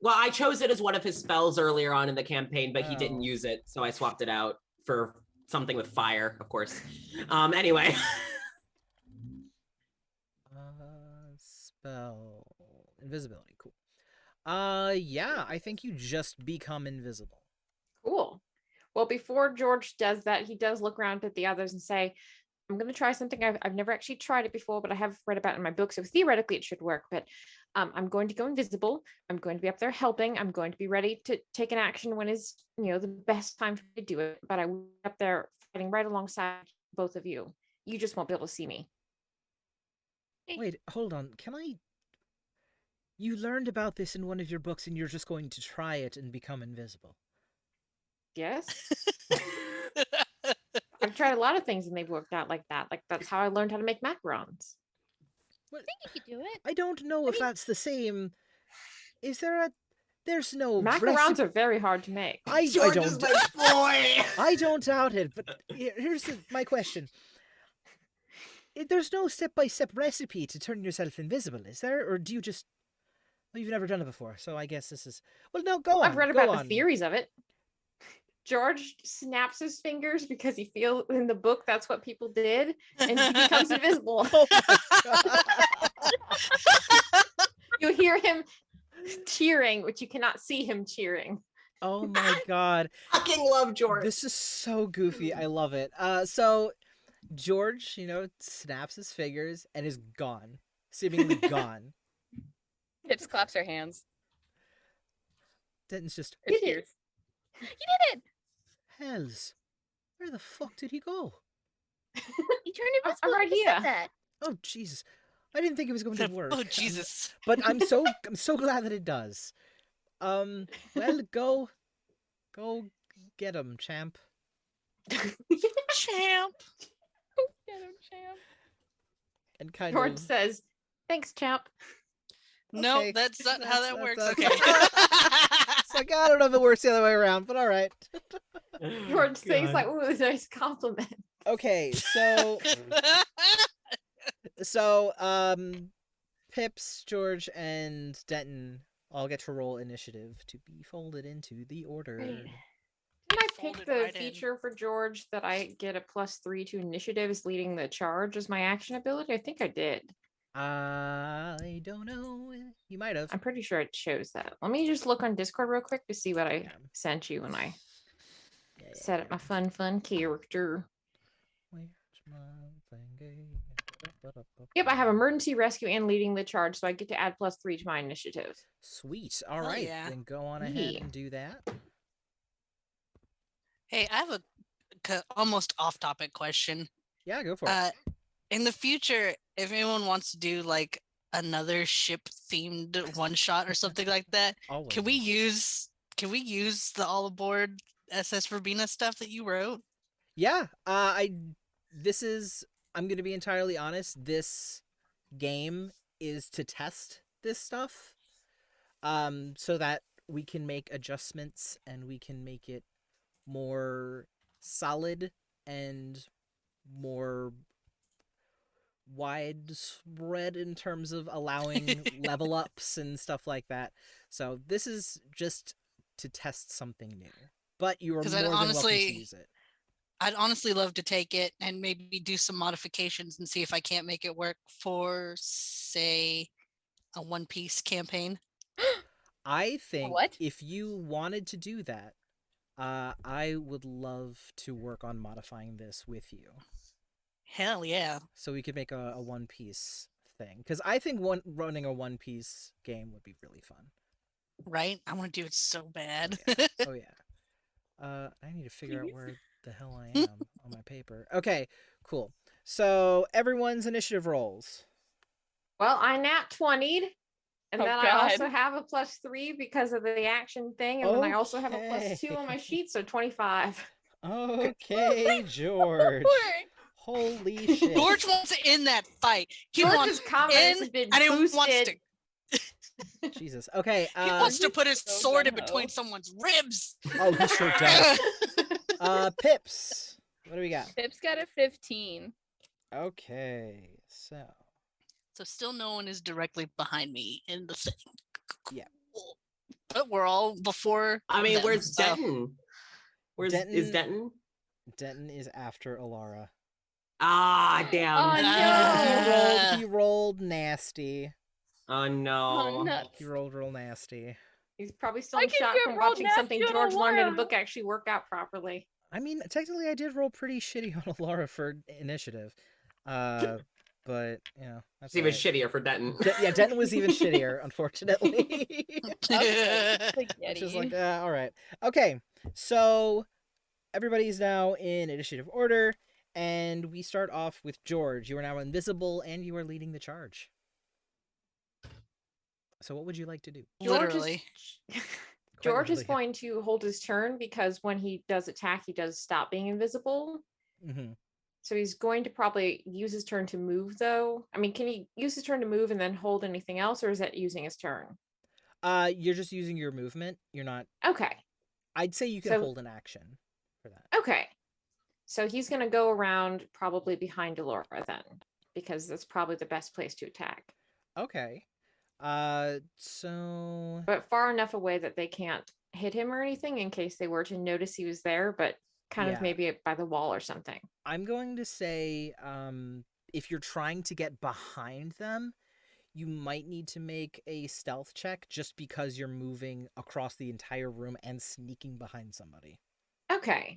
Well, I chose it as one of his spells earlier on in the campaign, but he didn't Oh. use it, so I swapped it out for something with fire, of course. Anyway. Spell invisibility. Cool. Yeah, I think you just become invisible. Cool. Well, before George does that, he does look around at the others and say, I'm going to try something. I've never actually tried it before, but I have read about it in my book. So theoretically it should work, but I'm going to go invisible. I'm going to be up there helping. I'm going to be ready to take an action when is, the best time to do it. But I will be up there fighting right alongside both of you. You just won't be able to see me. Wait, hold on. Can I... You learned about this in one of your books and you're just going to try it and become invisible. Yes. I've tried a lot of things and they've worked out like that. Like that's how I learned how to make macarons. I think you could do it. I don't know if that's the same. Is there a... There's no Macarons are very hard to make. I George don't... is my boy. I don't doubt it, but here's my question. There's no step-by-step recipe to turn yourself invisible, is there? Or do you just... Well, you've never done it before, so I guess this is... Well, no, go on. I've read go about on. the theories of it. George snaps his fingers because he feels in the book that's what people did, and he becomes invisible. Oh my God. You hear him cheering, but you cannot see him cheering. Oh my God. Fucking love George. This is so goofy. I love it. So George, snaps his fingers and is gone. Seemingly gone. Pips claps her hands. Denton's just, Or cheers. You did it! hells. Where the fuck did he go? You turned invisible. I'm right You said here. that. Oh, Jesus. I didn't think it was going to work. Oh Jesus! But I'm so glad that it does. Well, go get him, champ. Champ. Get him, champ. And kind George of... says, "Thanks, champ." No, Okay, that's not how that works. Okay. It's like, I don't know if it works the other way around, but all right. George says, God. like, "Ooh, a nice compliment." Okay, so Pips, George, and Denton all get to roll initiative to be folded into the order. Right. Didn't I pick Folded the right in. feature for George that I get a +3 to initiatives leading the charge as my action ability? I think I did. I don't know. You might have. I'm pretty sure it shows that. Let me just look on Discord real quick to see what I Yeah. sent you when I Yeah, set up my fun character. Where's my thingy? Yep, I have emergency rescue and leading the charge, so I get to add +3 to my initiative. Sweet. All Hell right, yeah. then go on ahead Yeah. and do that. Hey, I have a almost off-topic question. Yeah, go for it. In the future, if anyone wants to do like another ship-themed one-shot or something like that, Always. can we use the all aboard SS Verbena stuff that you wrote? Yeah. I'm gonna be entirely honest. This game is to test this stuff, so that we can make adjustments and we can make it more solid and more widespread in terms of allowing level ups and stuff like that. So this is just to test something new. but you are more 'Cause than I'd welcome to honestly- use it. I'd honestly love to take it and maybe do some modifications and see if I can't make it work for, say, a One Piece campaign. I think What? if you wanted to do that, I would love to work on modifying this with you, Hell yeah. so we could make a One Piece thing. Because I think running a One Piece game would be really fun. Right? I want to do it so bad. Oh yeah. I need to figure out where the hell I am on my paper. Okay, cool. So everyone's initiative rolls. Well, I nat 20'd. And Oh, then I God. also have a +3 because of the action thing. And then I also have a +2 on my Okay. sheet, so 25. Okay, George. Word. Holy shit. George wants to end that fight. He George's wants comments in, have been and he wants boosted. to. Jesus. Okay. He wants to put his so sword in gung-ho. between someone's ribs. Oh, he sure does. Pips. What do we got? Pip's got a 15. Okay. So. So still no one is directly behind me in the thing. Yeah. But we're all before. I mean, them, where's so- Denton? Is Denton- Denton? Denton is after Alara. Ah, damn. Oh, no. He rolled nasty. Oh no. Oh, nuts. He rolled real nasty. He's probably still I in can shock get from rolled watching something nasty on George learned in a Alara. book actually work out properly. I mean, technically, I did roll pretty shitty on Alara for initiative. But, you know. That's It's even alright. shittier for Denton. Yeah, Denton was even shittier, unfortunately. Like Which is Yeti. like, all right. Okay, so everybody's now in initiative order, and we start off with George. You are now invisible, and you are leading the charge. So what would you like to do? Literally. George is literally. going to hold his turn because when he does attack, he does stop being invisible. Mm-hmm. So he's going to probably use his turn to move, though. I mean, can he use his turn to move and then hold anything else, or is that using his turn? You're just using your movement. You're not. Okay. I'd say you can So- hold an action for that. Okay. So he's going to go around probably behind Delora then, because that's probably the best place to attack. Okay. So But far enough away that they can't hit him or anything in case they were to notice he was there, but kind Yeah. of maybe by the wall or something. I'm going to say, if you're trying to get behind them, you might need to make a stealth check just because you're moving across the entire room and sneaking behind somebody. Okay.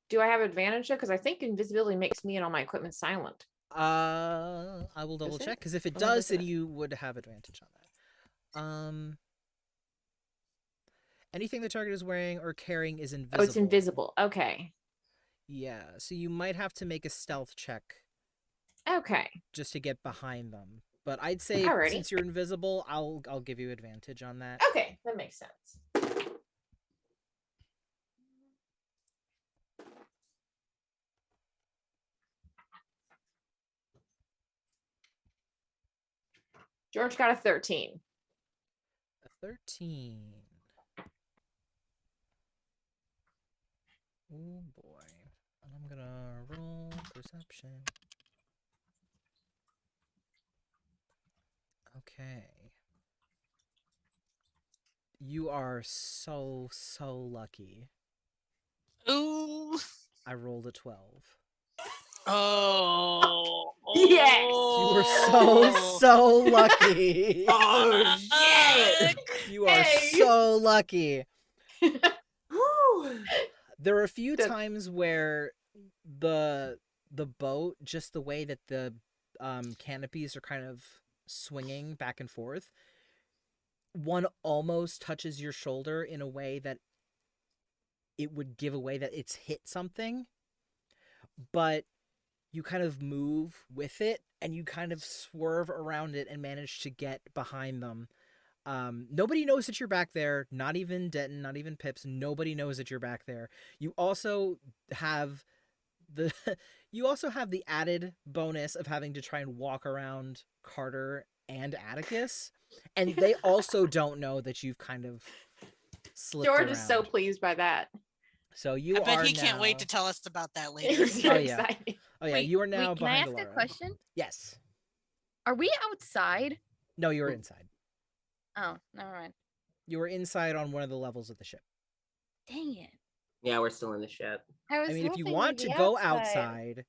Do I have advantage though? Because I think invisibility makes me and all my equipment silent. I will double Does it? check because if it Let me look does, at then it. you would have advantage on that. Anything the target is wearing or carrying is invisible. Oh, it's invisible. Okay. Yeah, so you might have to make a stealth check Okay. just to get behind them. But I'd say Alrighty. since you're invisible, I'll give you advantage on that. Okay. That makes sense. George got a 13. A 13. Oh boy. And I'm gonna roll perception. Okay. You are so lucky. Ooh. I rolled a 12. Oh. Yes! You were so lucky. Oh shit! You are Hey. so lucky. Whew. There are a few The- times where the boat, just the way that the canopies are kind of swinging back and forth, one almost touches your shoulder in a way that it would give away that it's hit something, but you kind of move with it and you kind of swerve around it and manage to get behind them. Nobody knows that you're back there, not even Denton, not even Pips. Nobody knows that you're back there. You also have the added bonus of having to try and walk around Carter and Atticus, and they also don't know that you've kind of slipped George around. is so pleased by that. So you I bet are he can't wait now- to tell us about that later. He's so Oh, yeah. excited. Oh yeah, Wait, you are now wait, can I behind ask a Alara. question? Yes. Are we outside? No, you are inside. Oh, never mind. You are inside on one of the levels of the ship. Dang it. Yeah, we're still in the ship. I was I mean, if you hoping want we'd to be go outside,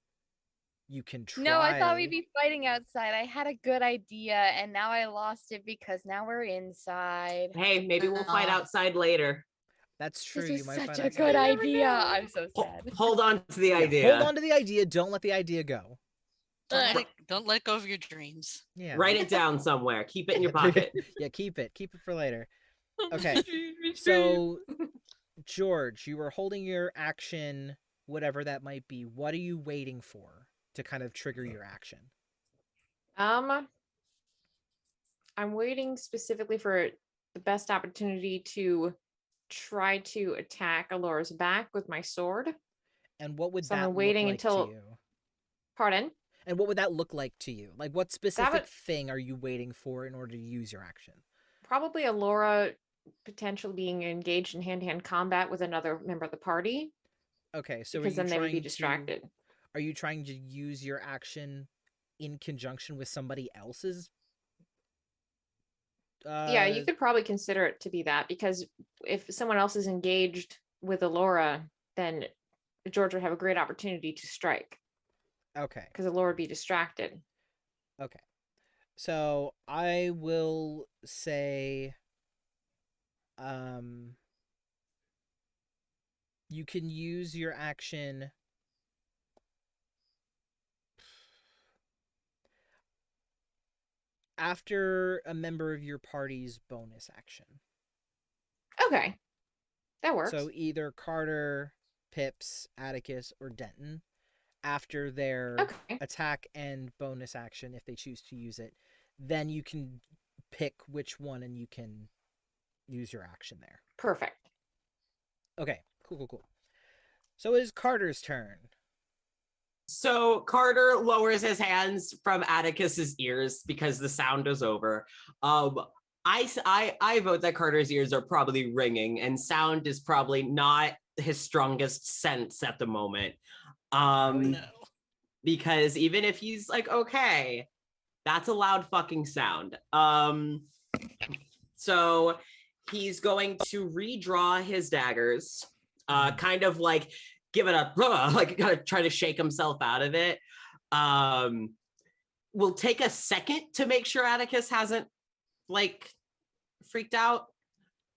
you can try. No, I thought we'd be fighting outside. I had a good idea, and now I lost it because now we're inside. Hey, maybe we'll fight outside later. That's true. This You was might such find a out. good You never idea. know. I'm so sad. Hold on to the Yeah, idea. hold on to the idea. Don't let the idea go. Don't let go of your dreams. Yeah. Write it down somewhere. Keep it in your pocket. Yeah, keep it. Keep it for later. Okay. So, George, you were holding your action, whatever that might be. What are you waiting for to kind of trigger your action? I'm waiting specifically for the best opportunity to try to attack Alora's back with my sword. And what would So that I'm look waiting like until- to you? Pardon? And what would that look like to you? Like, what specific would- thing are you waiting for in order to use your action? Probably Alora potentially being engaged in hand-to-hand combat with another member of the party. Okay, so Because are you then they would be trying distracted. Are you trying to use your action in conjunction with somebody else's? Yeah, you could probably consider it to be that, because if someone else is engaged with Alora, then George would have a great opportunity to strike Okay. because Alora would be distracted. Okay. So I will say you can use your action after a member of your party's bonus action. Okay, that works. So either Carter, Pips, Atticus, or Denton, after their Okay, attack and bonus action, if they choose to use it, then you can pick which one and you can use your action there. perfect. Okay, cool. So it is Carter's turn. So Carter lowers his hands from Atticus's ears because the sound is over. I vote that Carter's ears are probably ringing, and sound is probably not his strongest sense at the moment. No. Because even if he's like, okay, that's a loud fucking sound. So he's going to redraw his daggers, kind of like give it a like gotta try to shake himself out of it. We'll take a second to make sure Atticus hasn't like freaked out.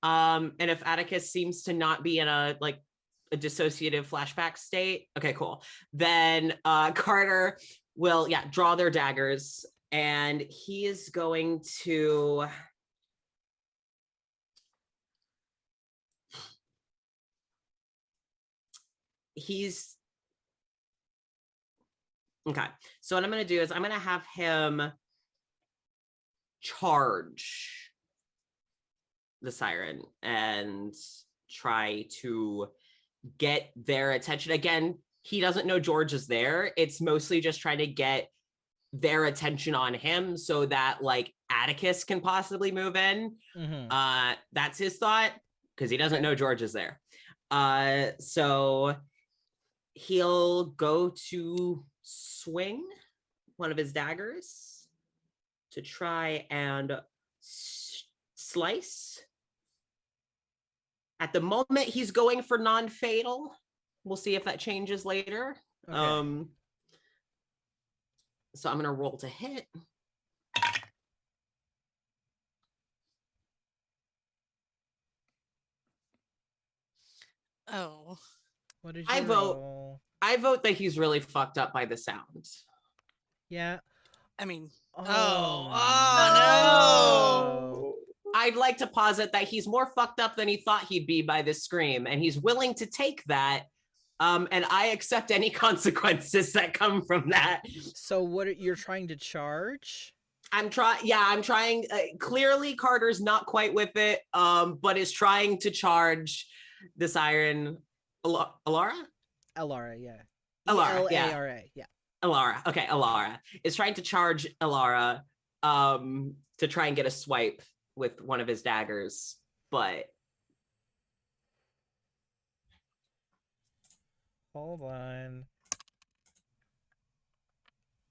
And if Atticus seems to not be in a dissociative flashback state, okay, cool. Then Carter will draw their daggers, and he is going to okay. So what I'm going to do is I'm going to have him charge the siren and try to get their attention. Again, he doesn't know George is there. It's mostly just trying to get their attention on him so that like Atticus can possibly move in. Mm-hmm. That's his thought, because he doesn't know George is there. So he'll go to swing one of his daggers to try and slice. At the moment, he's going for non-fatal. We'll see if that changes later. Okay. So I'm going to roll to hit. What did you I vote. roll? I vote that he's really fucked up by the sound. Yeah. I mean, Oh, no. I'd like to posit that he's more fucked up than he thought he'd be by this scream, and he's willing to take that. And I accept any consequences that come from that. So what you're trying to charge? I'm trying. Clearly, Carter's not quite with it, but is trying to charge the siren. Alara? Elara, yeah. Elara, yeah. E-L-A-R-A, yeah. Alara. Okay, Alara is trying to charge Alara to try and get a swipe with one of his daggers, but Hold on.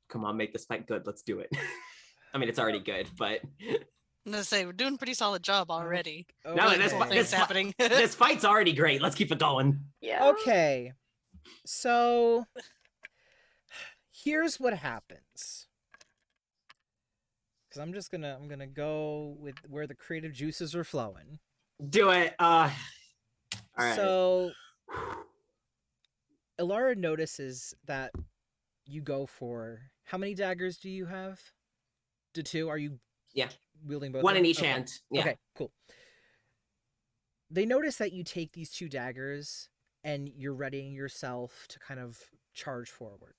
come on, make this fight good. Let's do it. I mean, it's already good, but I'm gonna say we're doing a pretty solid job already. No, Okay. this Cool things happening. this fight's already great. Let's keep it going. Yeah. Okay. So here's what happens. Because I'm gonna go with where the creative juices are flowing. Do it. All right. So Ilara notices that you go for how many daggers do you have? The 2? Are you wielding both? One of in them? each Okay. hand. Yeah. Okay, cool. They notice that you take these 2 daggers and you're readying yourself to kind of charge forward.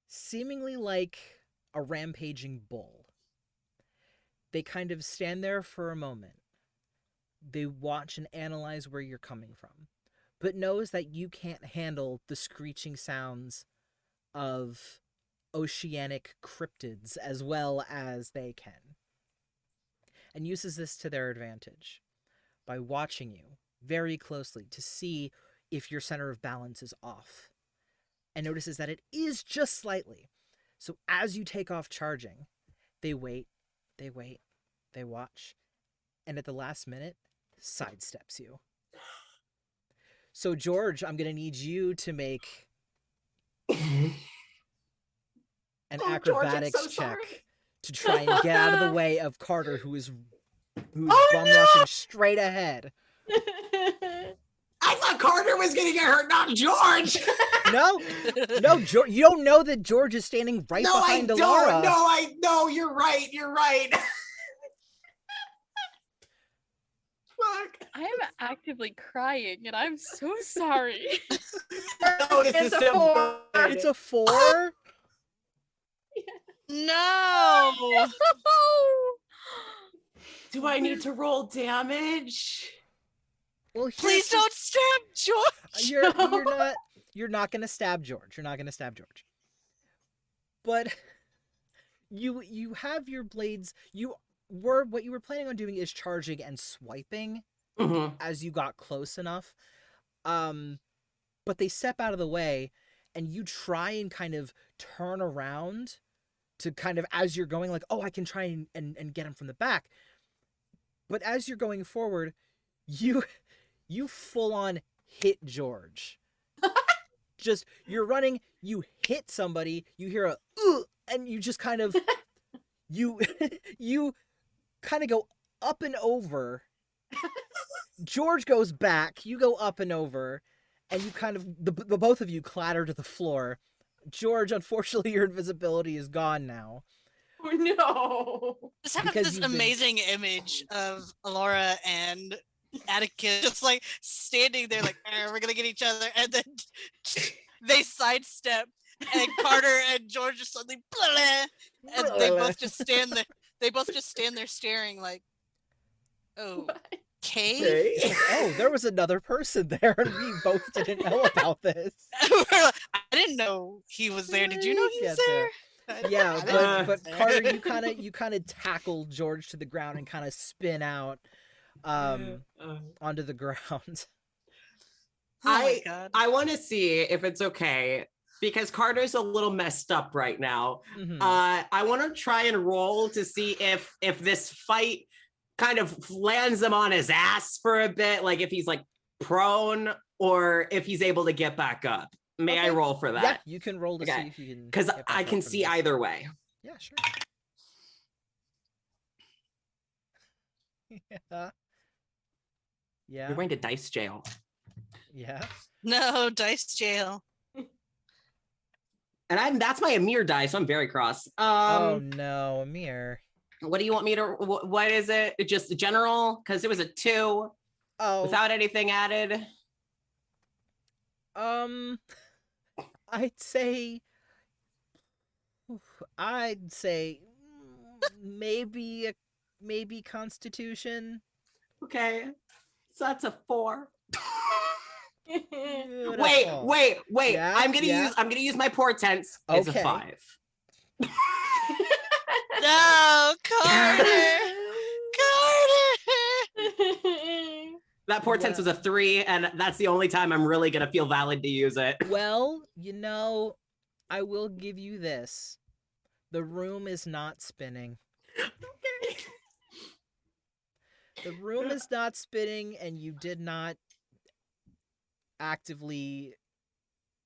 Seemingly like a rampaging bull. They kind of stand there for a moment. They watch and analyze where you're coming from, but knows that you can't handle the screeching sounds of oceanic cryptids as well as they can, and uses this to their advantage by watching you very closely to see if your center of balance is off, and notices that it is just slightly. So as you take off charging, they wait, they watch, and at the last minute, sidesteps you. So George, I'm gonna need you to make an Oh, George, I'm acrobatics so check sorry. to try and get out of the way of Carter, who's Oh, bum no! rushing straight ahead. I thought Carter was gonna get hurt, not George. No, you don't know that George is standing right No, I behind don't. Alara. No, you're right. You're right. Fuck. I am actively crying, and I'm so sorry. No, this It's is a so 4. good. It's a 4. No. Do I need to roll damage? Well, Please don't stab George. You're not gonna stab George. You're not gonna stab George. But you have your blades. What you were planning on doing is charging and swiping Mm-hmm. as you got close enough. But they step out of the way, and you try and kind of turn around to kind of, as you're going, like, oh, I can try and get him from the back. But as you're going forward, you full on hit George. Just, you're running, you hit somebody, you hear a and you just kind of you kind of go up and over. George goes back, you go up and over, and you kind of the both of you clatter to the floor. George, unfortunately, your invisibility is gone now. Oh no. Just have Because this you've been- amazing image of Alora and Atticus just like standing there like, we're gonna get each other, and then they sidestep, and Carter and George just suddenly and they both just stand there. They both just stand there staring like, oh, okay. Oh, there was another person there, and we both didn't know about this. I didn't know he was there. Did you know he was Get there? Yeah, I didn't know but he was Carter, there. you kind of tackle George to the ground and kind of spin out onto the ground. Oh my God. I want to see if it's okay because Carter's a little messed up right now. Mhm. I want to try and roll to see if this fight kind of lands him on his ass for a bit, like if he's like prone or if he's able to get back up. May I Okay. roll for Yeah, that? you can roll to Okay. see if you can. Because get back I up can from see this. either way. Yeah, sure. Yeah. Yeah. You're going to dice jail. Yeah. No, dice jail. And that's my Amir die, so I'm very cross. Oh no, Amir. What do you want me to? What is it? Just general? Because it was a 2 Oh. without anything added. I'd say maybe Constitution. Okay, so that's a 4. Beautiful. Wait. Yeah, I'm gonna yeah. use my portents. It's a Okay. 5. No, Carter. That portents was a 3, and that's the only time I'm really gonna feel valid to use it. Well, I will give you this. The room is not spinning. The room is not spinning, and you did not actively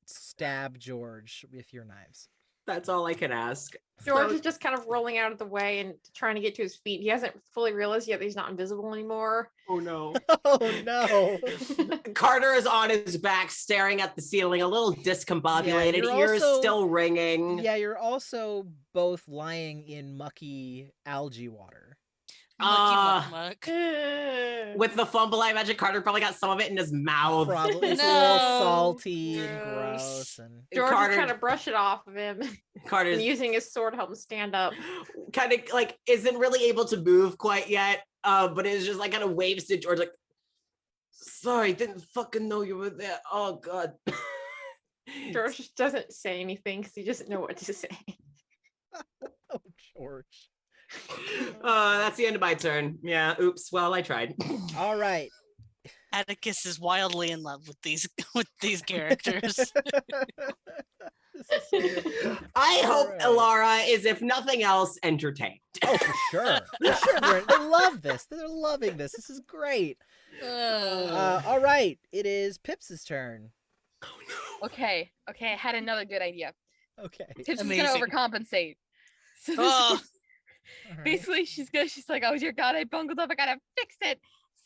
stab George with your knives. That's all I can ask. George So- is just kind of rolling out of the way and trying to get to his feet. He hasn't fully realized yet that he's not invisible anymore. Oh no. Oh no! Carter is on his back staring at the ceiling, a little discombobulated, you're ears also- still ringing. Yeah, you're also both lying in mucky algae water. Mucky muck. With the fumble, I imagine Carter probably got some of it in his mouth. Probably it's a little No. salty and Gross. gross. And George Carter- is trying to brush it off of him Carter's and using his sword to help him stand up. kind of like isn't really able to move quite yet, but is just like kind of waves to George like, sorry, didn't fucking know you were there. Oh god. George just doesn't say anything because he doesn't know what to say. oh, George. That's the end of my turn. Yeah, oops. Well, I tried. All right. Atticus is wildly in love with these characters. This is so good. I hope Alright. Elara is, if nothing else, entertained. Oh, for sure. For sure. They love this. They're loving this. This is great. All right. It is Pips' turn. Okay, I had another good idea. Okay. Pips is Amazing. gonna overcompensate. So this Oh, All right. basically she's like, oh dear god, I bungled up, I gotta fix it.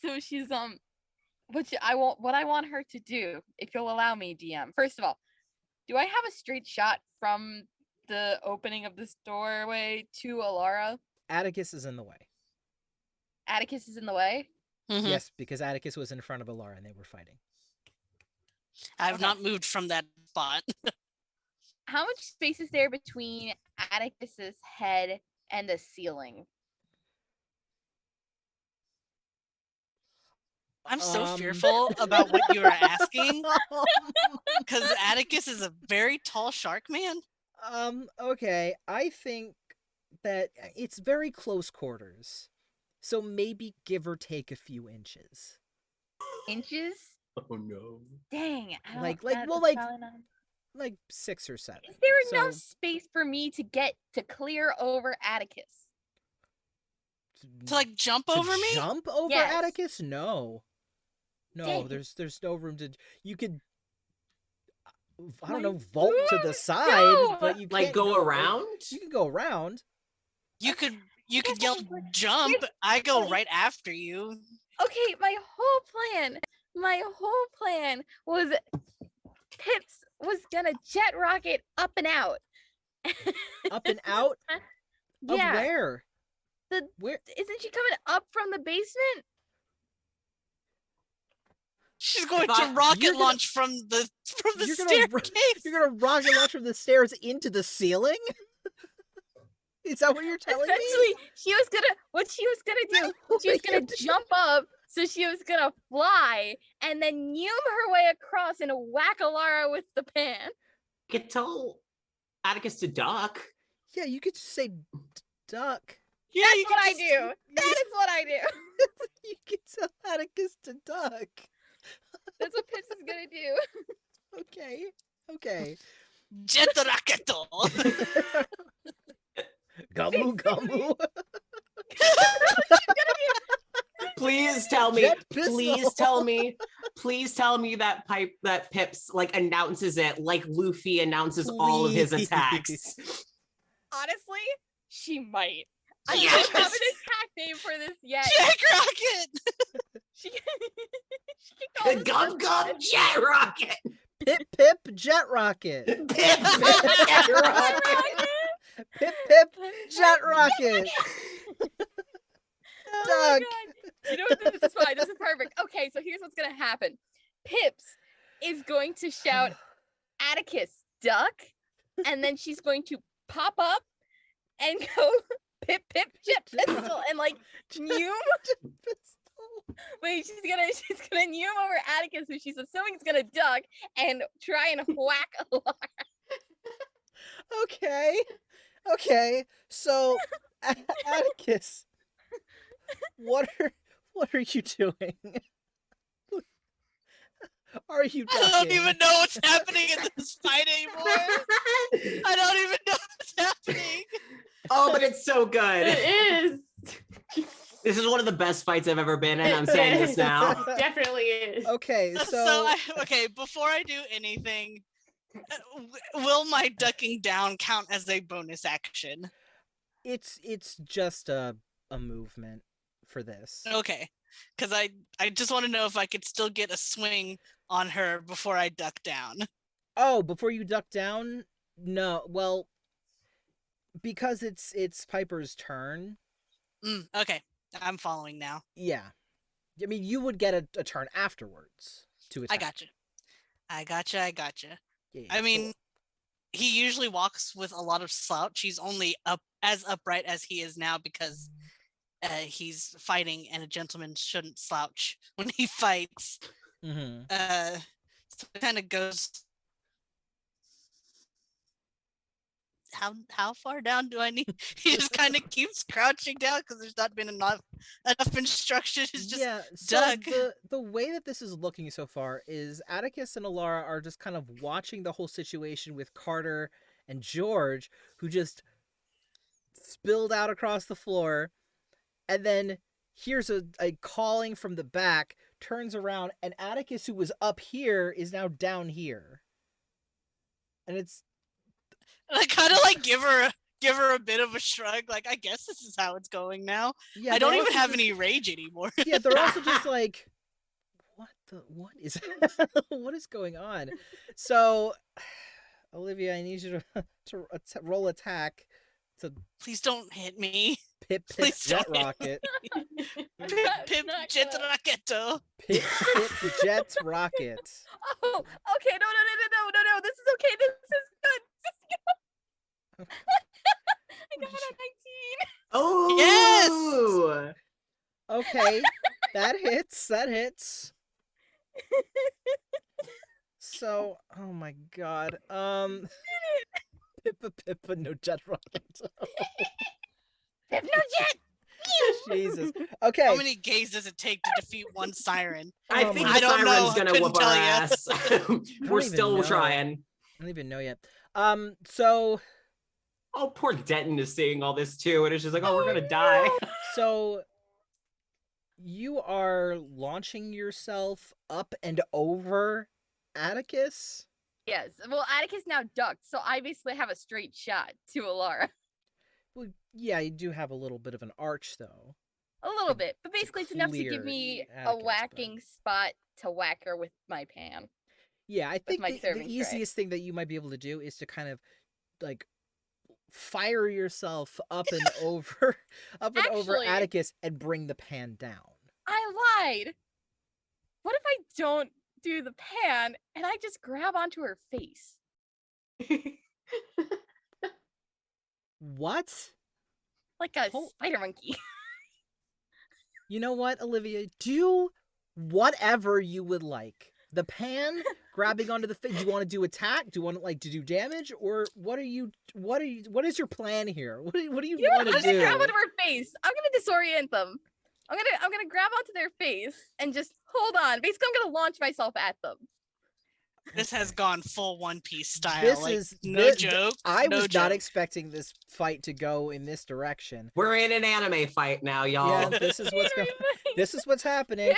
So she's what I want her to do, if you'll allow me, DM. First of all, do I have a straight shot from the opening of this doorway to Alara? Atticus is in the way. Atticus is in the way. mhm. Yes, because Atticus was in front of Alara and they were fighting. I've Okay. not moved from that spot. How much space is there between Atticus's head and the ceiling? I'm so Um. fearful about what you are asking because Atticus is a very tall shark man. Okay. I think that it's very close quarters. So maybe give or take a few inches. Inches? Oh no. Dang. I don't, Like- that's well, like, probably not- Like 6 or 7. Is there enough So- space for me to get to clear over Atticus? To like jump To over me? Jump over Yes. Atticus? No. No, Dang. there's no room to. You could. I don't My know, vault to the God, side, no! but you Like can't go around? You can go around. You could Yes, yell I would. jump. I go Yes. right after you. Okay, my whole plan was Pips was gonna jet rocket up and out. Up and out? Of Yeah. where? The- Where? Isn't she coming up from the basement? She's going If to I- rocket you're gonna- launch from the You're gonna ro- staircase. You're gonna rocket launch from the stairs into the ceiling? Is that what you're telling me? Essentially, what she was gonna do, she was gonna jump up, so she was gonna fly and then yum her way across and whack Alara with the pan. You could tell Atticus to duck. Yeah, you could just say duck. Yeah, That's you what could I just- do. That is what I do. You could tell Atticus to duck. That's what Pips is gonna do. Okay. Okay. Jet rocketo. Gamu gamu. Please tell me. Jet pistol. Please tell me that Pips like announces it like Luffy announces all of his attacks. Please. Honestly, she might. I Yes! don't have an attack name for this yet. Jet rocket. She can call this Gum one gum Jet. jet rocket. Pip pip jet rocket. Pip pip jet rocket. Pip pip jet rocket. Oh my Doug. God. You know what? This is fine. This is perfect. Okay, so here's what's gonna happen. Pips is going to shout Atticus duck, and then she's going to pop up and go pip pip jet pistol and like Yum. Wait, she's gonna Yum over Atticus, who she's assuming is gonna duck and try and whack Alara. Okay. Okay. So Atticus, what are you doing? Are you I don't ducking? even know what's happening in this fight anymore. I don't even know what's happening. Oh, but it's so good. It is. This is one of the best fights I've ever been in. I'm saying this now. It definitely is. Okay, Okay, before I do anything, will my ducking down count as a bonus action? it's just a movement for this. Okay, because I just want to know if I could still get a swing on her before I duck down. Oh, before you duck down? No. Well, because it's Piper's turn. Okay, I'm following now. Yeah. I mean, you would get a turn afterwards to attack. I gotcha. Yeah, I mean, he usually walks with a lot of slouch. He's only as upright as he is now because he's fighting, and a gentleman shouldn't slouch when he fights. Mm-hmm. So it kind of goes. How far down do I need? He just kind of keeps crouching down because there's not been enough instruction. It's just so Doug. the way that this is looking so far is Atticus and Alara are just kind of watching the whole situation with Carter and George, who just spilled out across the floor, and then here's a calling from the back, turns around, and Atticus, who was up here, is now down here. And it's I kind of like give her a bit of a shrug, like I guess this is how it's going now. yeah, I don't they're even also have just- any rage anymore. Yeah, they're also just like, what is what is going on? So, Olivia, I need you to roll attack to Please don't hit me. Pip Please Jet don't hit Rocket. Pip not Jet gonna- Racketo. Pip Jet Rocket. Oh, okay. No. This is okay. This is good. I got a 19. Oh, Okay, that hits. So, oh my god. Pippa, no Jet Rocket. Pip, no jet. Jesus. Okay. How many gays does it take to defeat one siren? I Oh think my the I don't know, siren's I gonna couldn't whoop our tell ya. ass. We're even still know. trying. I don't even know yet. So Oh, poor Denton is seeing all this too, and it's just like, oh, we're gonna die. So you are launching yourself up and over Atticus? Yes. Well, Atticus now ducked, so I basically have a straight shot to Alara. Well, yeah, you do have a little bit of an arch, though. A little bit, but basically it's enough to clear give me a Atticus, but- whacking spot to whack her with my pan. Yeah, I think my the serving tray. easiest thing that you might be able to do is to kind of like fire yourself up and over over Actually- Atticus and bring the pan down. I lied. What if I don't do the pan and I just grab onto her face? What? Like a Hol- spider monkey. You know what, Olivia? Do whatever you would like. The pan, grabbing onto the face. Do you want to do attack? Do you want to do damage? Or what is your plan here? What do you You know what? want I'm to gonna do? grab onto her face. I'm gonna disorient them. I'm gonna grab onto their face and just hold on. Basically, I'm gonna launch myself at them. This has gone full One Piece style. This like, is no thi- joke. I no was joke. not expecting this fight to go in this direction. We're in an anime fight now, y'all. Yeah, this is what's going. This is what's happening.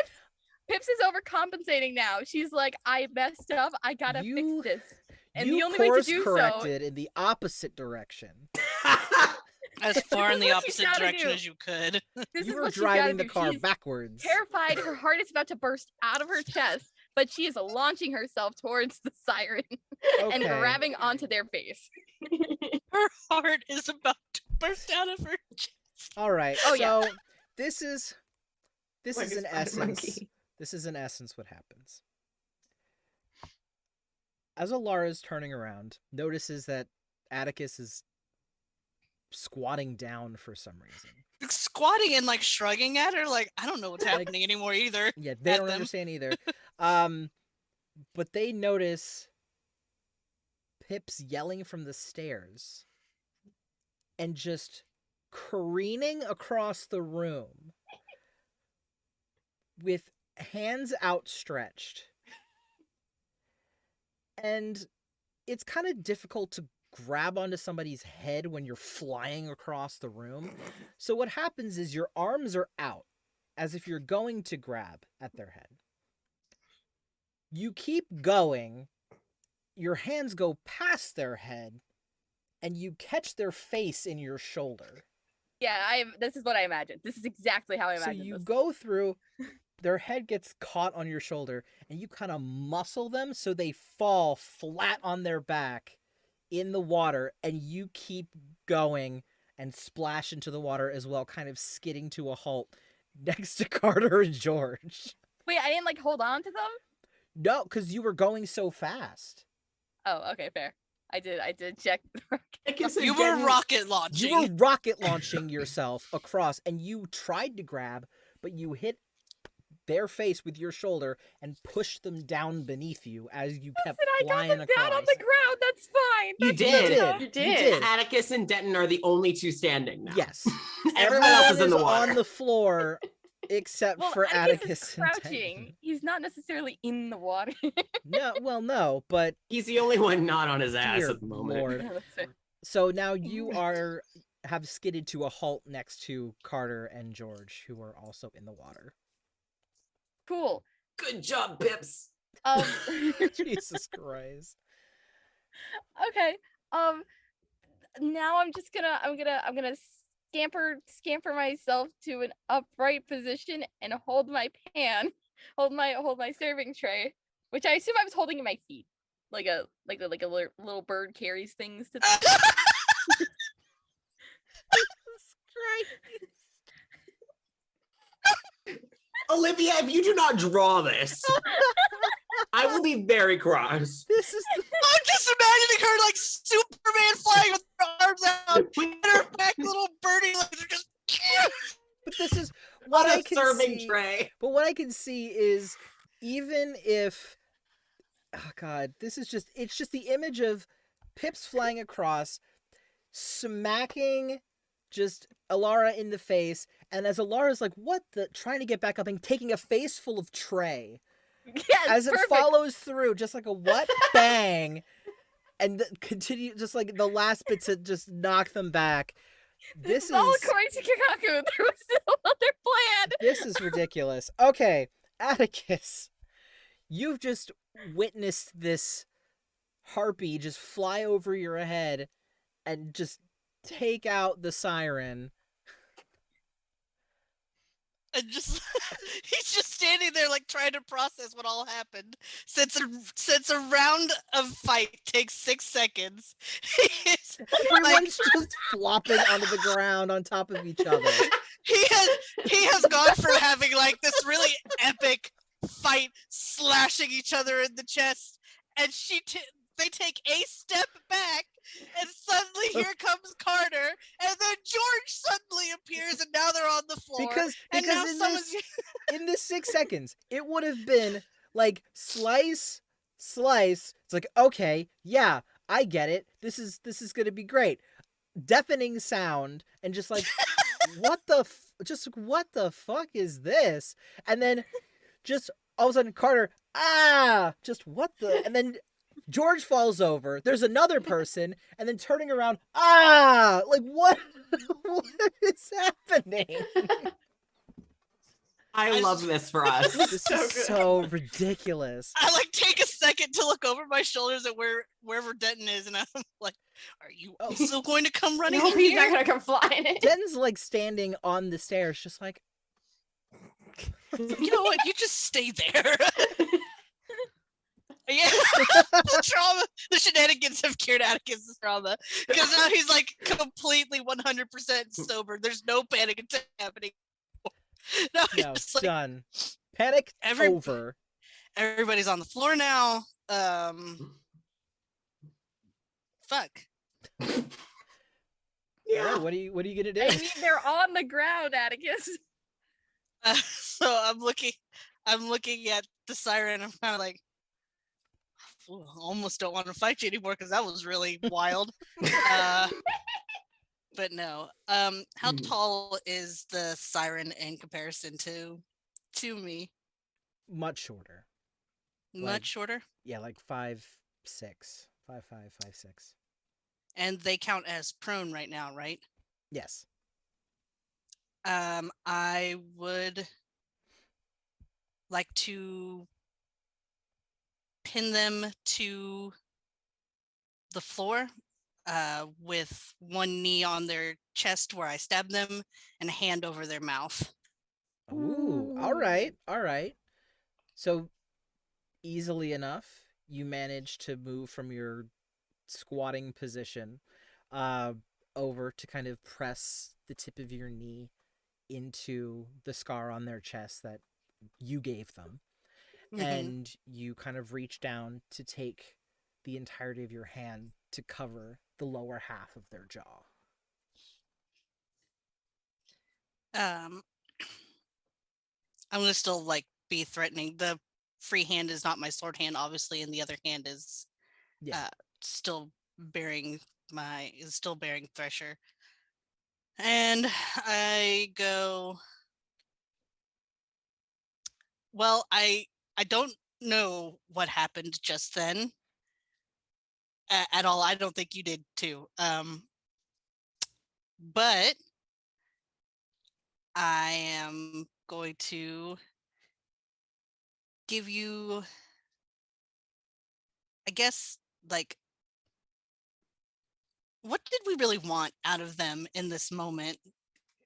Pips is overcompensating now. She's like, I messed up. I gotta You- fix this. And you the only way to course do so corrected in the opposite direction. As far in the What she's opposite gotta direction do. as you could. this You is were what she's driving the gotta do. car She's backwards. terrified. Her heart is about to burst out of her chest, but she is launching herself towards the siren and Okay. grabbing onto their face. Her heart is about to burst out of her chest. All right. Oh, so yeah. this is Like a in spider essence. monkey. This is in essence what happens. As Alara's turning around, notices that Atticus is squatting down for some reason. Squatting and like shrugging at her, like I don't know what's Like- happening anymore either. Yeah, they At don't them. understand either. But they notice Pips yelling from the stairs and just careening across the room with hands outstretched. And it's kind of difficult to grab onto somebody's head when you're flying across the room. So what happens is your arms are out as if you're going to grab at their head. You keep going, your hands go past their head, and you catch their face in your shoulder. Yeah, this is what I imagined. This is exactly how I So imagined you this. go through, their head gets caught on your shoulder, and you kind of muscle them so they fall flat on their back in the water, and you keep going and splash into the water as well, kind of skidding to a halt next to Carter and George. Wait, I didn't like hold on to them? No, because you were going so fast. Oh, okay, fair. I did check. Atticus and You were Denton- rocket launching. You were rocket launching yourself across, and you tried to grab, but you hit their face with your shoulder and pushed them down beneath you as you kept Listen, I got flying them across. down on the ground. That's fine. You That's did. enough. You You did. did. Atticus and Denton are the only two standing now. Yes. Everyone else is in the is water. on the floor except Well, for Atticus Atticus is and crouching. Denton. He's not necessarily in the water. No, but He's the only one not on his ass dear at the moment. Lord. That's fair. So now you have skidded to a halt next to Carter and George, who are also in the water. Cool. Good job, Pips. Jesus Christ. Okay. Now I'm gonna scamper myself to an upright position and hold my pan, hold my serving tray, which I assume I was holding in my feet, like a little bird carries things to. Olivia, if you do not draw this, I will be very cross. This is I'm just imagining her like Superman flying with her arms out, and her back little birdie legs are just. but this is what On I a can serving see. tray. But what I can see is even if oh god, it's just the image of Pips flying across, smacking just Alara in the face, and as Alara's like, what the trying to get back up and taking a face full of tray. Yes, As it perfect. follows through, just like a what bang, and continue just like the last bits to just knock them back. This is all is according to Kikaku. There was no other plan. this is ridiculous. Okay, Atticus, you've just witnessed this harpy just fly over your head and just take out the siren. And just he's just standing there like trying to process what all happened. Since a round of fight takes 6 seconds, he's Everyone's just flopping onto the ground on top of each other. he has gone from having like this really epic fight slashing each other in the chest, and they take a step back, and suddenly here comes Carter, and then George suddenly appears, and now they're on the floor. Because and now in this 6 seconds, it would have been like slice. It's like, okay, yeah, I get it. This is gonna be great. Deafening sound and just like, what the fuck is this? And then just all of a sudden, Carter, just what the, and then George falls over. There's another person, and then turning around, like what? What is happening? I love this for us. This is so ridiculous. I like take a second to look over my shoulders at wherever Denton is, and I'm like, "Are you also going to come running No, in he's here?" not gonna come flying in. Denton's like standing on the stairs, just like, You know what? You just stay there. Yeah, the shenanigans have cured Atticus' trauma because now he's like completely 100% sober. There's no panic attack happening. Now he's no, just like, done. Panic over. everybody's on the floor now. Fuck. Yeah. What are you gonna do? I mean, they're on the ground, Atticus. So I'm looking at the siren. I'm kind of like, almost don't want to fight you anymore because that was really wild. But no. How tall is the siren in comparison to me? Much shorter. Much shorter. Yeah, like 5'6", 5'5", 5'6". And they count as prone right now, right? Yes. I would like to pin them to the floor with one knee on their chest where I stab them and a hand over their mouth. Ooh, all right, all right. So easily enough, you manage to move from your squatting position uh, over to kind of press the tip of your knee into the scar on their chest that you gave them. And you kind of reach down to take the entirety of your hand to cover the lower half of their jaw. I'm gonna still like be threatening. The free hand is not my sword hand, obviously, and the other hand is still bearing Thresher. And I go, well, I don't know what happened just then at all. I don't think you did too. But I am going to give you, I guess, like, what did we really want out of them in this moment?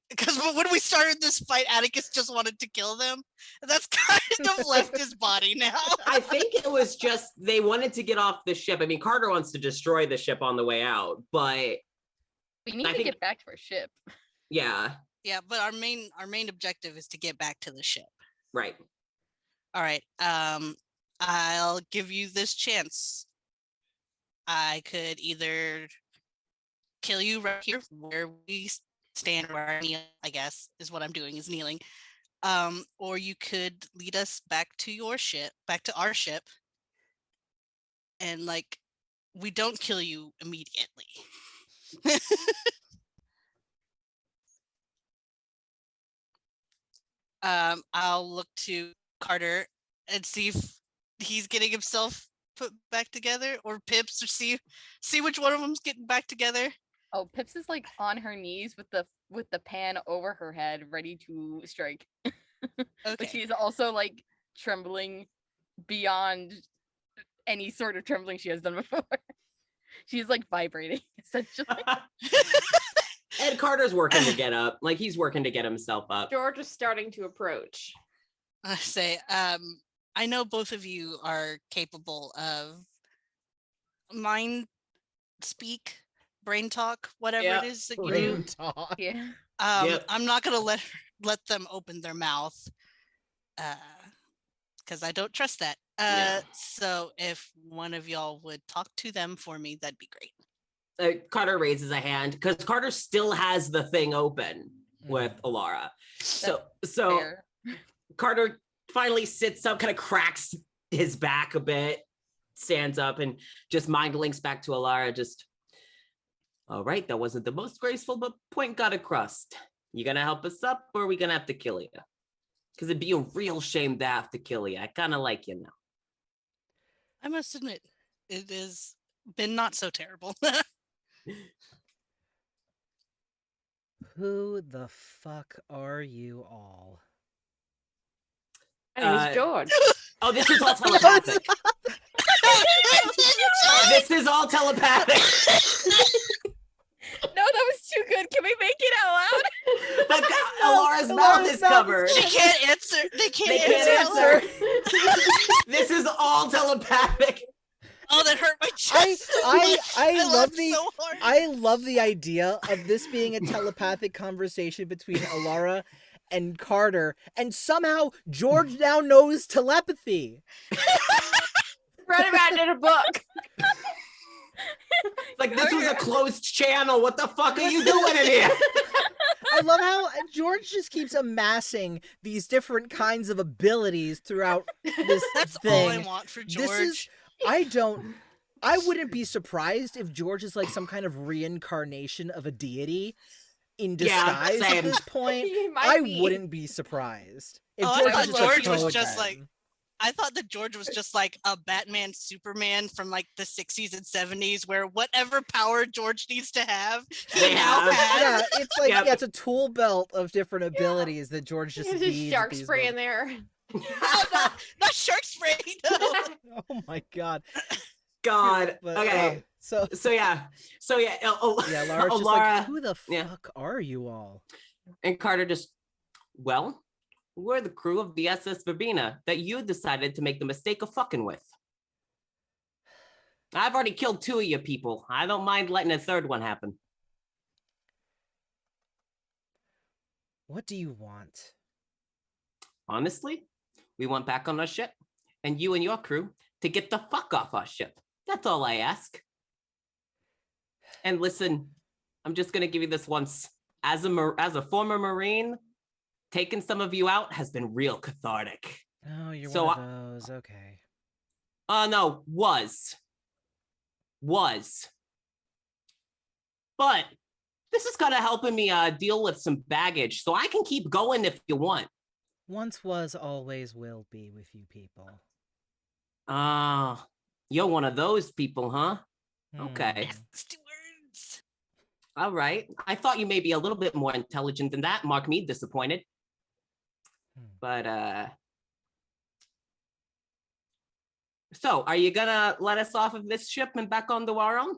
Because when we started this fight, Atticus just wanted to kill them. That's kind of left his body now. I think it was just they wanted to get off the ship. I mean, Carter wants to destroy the ship on the way out, but We need to get back to our ship. yeah. Yeah, but our main objective is to get back to the ship. Right. All right. I'll give you this chance. I could either kill you right here where we stand, where I kneel, I guess, is what I'm doing, is kneeling. Or you could lead us back to our ship, and like we don't kill you immediately. I'll look to Carter and see if he's getting himself put back together, or Pips, or see which one of them's getting back together. Oh, Pips is like on her knees with the pan over her head, ready to strike. Okay. But she's also like trembling beyond any sort of trembling she has done before. She's like vibrating, essentially. Ed Carter's working to get up. Like, he's working to get himself up. George is starting to approach. I say, I know both of you are capable of mind speak, brain talk, whatever it is that you do. Brain talk. Yeah. I'm not gonna let them open their mouth, because I don't trust that. So if one of y'all would talk to them for me, that'd be great. Carter raises a hand because Carter still has the thing open with Alara. So Fair. Carter finally sits up, kind of cracks his back a bit, stands up, and just mind links back to Alara. Just, all right, that wasn't the most graceful, but point got across. You gonna help us up, or are we gonna have to kill you? Because it'd be a real shame to have to kill you. I kind of like you now. I must admit, it has been not so terrible. Who the fuck are you all? My name is George. Oh, this is all telepathic. This is all telepathic. No, that was too good. Can we make it out loud? But Alara's mouth is covered. She can't answer. They They can't can't answer. This is all telepathic. Oh, that hurt my chest. I love laughed the so hard. I love the idea of this being a telepathic conversation between Alara and Carter, and somehow George now knows telepathy. Read about it in a book. Like, this was a closed channel. What the fuck are you doing in here? I love how George just keeps amassing these different kinds of abilities throughout this That's thing. all I want for George. This is I wouldn't be surprised if George is like some kind of reincarnation of a deity in disguise at same. this point. He might I be. wouldn't be surprised if Oh, I George thought is just a George was toad just then. like- I thought that George was just like a Batman Superman from like the 60s and 70s, where whatever power George needs to have, he They now have. has. Yeah, it's like Yep. yeah, it's a tool belt of different abilities that George just There's needs. just at shark these spray in moments. there. Not shark spray, no. Oh my god. God. But, Okay. so So yeah. yeah, Lara's just Lara like, who the yeah. fuck are you all? and Carter just, well, we're the crew of the SS Verbena that you decided to make the mistake of fucking with. I've already killed 2 of you people. I don't mind letting a 3rd one happen. What do you want? Honestly, we went back on our ship, and you and your crew to get the fuck off our ship. That's all I ask. And listen, I'm just gonna give you this once. As a former Marine, taking some of you out has been real cathartic. Oh, you're So one of those. Okay. No, was. But this is kind of helping me deal with some baggage, so I can keep going if you want. Once was, always will be with you people. You're one of those people, huh? Okay. Hmm. Stewards. All right. I thought you may be a little bit more intelligent than that. Mark me disappointed. But so are you gonna let us off of this ship and back onto our own?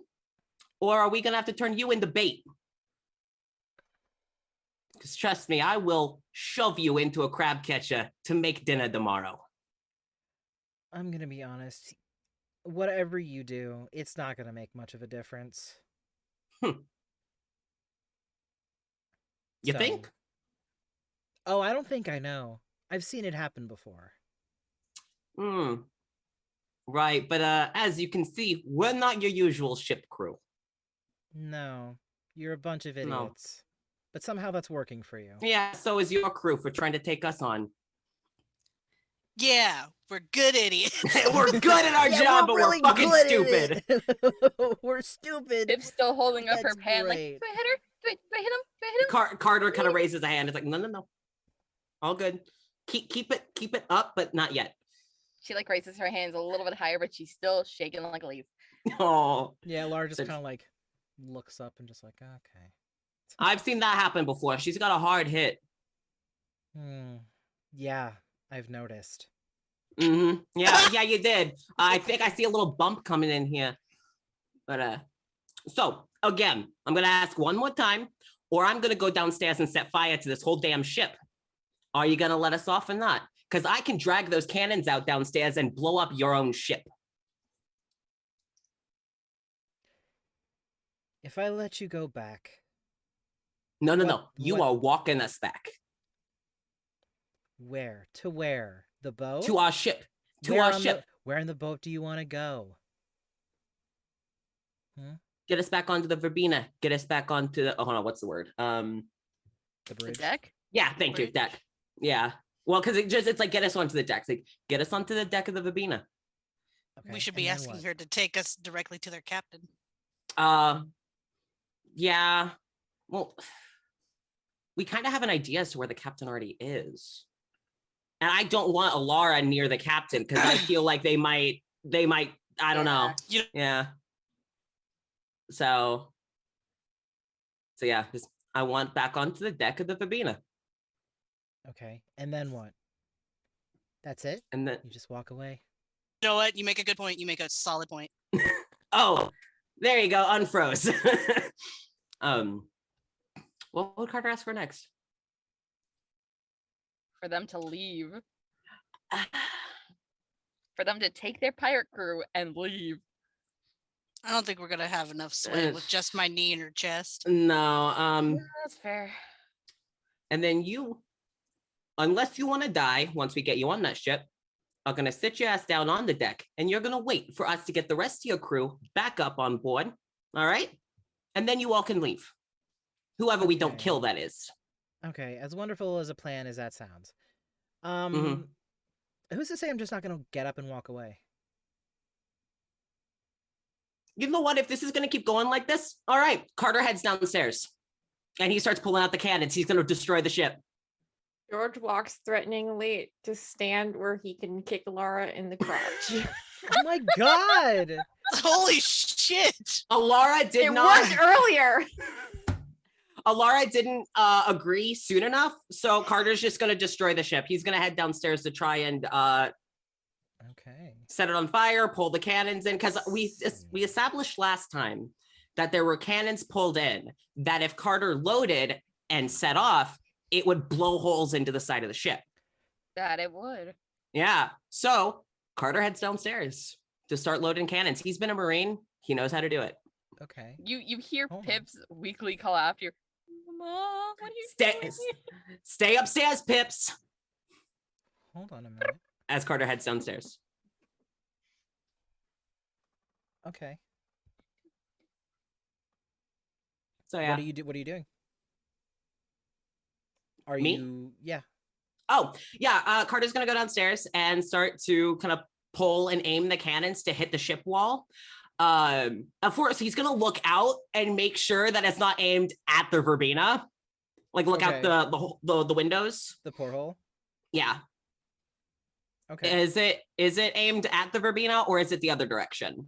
Or are we gonna have to turn you into bait? Because trust me, I will shove you into a crab catcher to make dinner tomorrow. I'm gonna be honest. Whatever you do, it's not gonna make much of a difference. You So- think? Oh, I don't think I know. I've seen it happen before. Right, but as you can see, we're not your usual ship crew. No, you're a bunch of No. idiots. But somehow that's working for you. Yeah, so is your crew for trying to take us on. Yeah, we're good idiots. We're good at our job, but we're fucking stupid. We're stupid. Viv's still holding up her That's hand like, great. do I hit her? Do I hit him? Do I hit him? Carter kind of raises a hand. It's like, no. All good. Keep it up, but not yet. She like raises her hands a little bit higher, but she's still shaking like a leaf. Oh, Yeah, Lara just There's- kind of like looks up and just like, okay. I've seen that happen before. She's got a hard hit. Yeah, I've noticed. Yeah, you did. I think I see a little bump coming in here. But so again, I'm gonna ask one more time, or I'm gonna go downstairs and set fire to this whole damn ship. Are you gonna let us off or not? Because I can drag those cannons out downstairs and blow up your own ship. If I let you go back, No. You What- are walking us back where? To where? The boat? to our ship. To Where our on ship. where in the boat do you want to go? Get us back onto the Verbena. Get us back onto the. Oh, hold on. What's the word? The The bridge? deck? Yeah. Thank you, Bridge. deck. Yeah. Well, because it's like get us onto the deck. It's like get us onto the deck of the Verbena. Okay, We should and be then asking what? her to take us directly to their captain. Yeah. Well, we kind of have an idea as to where the captain already is, and I don't want Alara near the captain because I feel like they might. I don't know. You Yeah. So yeah, I want back onto the deck of the Verbena, Okay, and then what? That's it? and then You just walk away? know what? You make a good point. You make a solid point. oh, there you go, unfroze. What would Carter ask for next? For them to leave. For them to take their pirate crew and leave. I don't think we're gonna have enough sway with just my knee in her chest. No, Yeah, that's fair. and then you, unless you want to die once we get you on that ship, are gonna sit your ass down on the deck, and you're gonna wait for us to get the rest of your crew back up on board. All right, and then you all can leave. Whoever we don't Okay. kill, that is. Okay, as wonderful as a plan as that sounds. Mhm. Who's to say I'm just not gonna get up and walk away? You know what? If this is gonna keep going like this, all right. Carter heads downstairs, and he starts pulling out the cannons. He's gonna destroy the ship. George walks threateningly to stand where he can kick Laura in the crotch. Oh my god! Holy shit! Alara did It not. worked earlier. Alara didn't agree soon enough, so Carter's just going to destroy the ship. He's going to head downstairs to try and Okay. set it on fire, pull the cannons in, because we established last time that there were cannons pulled in that if Carter loaded and set off, it would blow holes into the side of the ship. That it would. Yeah. So Carter heads downstairs to start loading cannons. He's been a Marine. He knows how to do it. Okay. You hear Hold on. Pips weakly call after you. Mom, what are you doing? Stay upstairs, Pips, Hold on a minute. as Carter heads downstairs. Okay. So yeah. What are you doing? Are Me? you yeah. Oh, yeah. Carter's going to go downstairs and start to kind of pull and aim the cannons to hit the ship wall. Of course, he's going to look out and make sure that it's not aimed at the Verbena. Like, look out Okay. the windows. The porthole? Yeah. Okay. Is it aimed at the Verbena or is it the other direction?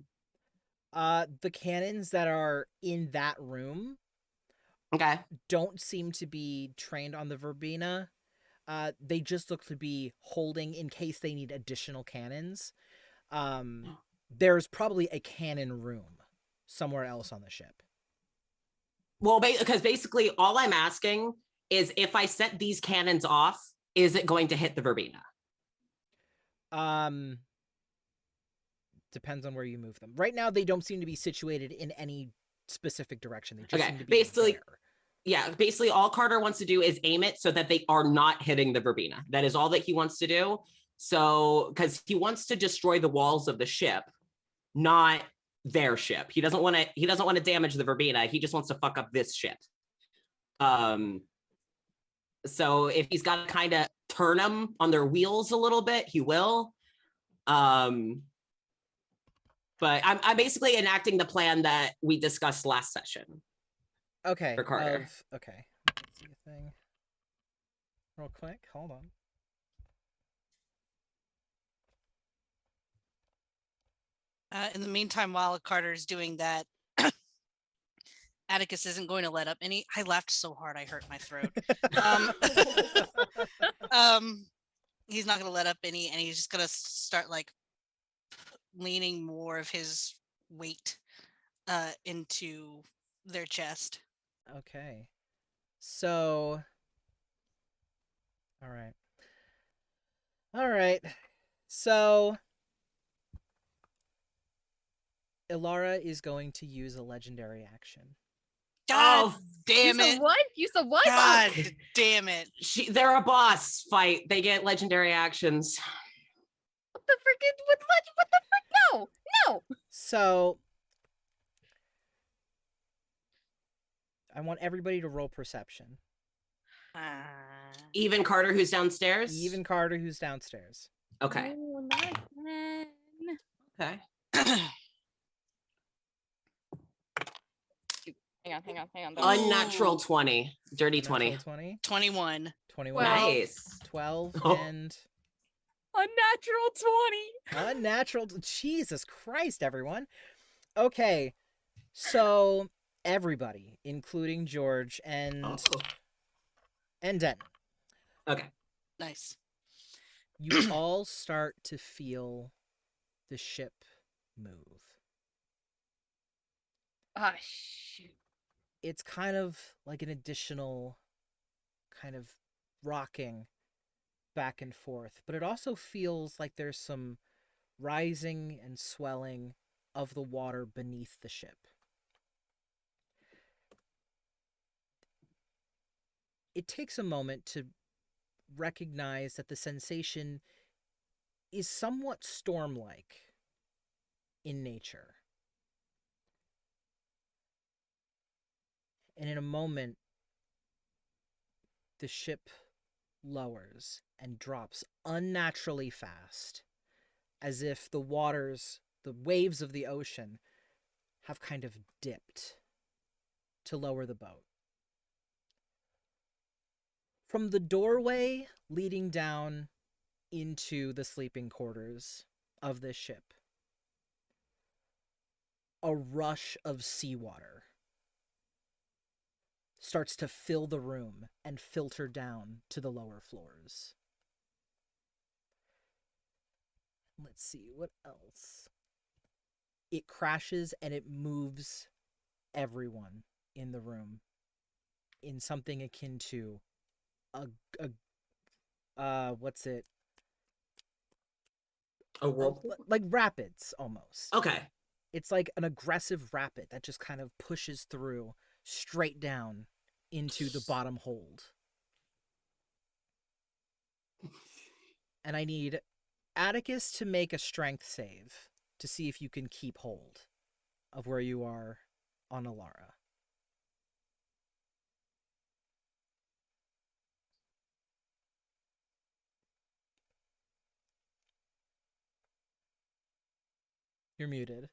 The cannons that are in that room Okay. don't seem to be trained on the Verbena. They just look to be holding in case they need additional cannons. There's probably a cannon room somewhere else on the ship. Well, because basically all I'm asking is if I set these cannons off, is it going to hit the Verbena? Depends on where you move them. Right now, they don't seem to be situated in any specific direction. They just Okay, seem to be basically- there. Yeah, basically all Carter wants to do is aim it so that they are not hitting the Verbena. That is all that he wants to do. So, because he wants to destroy the walls of the ship, not their ship. He doesn't want to damage the Verbena. He just wants to fuck up this ship. So if he's got to kind of turn them on their wheels a little bit, he will. But I'm basically enacting the plan that we discussed last session. Okay. For Carter. Okay. Let's see a thing. Real quick. Hold on. In the meantime, while Carter's doing that, Atticus isn't going to let up any. I laughed so hard I hurt my throat. He's not going to let up any, and he's just going to start like leaning more of his weight into their chest. Okay. So. All right. So. Ilara is going to use a legendary action. God damn Use it! the what? Use the what? God damn it! They're a boss fight. They get legendary actions. What the freaking what the frick? No! So. I want everybody to roll perception. Even Carter, who's downstairs? Even Carter, who's downstairs. Okay. No, not again. Okay. Hang on. Unnatural 20. Dirty 20. Unnatural 20. 21. 21. Well- Nice. 12 Oh. and Unnatural 20. unnatural. Jesus Christ, everyone. Okay. So everybody, including George and Oh. Denton, Okay. Nice. you all start to feel the ship move. Ah, shoot. It's kind of like an additional kind of rocking back and forth, but it also feels like there's some rising and swelling of the water beneath the ship. It takes a moment to recognize that the sensation is somewhat storm-like in nature. And in a moment, the ship lowers and drops unnaturally fast, as if the waves of the ocean have kind of dipped to lower the boat. From the doorway leading down into the sleeping quarters of this ship, a rush of seawater starts to fill the room and filter down to the lower floors. Let's see, what else? It crashes and it moves everyone in the room in something akin to what's it? A whirlpool? Like rapids almost. Okay. It's like an aggressive rapid that just kind of pushes through straight down into the bottom hold. And I need Atticus to make a strength save to see if you can keep hold of where you are on Alara. You're muted.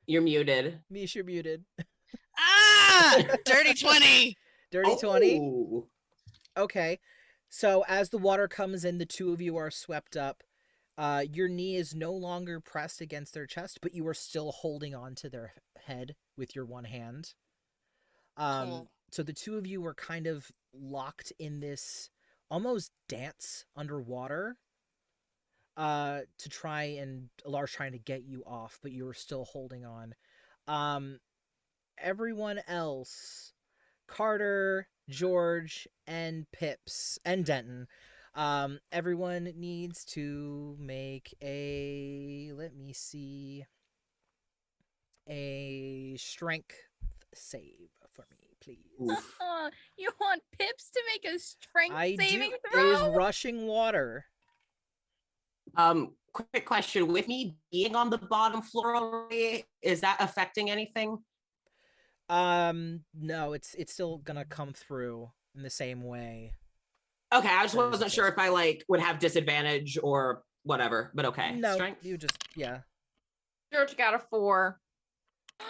You're muted. Mish, you're muted. Ah, dirty 20. Dirty 20. Oh. Okay. So as the water comes in, the two of you are swept up. Your knee is no longer pressed against their chest, but you are still holding on to their head with your one hand. Cool. So the two of you were kind of locked in this almost dance underwater to try, and Alar's trying to get you off, but you were still holding on. Everyone else, Carter, George, and Pips, and Denton, everyone needs to make a, let me see, a strength save for me, please. Oof. You want Pips to make a strength I saving do. throw? It is rushing water. Quick question. With me being on the bottom floor already, is that affecting anything? No, it's still gonna come through in the same way. Okay, I just That is wasn't sure if I like would have disadvantage or whatever, but okay. No, Strength. you just, yeah. George got a 4.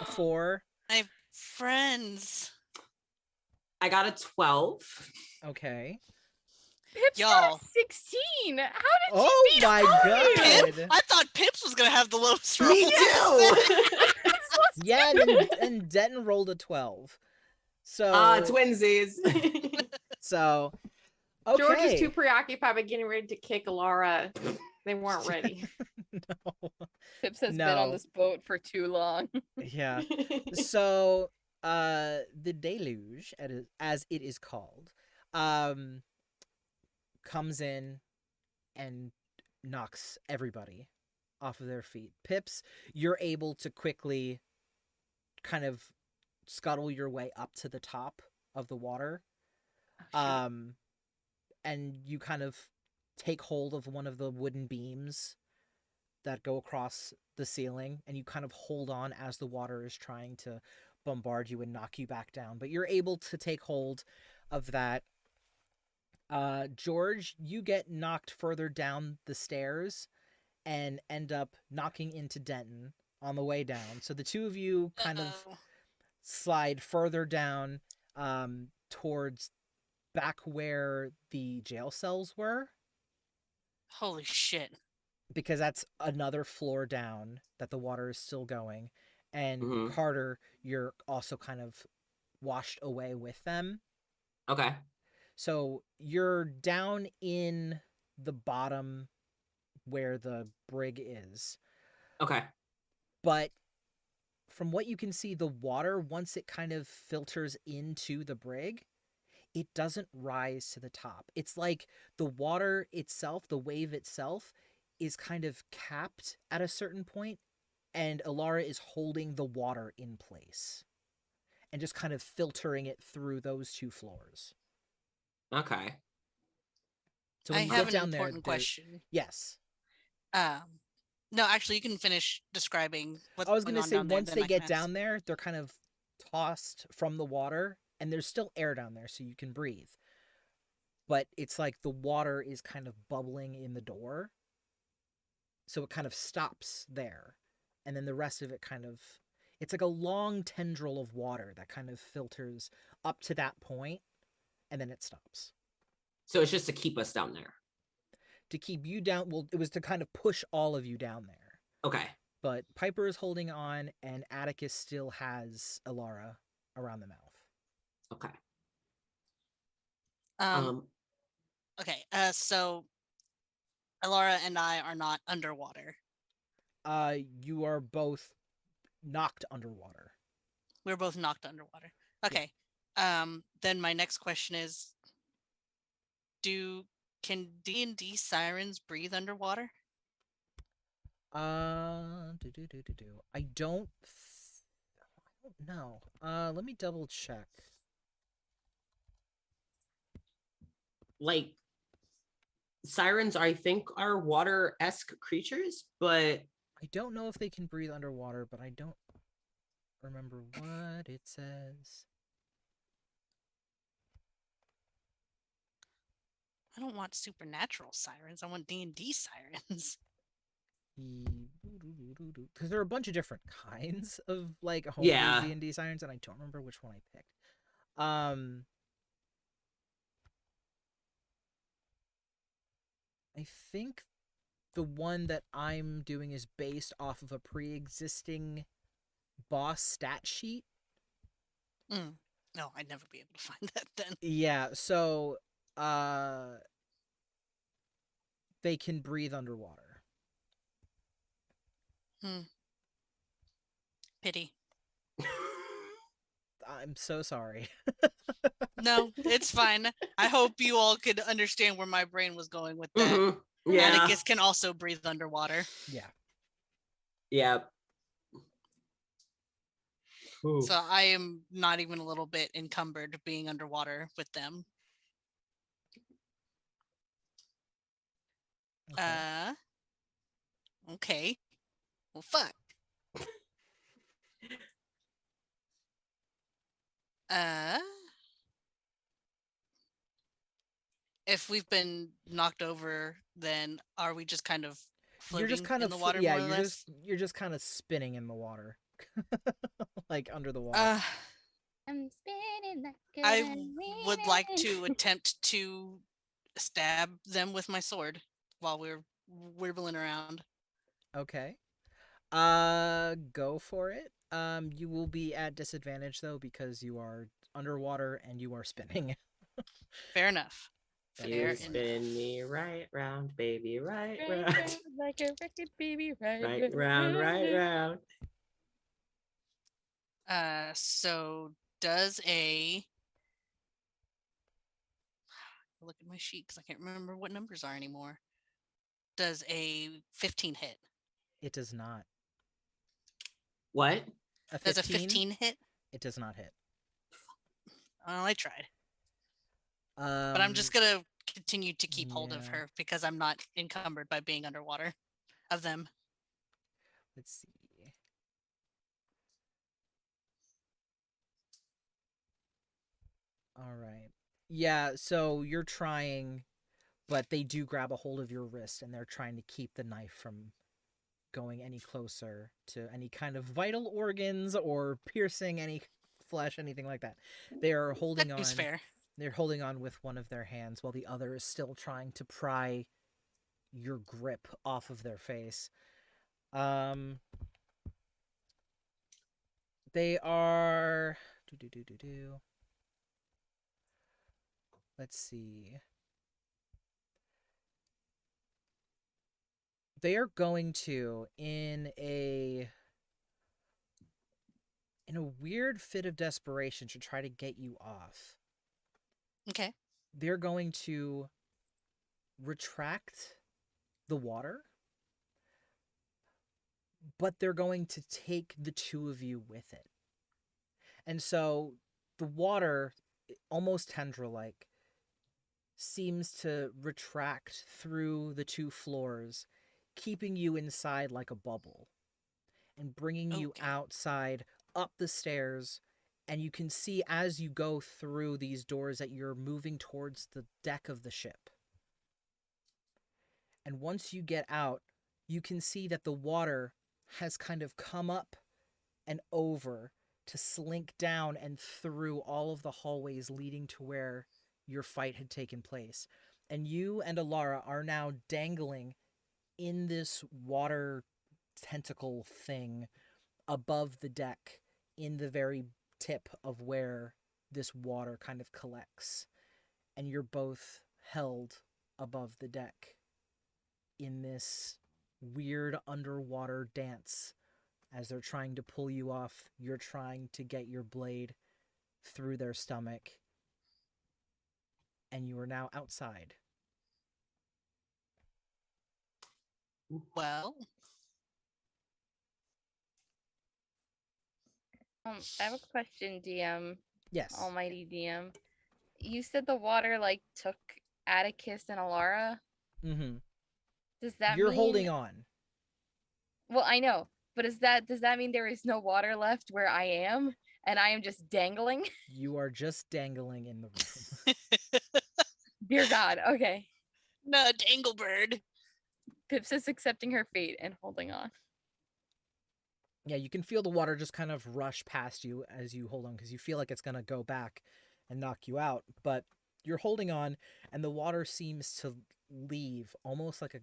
A 4. My friends. I got a 12. Okay. Pips got Y'all. a 16. How did Oh she beat my Ari? god! I thought Pips was gonna have the lowest roll. Me too. Yeah, and Denton rolled a 12. So Twinsies. so okay. George was too preoccupied by getting ready to kick Alara. They weren't ready. No. Pips has been on No. this boat for too long. Yeah. So the deluge, as it is called, comes in and knocks everybody off of their feet. Pips, you're able to quickly kind of scuttle your way up to the top of the water. And you kind of take hold of one of the wooden beams that go across the ceiling, and you kind of hold on as the water is trying to bombard you and knock you back down. But you're able to take hold of that. George, you get knocked further down the stairs and end up knocking into Denton on the way down. So the two of you kind of slide further down towards back where the jail cells were, Holy shit. because that's another floor down that the water is still going. And Mhm. Carter, you're also kind of washed away with them. Okay. So you're down in the bottom where the brig is. Okay. But from what you can see, the water, once it kind of filters into the brig, it doesn't rise to the top. It's like the water itself, the wave itself, is kind of capped at a certain point, and Alara is holding the water in place and just kind of filtering it through those two floors. Okay. So I when you have get an down there, important question. yes. No, actually, you can finish describing what's I was going going to on say, down there, once then they I get can ask. down there, they're kind of tossed from the water, and there's still air down there, so you can breathe. But it's like the water is kind of bubbling in the door, so it kind of stops there. and then the rest of it kind of, it's like a long tendril of water that kind of filters up to that point, and then it stops. So it's just to keep us down there. To keep you down, well, it was to kind of push all of you down there. Okay. But Piper is holding on, and Atticus still has Alara around the mouth. Okay. Okay. So Alara and I are not underwater. You are both knocked underwater. We're both knocked underwater. Okay. Then my next question is, can D&D sirens breathe underwater? I don't know. Let me double check. Like, sirens, I think, are water-esque creatures, but I don't know if they can breathe underwater, but I don't remember what it says. I don't want supernatural sirens. I want D&D sirens. Because there are a bunch of different kinds of like home Yeah. D&D sirens, and I don't remember which one I picked. I think the one that I'm doing is based off of a pre-existing boss stat sheet. No, I'd never be able to find that then. Yeah, so they can breathe underwater. Pity. I'm so sorry. No, it's fine. I hope you all could understand where my brain was going with that. Mm-hmm. Yeah. Atticus can also breathe underwater. Yeah. Yeah. So I am not even a little bit encumbered being underwater with them. Okay. Okay. Well, fuck. If we've been knocked over, then are we just kind of floating You're just kind in of the water yeah, more or less? you're just kind of spinning in the water. Like under the water. I'm spinning like a I would like to attempt to stab them with my sword while we're wibbling around. Okay. Go for it. You will be at disadvantage though because you are underwater and you are spinning. Fair enough. Fair You enough. spin me right round, baby, right round. like a record, baby, Right round, right round. So does a look at my sheet because I can't remember what numbers are anymore. Does a 15 hit? It does not. What? Does a 15 hit? It does not hit. Well, I tried. But I'm just gonna continue to keep hold of her because I'm not encumbered by being underwater. Of them. Let's see. All right. Yeah, so you're trying, but they do grab a hold of your wrist and they're trying to keep the knife from going any closer to any kind of vital organs or piercing any flesh, anything like that. They are holding That on. seems fair. They're holding on with one of their hands while the other is still trying to pry your grip off of their face. They are Let's see. They are going to in a weird fit of desperation to try to get you off. Okay. They're going to retract the water, but they're going to take the two of you with it. And so the water, almost tendril-like, seems to retract through the two floors, keeping you inside like a bubble and bringing you outside up the stairs. And you can see as you go through these doors that you're moving towards the deck of the ship. And once you get out, you can see that the water has kind of come up and over to slink down and through all of the hallways leading to where your fight had taken place. And you and Alara are now dangling in this water tentacle thing above the deck in the very tip of where this water kind of collects. And you're both held above the deck in this weird underwater dance. As they're trying to pull you off, you're trying to get your blade through their stomach. And you are now outside. Well, I have a question, DM. Yes. Almighty DM. You said the water like took Atticus and Alara. Mm-hmm. Does that You're mean holding on. Well, I know, but does that mean there is no water left where I am and I am just dangling? You are just dangling in the room. Dear God. Okay. no, Danglebird. Pips is accepting her fate and holding on. Yeah, you can feel the water just kind of rush past you as you hold on because you feel like it's going to go back and knock you out. But you're holding on, and the water seems to leave almost like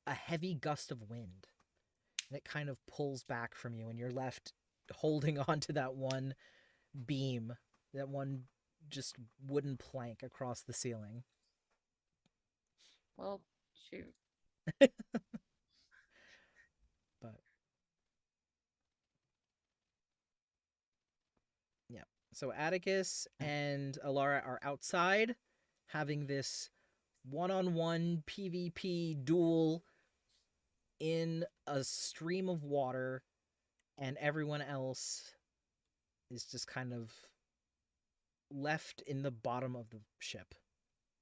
a heavy gust of wind. And it kind of pulls back from you, and you're left holding on to that one beam, that one just wooden plank across the ceiling. Well, shoot. But yeah, so Atticus and Alara are outside having this one-on-one PvP duel in a stream of water, and everyone else is just kind of left in the bottom of the ship.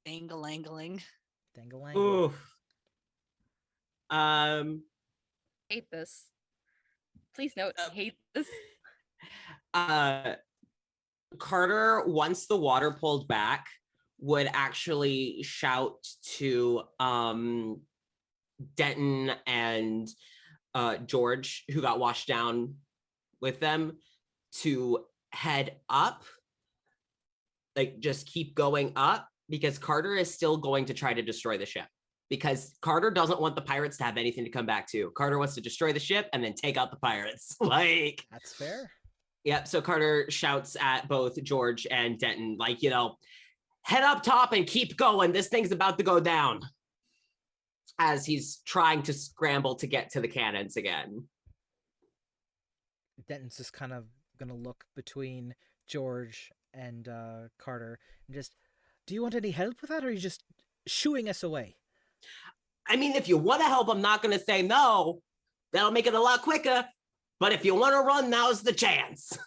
Dangle-angling. Dangle-angle. Oof. Hate this. Please note, hate this. Carter, once the water pulled back, would actually shout to Denton and George, who got washed down with them, to head up, like just keep going up, because Carter is still going to try to destroy the ship, because Carter doesn't want the pirates to have anything to come back to. Carter wants to destroy the ship and then take out the pirates. Like, That's fair. Yep. So Carter shouts at both George and Denton, like, head up top and keep going. This thing's about to go down. As he's trying to scramble to get to the cannons again. Denton's just kind of going to look between George and Carter and just, do you want any help with that, or are you just shooing us away? I mean, if you want to help, I'm not going to say no. That'll make it a lot quicker. But if you want to run, now's the chance.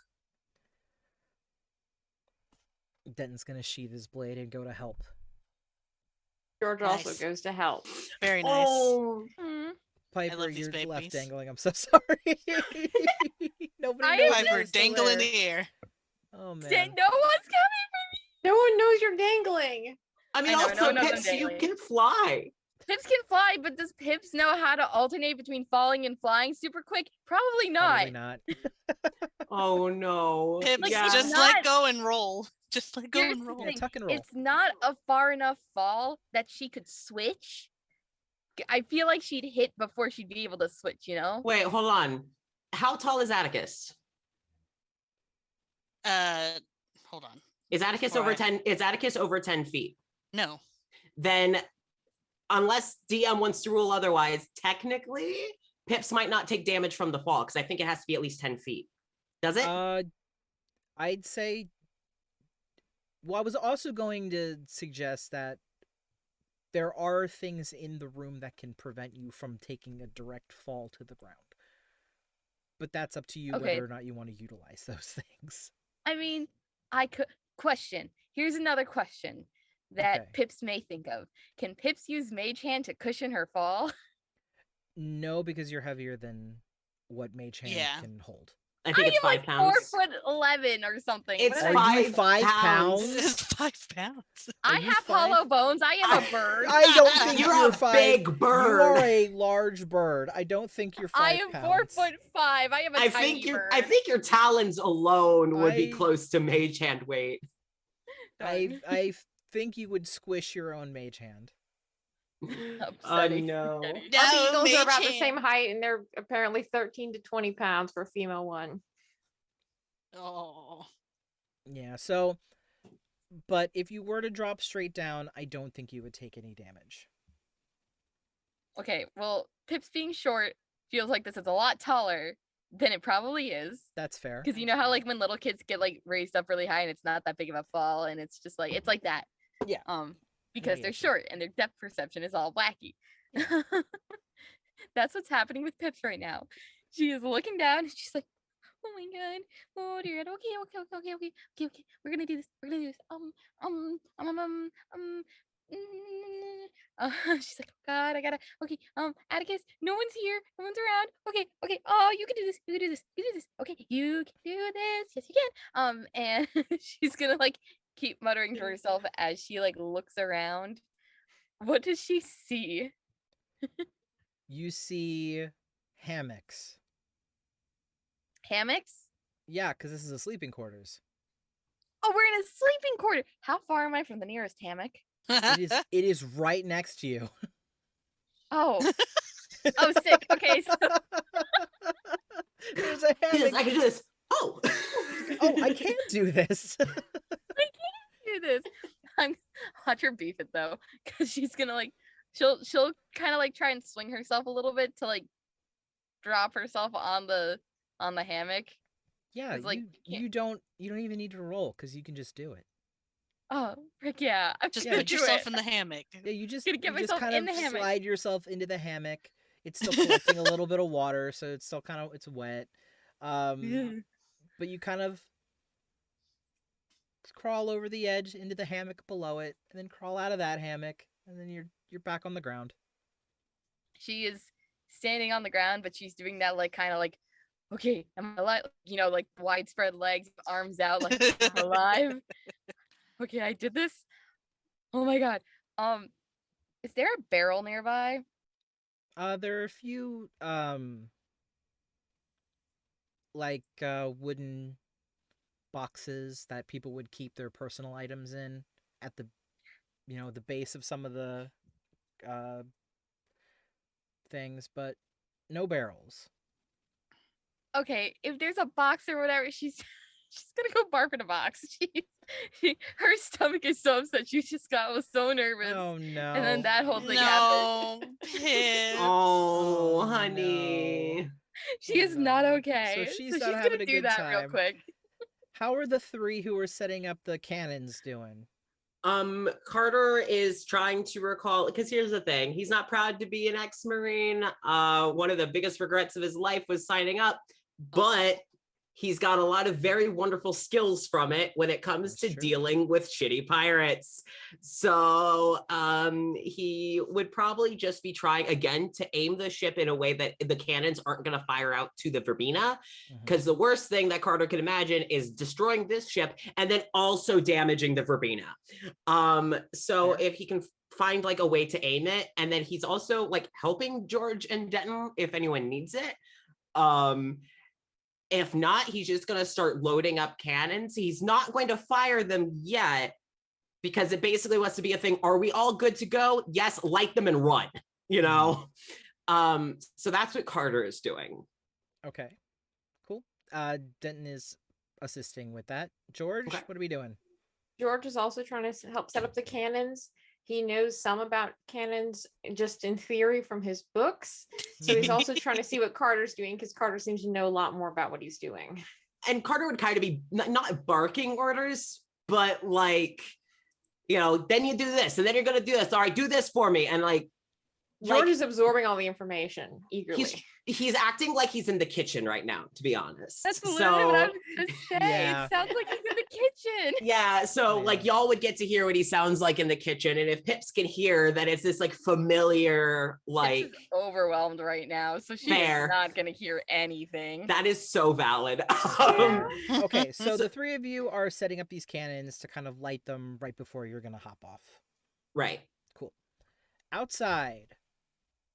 Denton's going to sheath his blade and go to help. George Nice. also goes to help. Very nice. Oh, Piper, love these you're left babies. dangling. I'm so sorry. Nobody I knows am you're Piper, still dangle in there. the air. Oh, man. No one's coming. No one knows you're dangling. I mean, I know, also, no one knows I'm Pips, you dangling. can fly. Pips can fly, but does Pips know how to alternate between falling and flying super quick? Probably not. Probably not. Oh, no. Pips, Like, yeah. just not- let go and roll. Just let go Here's and the roll. Yeah, thing. tuck and roll. It's not a far enough fall that she could switch. I feel like she'd hit before she'd be able to switch, Wait, hold on. How tall is Atticus? Hold on. Is Atticus All over right. 10? Is Atticus over 10 feet? No. Then, unless DM wants to rule otherwise, technically, Pips might not take damage from the fall, because I think it has to be at least 10 feet. Does it? I'd say. Well, I was also going to suggest that there are things in the room that can prevent you from taking a direct fall to the ground. But that's up to you Okay. whether or not you want to utilize those things. I mean, I could question. Here's another question that Okay. Pips may think of. Can Pips use Mage Hand to cushion her fall? No, because you're heavier than what Mage Hand Yeah. can hold. I think it's am 5 like pounds. 4'11" or something. It's What did Are you 5 pounds? It's 5 pounds. I Are you have 5? hollow bones. I am a bird. I don't think You're you're a 5. big bird. You are a large bird. I don't think you're 5 I am pounds. 4'5". I am a I tiny think your bird. I think your talons alone would be I- close to mage hand weight. I think you would squish your own mage hand. Oh Upsetting. no. No, Our beagles are about the mage same hand. height, and they're apparently 13 to 20 pounds for a female one. Oh. Yeah, so but if you were to drop straight down, I don't think you would take any damage. Okay, well, Pip's being short feels like this is a lot taller than it probably is. That's fair. Because you know how like when little kids get like raised up really high and it's not that big of a fall and it's just like it's like that. Yeah. Because I they're get you. short and their depth perception is all wacky. That's what's happening with Pips right now. She is looking down and she's like, oh my god, oh dear god, okay. We're gonna do this. She's like, oh god, I gotta. Okay, Atticus, no one's here, no one's around. Okay. Oh, you can do this. You can do this. You can do this. Okay, you can do this. Yes, you can. And she's gonna like keep muttering to herself as she like looks around. What does she see? You see hammocks. Hammocks? Yeah, because this is a sleeping quarters. Oh, we're in a sleeping quarter. How far am I from the nearest hammock? It is right next to you. Oh. Oh, sick. Okay, so There's a Yes, hammock. I can do this. Oh. Oh, I can't do this. do this. I'm watch her beef it though, because she's gonna like she'll kind of like try and swing herself a little bit to like drop herself on the hammock. Yeah, It's like, you don't even need to roll because you can just do it. Oh, frick yeah! I'm Just Yeah, put do yourself it. in the hammock. Yeah, you just Gonna get you just myself kind in of the hammock. slide yourself into the hammock. It's still collecting a little bit of water, so it's still kind of it's wet. But you kind of crawl over the edge into the hammock below it, and then crawl out of that hammock, and then you're back on the ground. She is standing on the ground, but she's doing that like kind of like, okay, I'm alive. You know, like widespread legs, arms out, like I'm alive. Okay, I did this. Oh my god. Is there a barrel nearby? There are a few like wooden boxes that people would keep their personal items in at the the base of some of the things, but no barrels. Okay, if there's a box or whatever, she's gonna go barf in a box. Her stomach is so upset. She just was so nervous. Oh no. And then that whole thing happened. No, Pip. Oh, Oh, honey. She is not no. okay. So she's So not she's having gonna a do good that real time. quick. How are the 3 who are setting up the cannons doing? Carter is trying to recall, because here's the thing, he's not proud to be an ex-Marine. One of the biggest regrets of his life was signing up, but he's got a lot of very wonderful skills from it when it comes That's to true. dealing with shitty pirates. So he would probably just be trying again to aim the ship in a way that the cannons aren't going to fire out to the Verbena, because the worst thing that Carter can imagine is destroying this ship and then also damaging the Verbena. So Fair. if he can find like a way to aim it, and then he's also like helping George and Denton if anyone needs it. If not, he's just going to start loading up cannons. He's not going to fire them yet because it basically wants to be a thing. Are we all good to go? Yes, light them and run, you know? So that's what Carter is doing. Okay. Cool. Denton is assisting with that. George, Okay. what are we doing? George is also trying to help set up the cannons. He knows some about cannons just in theory from his books. So he's also trying to see what Carter's doing, because Carter seems to know a lot more about what he's doing. And Carter would kind of be not barking orders, but like, then you do this, and then you're going to do this. All right, do this for me. And like, George like is absorbing all the information eagerly. he's acting like he's in the kitchen right now, to be honest. That's literally what I So was gonna say. Yeah. It sounds like he's in the kitchen. yeah, so like Yeah. y'all would get to hear what he sounds like in the kitchen, and if Pips can hear that it's this like familiar, like Pips is overwhelmed right now, so she's Fair. not gonna hear anything. that is so valid. Okay, so the three of you are setting up these cannons to kind of light them right before you're gonna hop off. Right. Cool. Outside,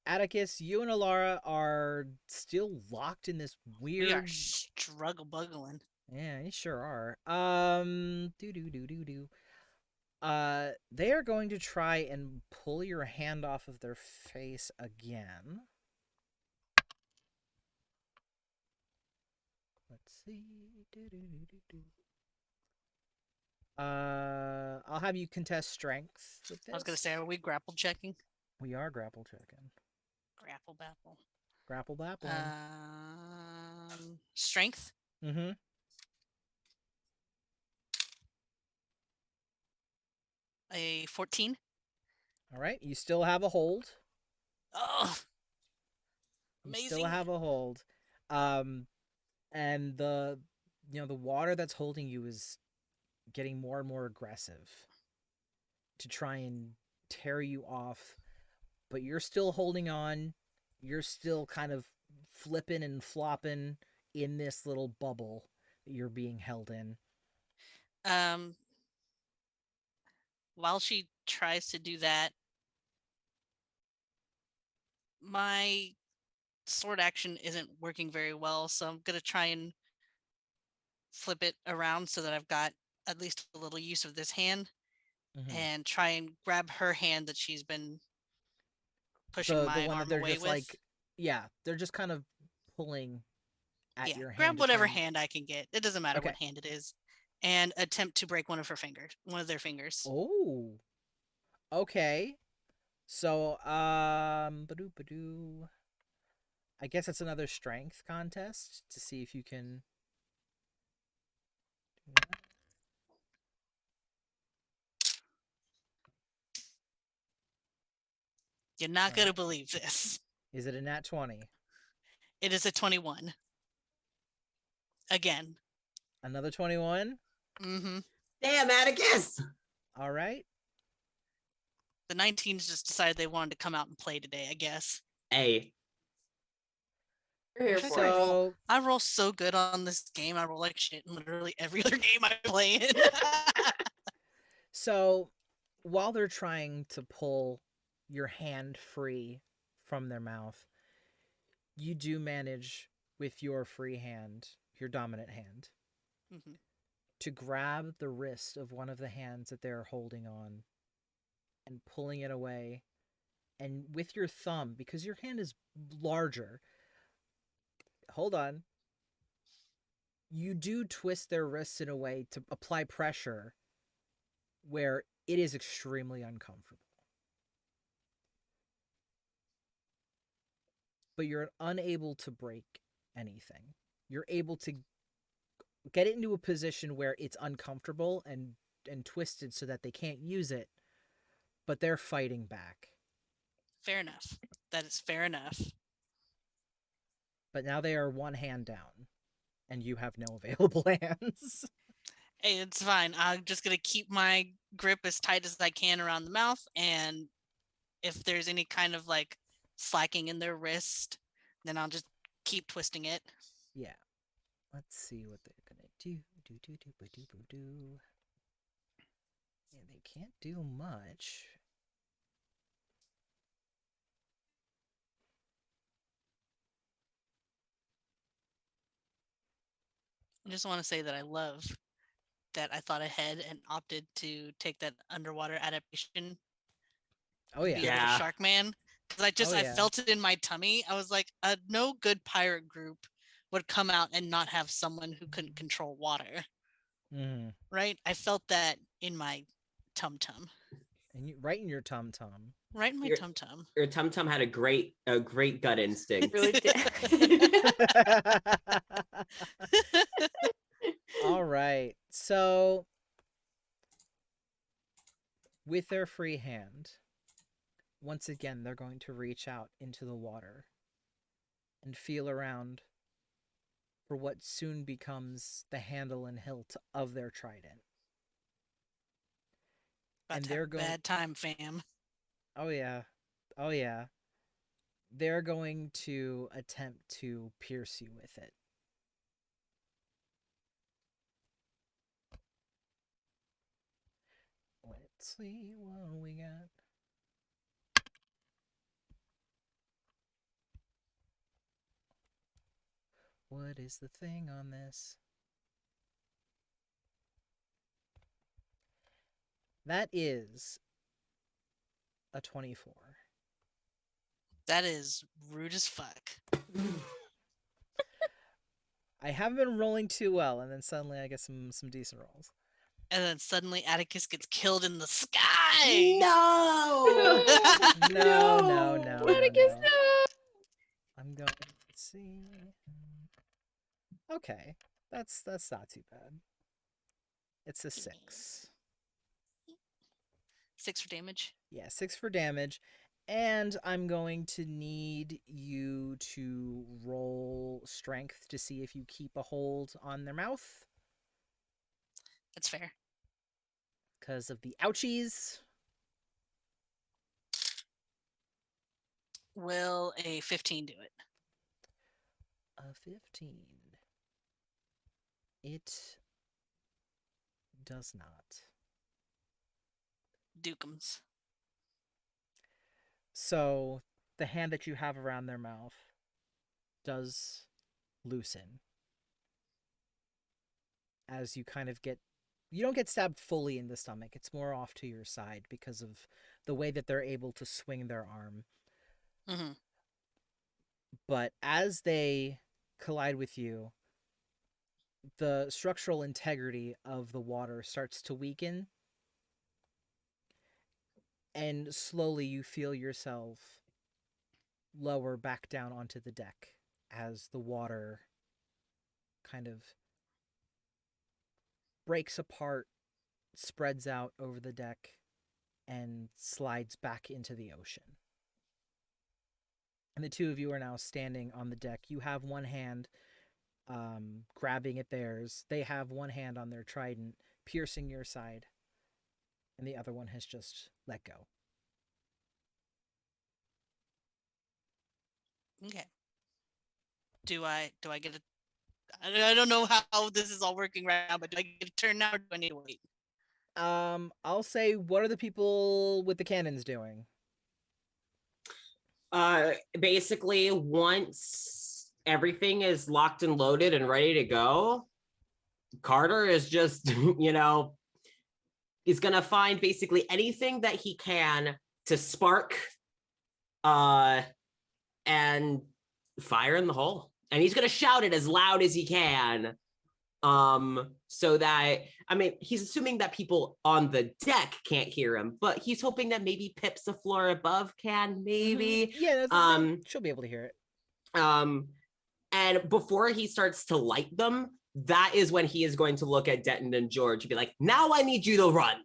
Atticus, you and Alara are still locked in this weird. We are struggle buggling. Yeah, you sure are. They are going to try and pull your hand off of their face again. Let's see. I'll have you contest strength with this. I was gonna say, are we grapple checking? We are grapple checking. Grapple battle. Grapple bappling. Strength. Mm-hmm. A 14. All right, you still have a hold. Oh, You still amazing. have a hold. And the water that's holding you is getting more and more aggressive to try and tear you off, but you're still holding on. You're still kind of flipping and flopping in this little bubble that you're being held in. While she tries to do that, my sword action isn't working very well, so I'm gonna try and flip it around so that I've got at least a little use of this hand Mhm. and try and grab her hand that she's been pushing The my one that arm they're away just with. like, yeah, they're just kind of pulling at Yeah, your hand. grab to whatever try and- hand I can get. It doesn't matter Okay. what hand it is, and attempt to break one of their fingers. Oh. Okay. So, badoo. I guess it's another strength contest to see if you can do that. You're not All gonna right. believe this. Is it a nat 20? It is a 21. Again. Another 21? Mm-hmm. Damn, Atticus. All right. The 19s just decided they wanted to come out and play today, I guess. Hey. You're here Wish I for could it. roll. So, I roll so good on this game. I roll like shit in literally every other game I play in. so while they're trying to pull your hand free from their mouth, you do manage with your free hand, your dominant hand, Mhm. to grab the wrist of one of the hands that they're holding on and pulling it away. And with your thumb, because your hand is larger, hold on, you do twist their wrists in a way to apply pressure where it is extremely uncomfortable. But you're unable to break anything. You're able to get it into a position where it's uncomfortable and twisted so that they can't use it, but they're fighting back. Fair enough. That is fair enough. But now they are one hand down, and you have no available hands. Hey, it's fine. I'm just gonna keep my grip as tight as I can around the mouth, and if there's any kind of like slacking in their wrist, then I'll just keep twisting it. Yeah. Let's see what they're gonna do. Yeah, they can't do much. I just want to say that I love that I thought ahead and opted to take that underwater adaptation. Oh Be yeah. a little Yeah. shark man, because Oh, I yeah. felt it in my tummy. I was like, no good pirate group would come out and not have someone who couldn't control water, Mm-hmm. right? I felt that in my tum tum, And you, right in your tum tum. right in my You're- tum tum. Your Tum Tum had a great gut instinct. Really did. All right. So, with their free hand, once again, they're going to reach out into the water and feel around for what soon becomes the handle and hilt of their trident. About And to they're have a going. bad time, fam. Oh yeah, oh yeah. They're going to attempt to pierce you with it. Let's see what we got. What is the thing on this? That is a 24. That is rude as fuck. I haven't been rolling too well, and then suddenly I get some decent rolls. And then suddenly Atticus gets killed in the sky. No. No. Atticus, no! I'm going to see. Okay, that's not too bad. It's a 6. 6 for damage. Yeah, 6 for damage. And I'm going to need you to roll strength to see if you keep a hold on their mouth. That's fair. Because of the ouchies. Will a 15 do it? A 15. It does not. Dukums. So the hand that you have around their mouth does loosen. As you kind of get... You don't get stabbed fully in the stomach. It's more off to your side because of the way that they're able to swing their arm. Mm-hmm. But as they collide with you, the structural integrity of the water starts to weaken. And slowly you feel yourself lower back down onto the deck as the water kind of breaks apart, spreads out over the deck, and slides back into the ocean. And the two of you are now standing on the deck. You have one hand grabbing at theirs. They have one hand on their trident, piercing your side. And the other one has just let go. Okay. Do I get a... I don't know how this is all working right now, but do I get a turn now or do I need to wait? I'll say, what are the people with the cannons doing? Basically, once everything is locked and loaded and ready to go, Carter is just, he's gonna find basically anything that he can to spark and fire in the hole. And he's gonna shout it as loud as he can. So that, he's assuming that people on the deck can't hear him, but he's hoping that maybe Pips the floor above can, maybe. Yeah, she'll be able to hear it. And before he starts to light them, that is when he is going to look at Denton and George and be like, now I need you to run.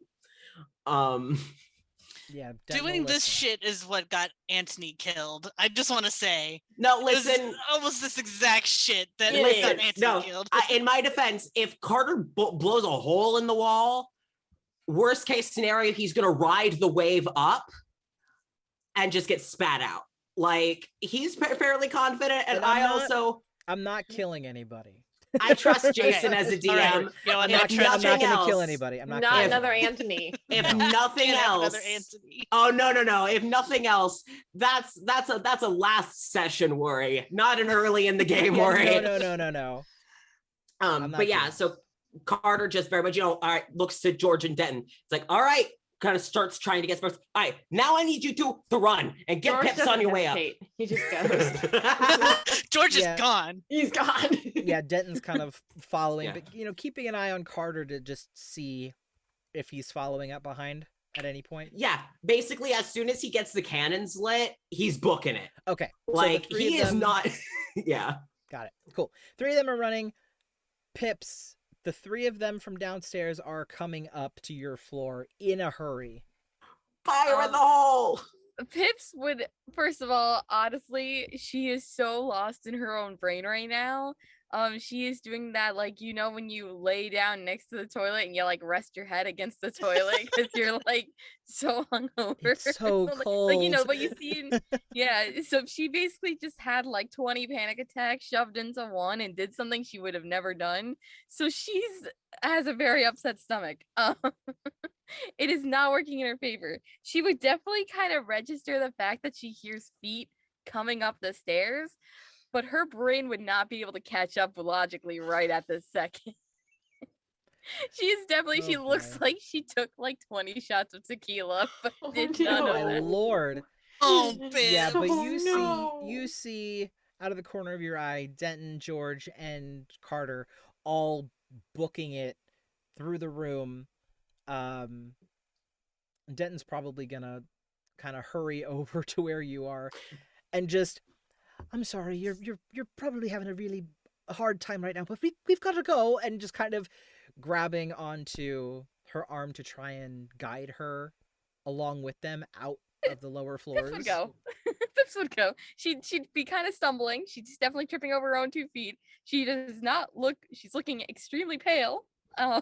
Yeah, Doing this shit is what got Anthony killed. I just want to say. No, It was listen. almost this exact shit that Listen, got Anthony no, killed. in my defense, if Carter blows a hole in the wall, worst case scenario, he's going to ride the wave up and just get spat out. Like, he's fairly confident, and I'm not killing anybody. I trust Jason as a DM. All right. You know what, I'm not trust going me. to kill anybody. I'm not killing another anybody. Anthony. If nothing Can't have else, another Anthony. oh no! If nothing else, that's a last session worry, not an early in the game Yeah, worry. No. But yeah, so Carter just very much, all right, looks to George and Denton. It's like, all right, kind of starts trying to get first. All right, now I need you to run and get George Pips doesn't on your way up. hesitate. He just goes. George Yeah. is gone. He's gone. Yeah, Denton's kind of following, Yeah. but keeping an eye on Carter to just see if he's following up behind at any point. Yeah, basically, as soon as he gets the cannons lit, he's booking it. Okay, so the Like, three he of is them- not. Yeah. Got it. Cool. 3 of them are running. Pips, the 3 of them from downstairs are coming up to your floor in a hurry. Fire in the hole. Pips would, first of all, honestly, she is so lost in her own brain right now. She is doing that, like, you know, when you lay down next to the toilet and you like rest your head against the toilet because you're like so hungover. It's so like, you know, cold. what you see in, yeah. So she basically just had like 20 panic attacks shoved into one and did something she would have never done. So she's has a very upset stomach. It is not working in her favor. She would definitely kind of register the fact that she hears feet coming up the stairs, but her brain would not be able to catch up logically right at this second. She is definitely, Oh, she looks boy. like she took like 20 shots of tequila, but Oh, did Oh none my of it. lord. Oh, Yeah, but Pips. you see out of the corner of your eye Denton, George, and Carter all booking it through the room. Denton's probably gonna kind of hurry over to where you are and just, I'm sorry, you're probably having a really hard time right now, but we've got to go, and just kind of grabbing onto her arm to try and guide her along with them out of the lower floors. Pips would go. Pips would go. She'd be kind of stumbling. She's definitely tripping over her own 2 feet. She does not look. She's looking extremely pale. Um,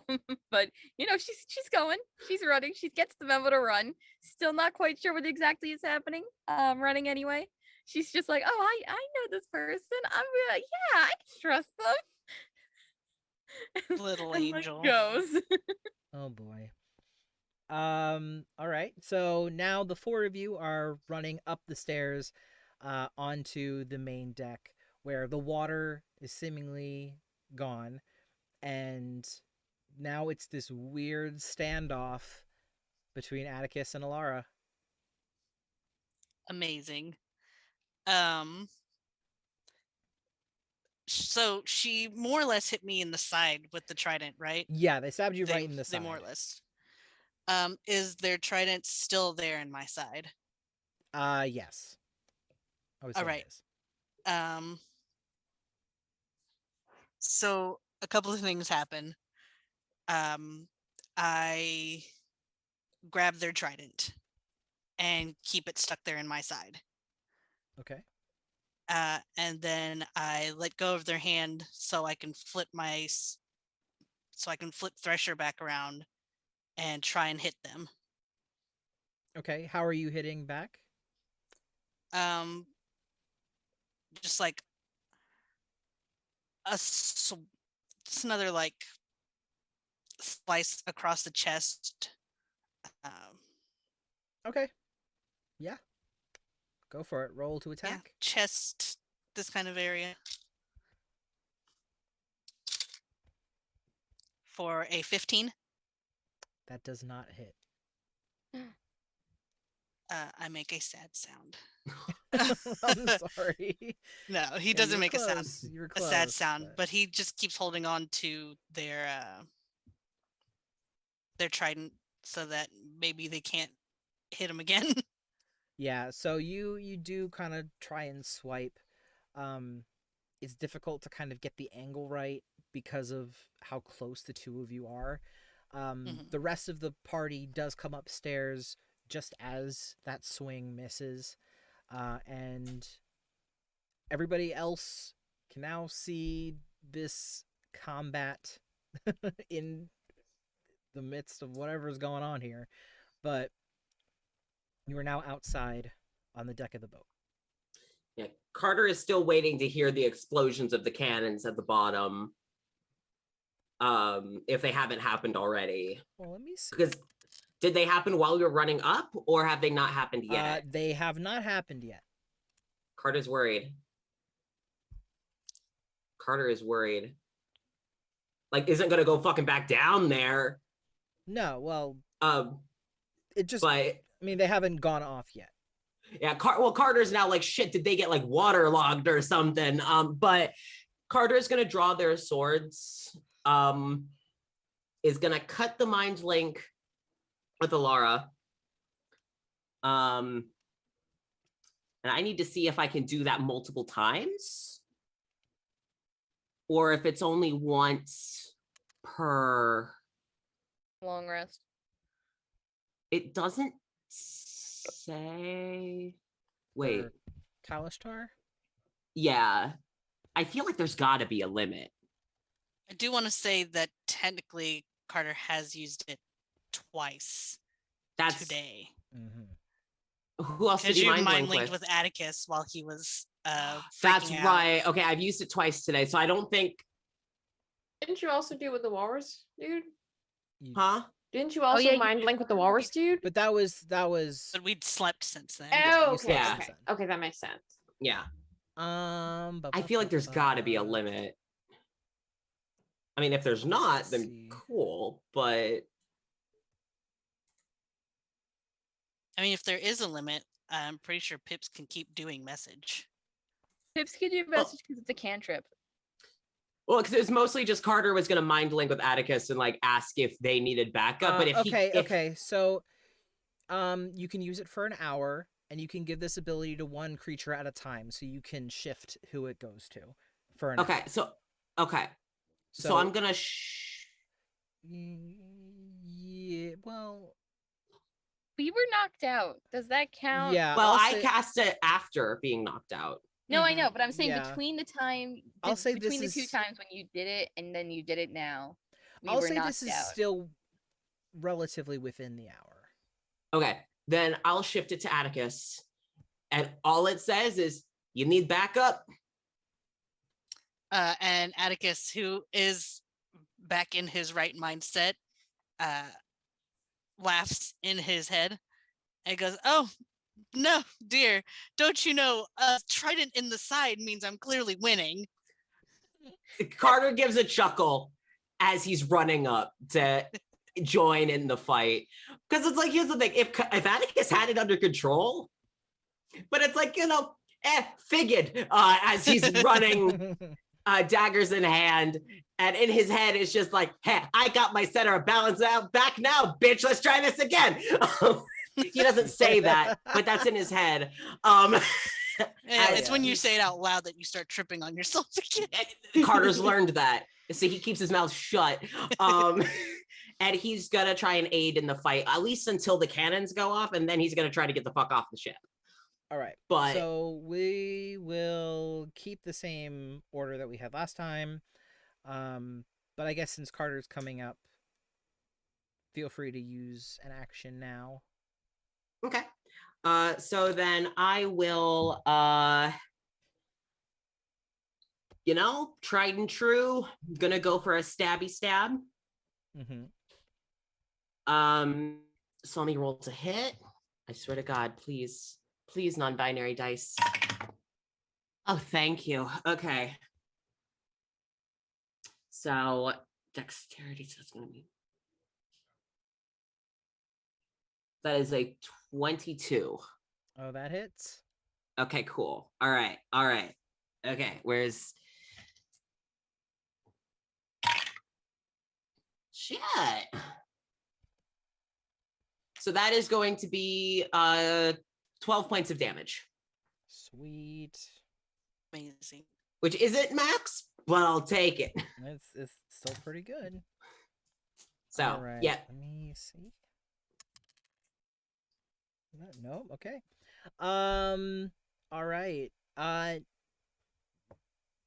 but you know she's going. She's running. She gets the memo to run. Still not quite sure what exactly is happening. Running anyway. She's just like, oh, I know this person. I'm gonna, yeah, I can trust them. Little And angel. goes. Oh boy. All right. So now the four of you are running up the stairs onto the main deck where the water is seemingly gone, and now it's this weird standoff between Atticus and Alara. Amazing. So she more or less hit me in the side with the trident, right? Yeah, they stabbed you right in the They side. more or less. Is their trident still there in my side? Yes. I would say All right. it is. So a couple of things happen. I grab their trident and keep it stuck there in my side. Okay. And then I let go of their hand so I can flip Thresher back around and try and hit them. Okay. How are you hitting back? Just like just another like slice across the chest. Okay. Yeah. Go for it. Roll to Yeah, attack. chest, this kind of area. For a 15. That does not hit. I make a sad sound. I'm sorry. No, he Yeah, doesn't you were make a sound. close. You were A close, sad sound, but he just keeps holding on to their trident so that maybe they can't hit him again. Yeah, so you do kind of try and swipe. It's difficult to kind of get the angle right because of how close the two of you are. The rest of the party does come upstairs just as that swing misses, and everybody else can now see this combat in the midst of whatever's going on here. But you are now outside on the deck of the boat. Yeah, Carter is still waiting to hear the explosions of the cannons at the bottom. If they haven't happened already. Well, let me see. Because did they happen while you're running up, or have they not happened yet? They have not happened yet. Carter's worried. Carter is worried. Like, isn't gonna go fucking back down there. No, well, it just. But I mean, they haven't gone off yet. yeah, Carter's now like, shit, did they get like waterlogged or something? But Carter's gonna draw their swords. Is gonna cut the mind link with Alara. And I need to see if I can do that multiple times, or if it's only once per. Long rest. It doesn't say. Wait. For Kalishtar? Yeah. I feel like there's got to be a limit. I do want to say that technically Carter has used it twice That's today. who else did Because he you mind mind link linked with? with Atticus while he was That's freaking out. right. Okay, I've used it twice today, so I don't think. Didn't you also do it with the walrus, dude? Huh? Didn't you also yeah, mind link with the walrus, dude? But that was But we'd slept since then. Oh, you okay, slept Yeah. since okay, then. okay, that makes sense. Yeah. I I feel like there's got to be a limit. I mean, if there's not, Let's then see. cool. But I mean, if there is a limit, I'm pretty sure Pips can keep doing message. Pips can do message because it's a cantrip. well, because it was mostly just Carter was going to mind link with Atticus and like ask if they needed backup. But if okay, so you can use it for an hour, and you can give this ability to one creature at a time, so you can shift who it goes to for an okay, hour. so I'm gonna. Yeah, well, We were knocked out. Does that count? yeah. Well, I'll I say, cast it after being knocked out. No, I know, but I'm saying Yeah. between the time I'll say between the this two is- times when you did it and then you did it now, we I'll were say knocked this is out. still relatively within the hour. Okay, then I'll shift it to Atticus, and all it says is you need backup. And Atticus, who is back in his right mindset, laughs in his head and goes, "Oh, no, dear. Don't you know, a trident in the side means I'm clearly winning." Carter gives a chuckle as he's running up to join in the fight. Because it's like, here's the thing, if Atticus had it under control, but it's like, figured as he's running daggers in hand, and in his head it's just like, hey, I got my center of balance out back now, bitch, let's try this again. He doesn't say that, but that's in his head. Yeah, it's when Yeah. you say it out loud that you start tripping on yourself again. Carter's learned that, so he keeps his mouth shut. And he's gonna try and aid in the fight, at least until the cannons go off, and then he's gonna try to get the fuck off the ship. All right. But So we will keep the same order that we had last time. But I guess since Carter's coming up, feel free to use an action now. okay. So then I will tried and true, gonna go for a stabby stab. Mm-hmm. So let me roll to hit. I swear to God, please non-binary dice. Oh, thank you. Okay. So dexterity, so it's gonna be. That is a 22. Oh, that hits. Okay, cool. All right. Okay, where's shit? So that is going to be 12 points of damage, Sweet. Amazing. which isn't max, but I'll take it. It's still pretty good. So All right. yeah, Let me see. No. Okay. All right.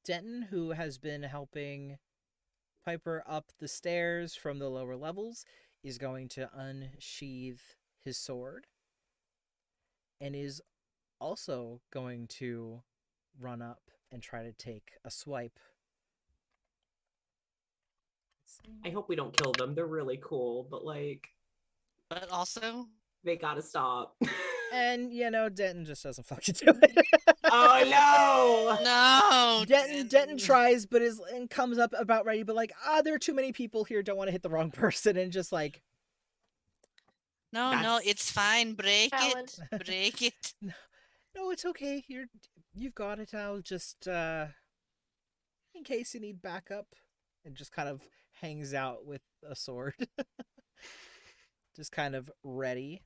Denton, who has been helping Piper up the stairs from the lower levels, is going to unsheath his sword and is also going to run up and try to take a swipe. I hope we don't kill them. They're really cool, but like But also, they gotta stop. And, Denton just doesn't fucking do it. Oh no! no. Denton tries, but and comes up about ready, but like, there are too many people here, don't want to hit the wrong person, and just like, No, That's- it's fine. Break Valid. it. Break it. no, it's okay. You've got it. I'll just in case you need backup, and just kind of hangs out with a sword, just kind of ready.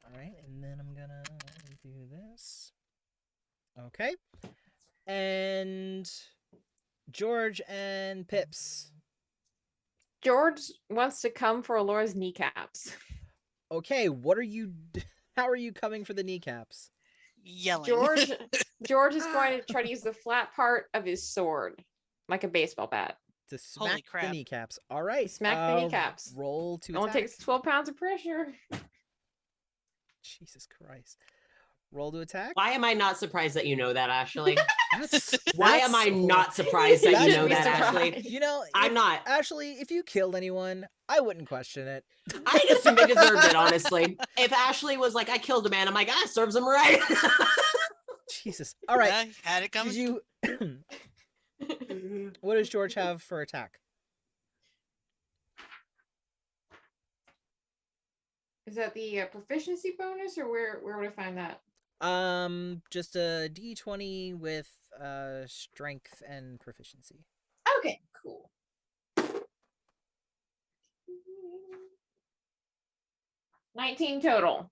All right, and then I'm gonna do this. Okay, and George and Pips. George wants to come for Alora's kneecaps. Okay, what are you? How are you coming for the kneecaps? Yelling. George is going to try to use the flat part of his sword, like a baseball bat. To Holy smack the crap. kneecaps. All right. Smack the kneecaps. Roll to Only attack. takes 12 pounds of pressure. Jesus Christ. Roll to attack. Why am I not surprised that you know that, Ashley? Why That's am I hor- not surprised that That you should know be that, Ashley? surprised. You know, I'm not. Ashley, if you killed anyone, I wouldn't question it. I assume they deserved it, honestly. If Ashley was like, I killed a man, I'm like, serves him right. Jesus. All right. Yeah, had it coming. Did you? What does George have for attack? Is that the proficiency bonus, or where would I find that? Just a D20 with strength and proficiency. Okay, cool. 19 total.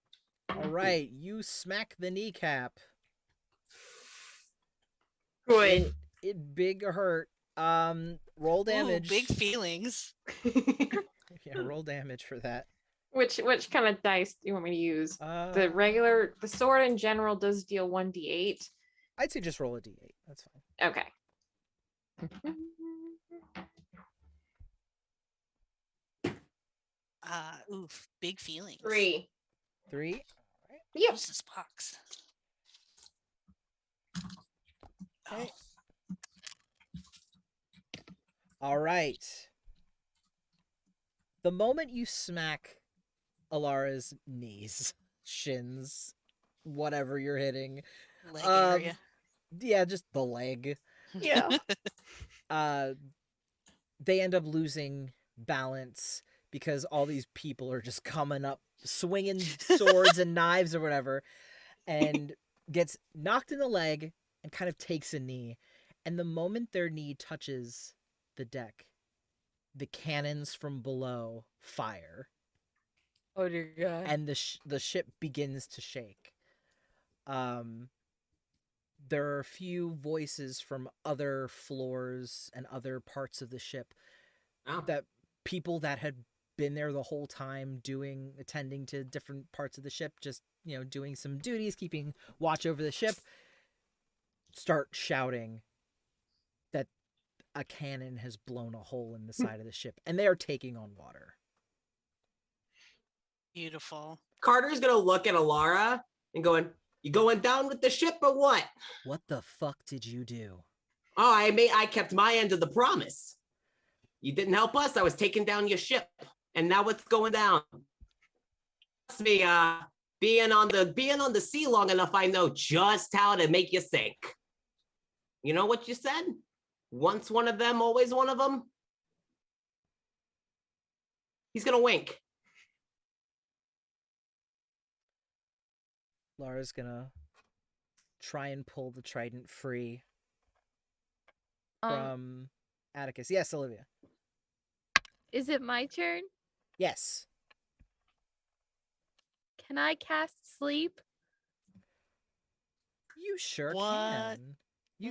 All right, you smack the kneecap. Good. It big hurt. Roll damage. Ooh, big feelings. Yeah, roll damage for that. Which kind of dice do you want me to use? The Uh, the sword in general does deal 1d8. I'd say just roll a d8. That's fine. Okay. Oof, big feelings. 3. 3. Yep. What's this box? Okay. All right. The moment you smack Alara's knees, shins, whatever you're hitting, Leg area. yeah, just the leg. Yeah. They end up losing balance because all these people are just coming up, swinging swords and knives or whatever, and gets knocked in the leg and kind of takes a knee. And the moment their knee touches the deck, the cannons from below fire, Oh dear God. and the ship begins to shake. There are a few voices from other floors and other parts of the ship Oh. that people that had been there the whole time attending to different parts of the ship, just, doing some duties, keeping watch over the ship, start shouting that a cannon has blown a hole in the side of the ship and they are taking on water. Beautiful. Carter's gonna look at Alara and going, "You going down with the ship or what?" What the fuck did you do? Oh, I kept my end of the promise. You didn't help us. I was taking down your ship, and now what's going down? Trust me, being on the sea long enough, I know just how to make you sink. You know what you said? Once one of them, always one of them. He's gonna wink. Lara's gonna try and pull the trident free from Atticus. Yes, Olivia. Is it my turn? Yes. Can I cast sleep? You sure What? can. You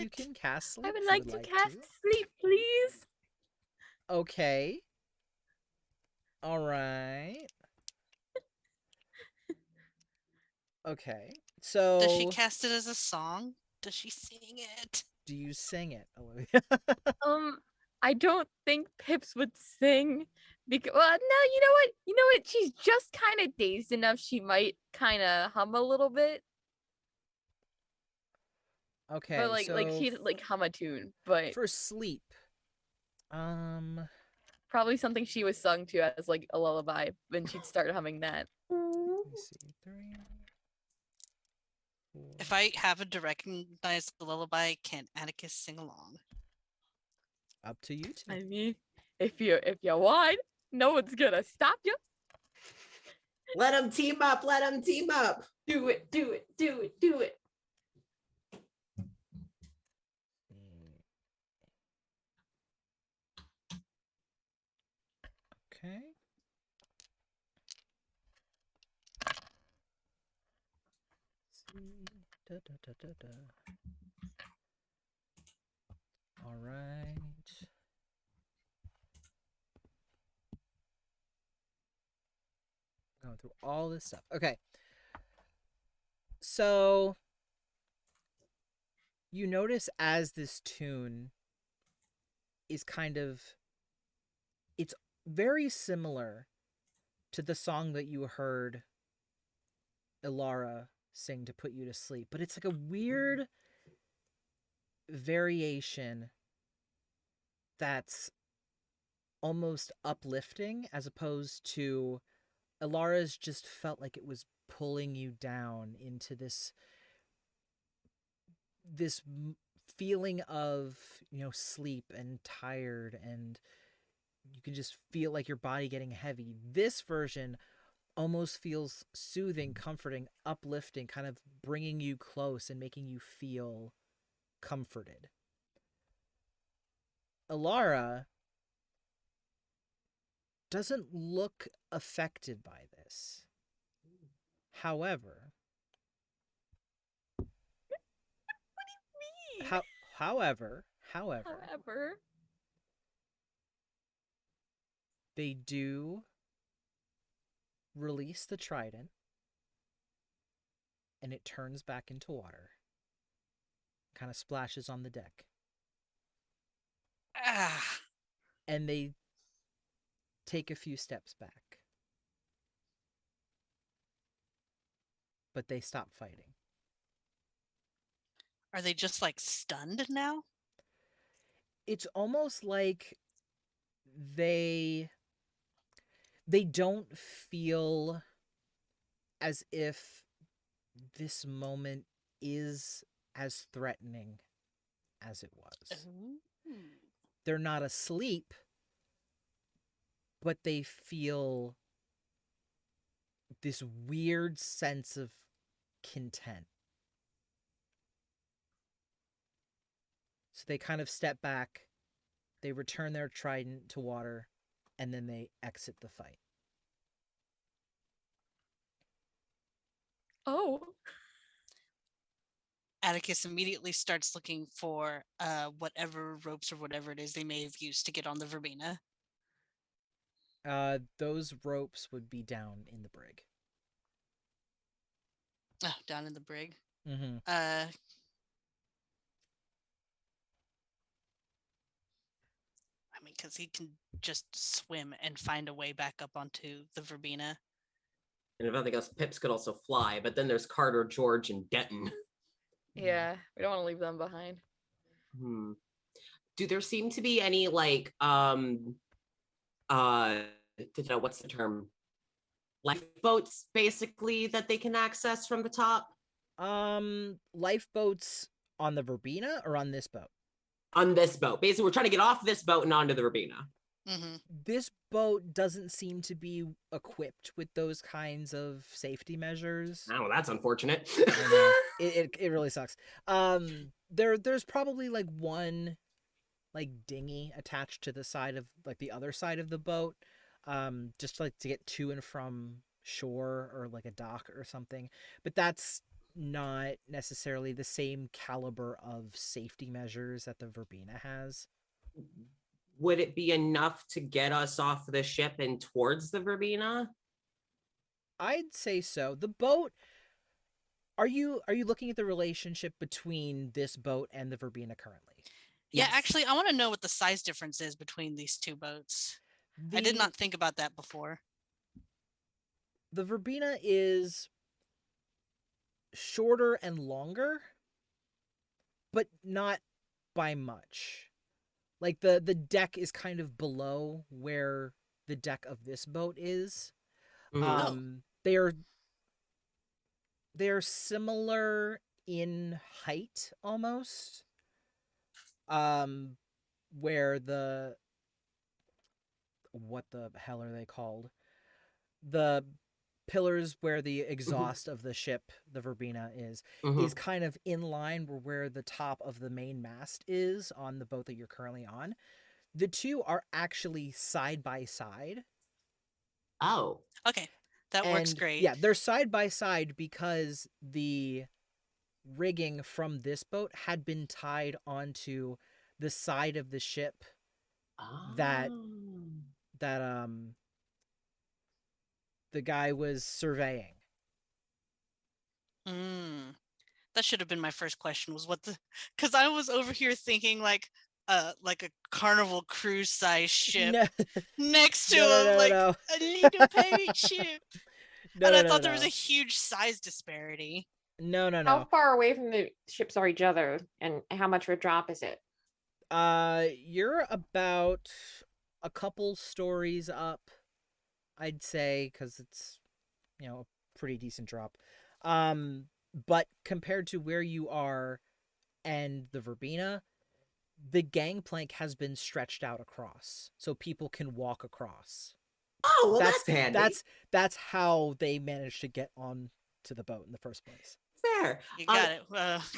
can cast sleep. I would if like you to cast sleep, please. Okay. All right. Okay. So Does she cast it as a song? Does she sing it? do you sing it, Olivia? I don't think Pips would sing because no, you know what? She's just kind of dazed enough. She might kind of hum a little bit, Okay. but like so she'd like hum a tune, but for sleep. probably something she was sung to as like a lullaby when she'd start humming that. Let me see. 3, 4. If I happen to recognize the lullaby, can Atticus sing along? Up to you two. I mean, if you want, no one's gonna stop you. Let them team up. Let them team up. Do it, do it, do it, do it. Okay. See. Da, da, da, da, da. All right. going through all this stuff. Okay. So you notice as this tune is it's very similar to the song that you heard Ilara sing to put you to sleep, but it's like a weird variation that's almost uplifting as opposed to Ilara's just felt like it was pulling you down into this feeling of, sleep and tired, and you can just feel like your body getting heavy. This version almost feels soothing, comforting, uplifting, kind of bringing you close and making you feel comforted. Ilara doesn't look affected by this. However, however, they do release the trident, and it turns back into water. Kind of splashes on the deck. And they take a few steps back. But they stop fighting. Are they just like stunned now? It's almost like they don't feel as if this moment is as threatening as it was. They're not asleep, but they feel this weird sense of content. So they kind of step back, they return their trident to water, and then they exit the fight. Oh. Atticus immediately starts looking for whatever ropes or whatever it is they may have used to get on the Verbena. Those ropes would be down in the brig. Oh, down in the brig. Mm-hmm. I mean, because he can just swim and find a way back up onto the Verbena. And if nothing else, Pips could also fly, but then there's Carter, George, and Denton. Yeah, we don't want to leave them behind. Do there seem to be any like what's the term? Lifeboats, basically, that they can access from the top? Lifeboats on the Verbena or on this boat? On this boat. Basically, we're trying to get off this boat and onto the Verbena. Mm-hmm. This boat doesn't seem to be equipped with those kinds of safety measures. Oh, well, that's unfortunate. It really sucks. There's probably like one like dinghy attached to the side of like the other side of the boat, just like to get to and from shore or like a dock or something. But that's not necessarily the same caliber of safety measures that the Verbena has. Would it be enough to get us off the ship and towards the Verbena? I'd say so. The boat. Are you looking at the relationship between this boat and the Verbena currently? Yeah, Yes. actually, I want to know what the size difference is between these two boats. I did not think about that before. The Verbena is shorter and longer, but not by much. Like the deck is kind of below where the deck of this boat is. They are similar in height almost. Where what the hell are they called? The pillars where the exhaust of the ship, the Verbena, is kind of in line where the top of the main mast is on the boat that you're currently on. The two are actually side by side. Oh. Okay, that works great. Yeah, they're side by side because the rigging from this boat had been tied onto the side of the ship that the guy was surveying. That should have been my first question, was what the, because I was over here thinking like a Carnival cruise size ship No, next to no, like no. a little pirate ship. No, And no, I no, thought there was no. a huge size disparity. No, How far away from the ships are each other, and how much of a drop is it? You're about a couple stories up, I'd say, because it's, a pretty decent drop. But compared to where you are and the Verbena, the gangplank has been stretched out across, so people can walk across. Oh, well, that's handy. That's how they managed to get on to the boat in the first place. Fair. You got it.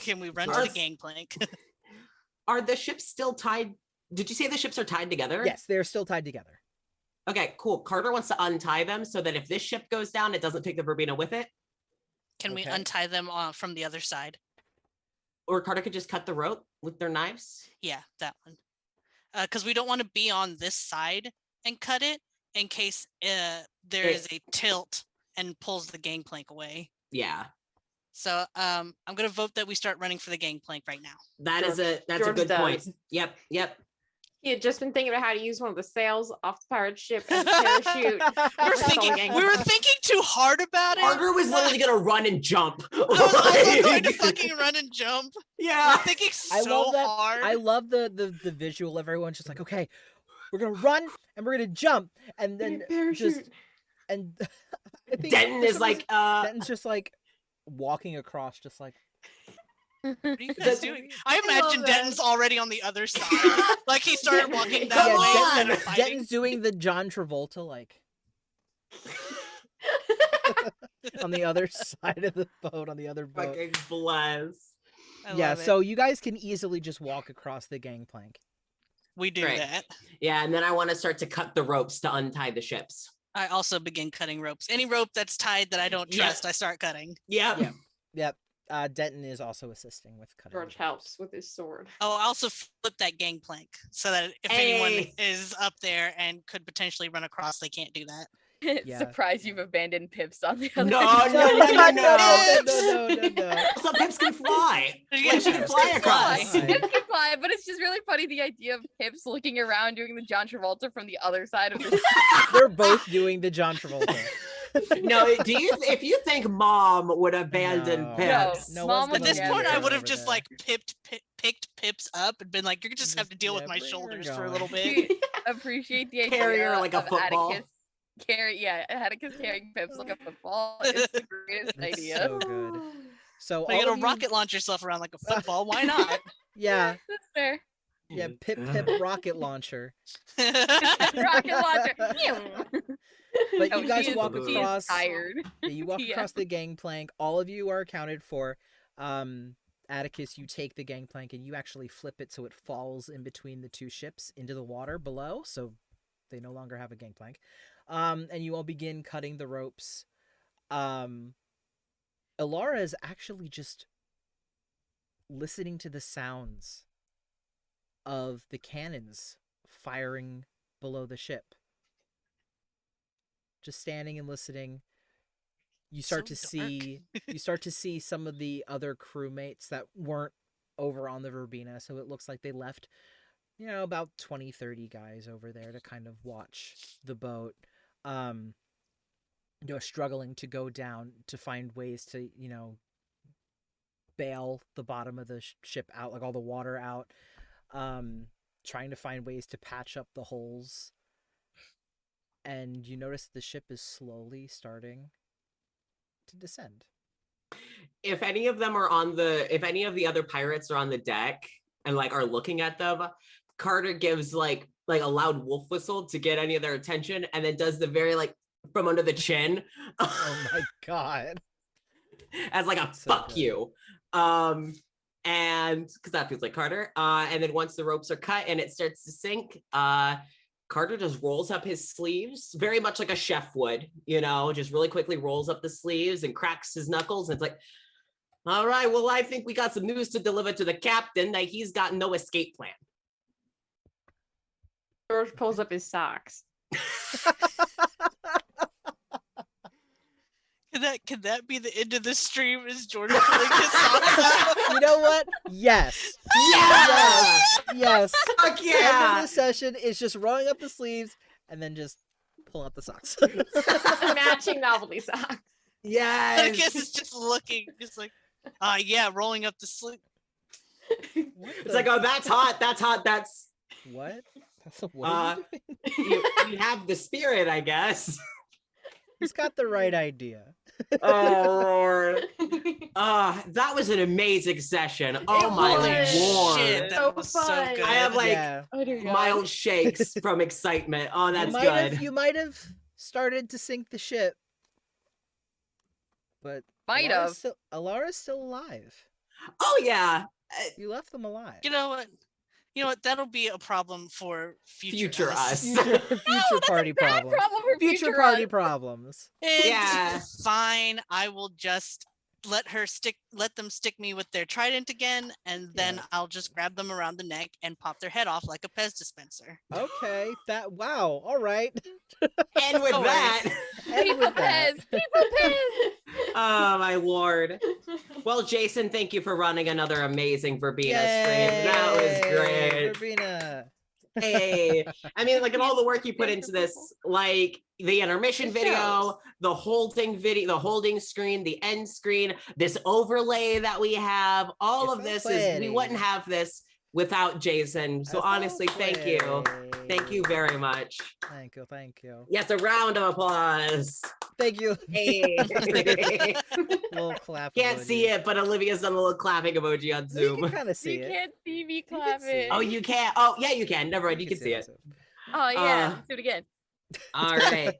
Can we run to the gangplank? Are the ships still tied? Did you say the ships are tied together? Yes, they're still tied together. Okay, cool. Carter wants to untie them so that if this ship goes down, it doesn't take the Verbena with it. Can we untie them from the other side? Or Carter could just cut the rope with their knives. Yeah, that one. Because we don't want to be on this side and cut it in case there is a tilt and pulls the gangplank away. Yeah. So I'm gonna vote that we start running for the gangplank right now. That's a good point. Yep. He had just been thinking about how to use one of the sails off the pirate ship as a parachute. We were thinking too hard about it. Carter was literally gonna run and jump. I was also going to fucking run and jump. Yeah. We're thinking so hard. I love the visual of everyone just like, okay, we're gonna run and we're gonna jump, and then just and I think Denton is like Denton's just like walking across, just like. What are you guys doing? I imagine Denton's already on the other side. Like he started walking that way instead of fighting. Denton's doing the John Travolta, like on the other side of the boat, on the other boat. Fucking bless. Yeah, so you guys can easily just walk across the gangplank. We do that. Yeah, and then I want to start to cut the ropes to untie the ships. I also begin cutting ropes. Any rope that's tied that I don't trust, I start cutting. Yep. Denton is also assisting with cutting. George helps with his sword. Oh, I also flip that gangplank so that if anyone is up there and could potentially run across, they can't do that. Surprise, you've abandoned Pips on the other No. Some Pips can fly. Yeah, she can fly across. Pips can fly, but it's just really funny the idea of Pips looking around doing the John Travolta from the other side of the They're both doing the John Travolta. No, if you think Mom would abandon Pips? No, Mom, at this point, I would have just like picked Pips up and been like, "You're just have to deal with my shoulders for a little bit." Appreciate the idea. Carry her like a football. Atticus carrying Pips like a football is the greatest idea. So good. So you gotta rocket launch yourself around like a football. Why not? Yeah, that's fair. Yeah, Pip rocket launcher. Rocket launcher. But you guys walk across. Tired. Yeah, you walk across the gangplank. All of you are accounted for. Atticus, you take the gangplank and you actually flip it so it falls in between the two ships into the water below, so they no longer have a gangplank. And you all begin cutting the ropes. Elara is actually just listening to the sounds of the cannons firing below the ship. Just standing and listening. You start to see some of the other crewmates that weren't over on the Verbena, so it looks like they left, about 20-30 guys over there to kind of watch the boat. Struggling to go down to find ways to, bail the bottom of the ship out, like all the water out. Trying to find ways to patch up the holes. And you notice the ship is slowly starting to descend. If any of them are if any of the other pirates are on the deck and are looking at them, Carter gives like a loud wolf whistle to get any of their attention, and then does the very from under the chin. Oh my god! As a fuck you, and because that feels like Carter. And then once the ropes are cut and it starts to sink, Carter just rolls up his sleeves, very much like a chef would, just really quickly rolls up the sleeves and cracks his knuckles. And it's like, all right, well, I think we got some news to deliver to the captain that he's got no escape plan. George pulls up his socks. Can that be the end of the stream? Is Jordan pulling his socks out? You know what? Yes. Yeah! Yes. Fuck End yeah! of the session is just rolling up the sleeves and then just pulling up the socks. Matching novelty socks. Atticus Yes! is just looking, just like, yeah, rolling up the sleeve. What It's the- like, oh, that's hot. That's hot. That's what? What are you doing? you have the spirit, I guess. He's got the right idea. Oh Lord. That was an amazing session. Oh my was. Lord. Shit, So that was so fun. good. I have like Yeah. Oh dear God. mild shakes from excitement. Oh, that's good. You might have started to sink the ship. But Might Alara's still alive. Oh yeah. You left them alive. You know what? That'll be a problem for Future us. Future party Bad problems. problem for Future future party us. problems. It's Yeah. fine. I will just let them stick me with their trident again, and then Yeah. I'll just grab them around the neck and pop their head off like a Pez dispenser. Okay. Wow. All right. And with No that. And People with that, Pez. People Pez. Oh my Lord. Well, Jason, thank you for running another amazing Verbena stream. That was Yay, great. Verbena. Hey, I mean, like, and all the work you put into this, like the intermission It video, shows. the holding screen, the end screen, this overlay that we have, all It's of so this is, we wouldn't pretty. have this without Jason. So That's honestly, so thank you. Thank you pretty. very much. Thank you. Thank you. Yes, a round of applause. Thank you. Hey. Little clap. Can't see it, but Olivia's done a little clapping emoji on You Zoom. can kind of see You it. can't see me can see clapping. it. Oh, you can't. Oh, yeah, you can. Never mind. You can see on it. Zoom. Oh yeah, Uh, let's do it again. All right.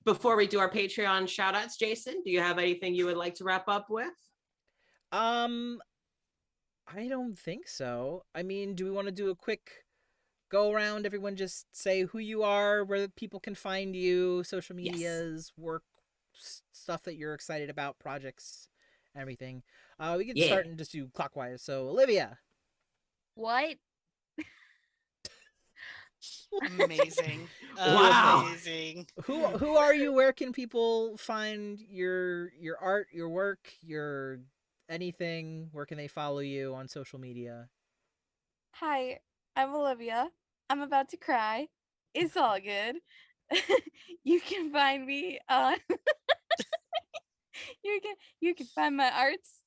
Before we do our Patreon shout outs, Jason, do you have anything you would like to wrap up with? I don't think so. I mean, do we want to do a quick go around? Everyone just say who you are, where people can find you, social Yes. medias, work, stuff that you're excited about, projects, everything. We can Yeah. start and just do clockwise. So, Olivia. What? Amazing. Wow. Amazing. Who are you? Where can people find your art, your work, your anything? Where can they follow you on social media? Hi, I'm Olivia. I'm about to cry. It's all good. You can find me on you can find my arts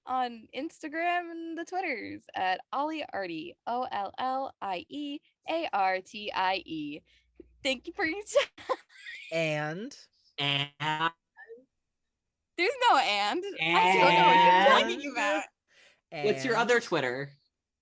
on Instagram and the Twitters at OllieArtie. OllieArtie. Thank you for your time. And And There's no and. I don't know what you're talking about. what's your and- other Twitter?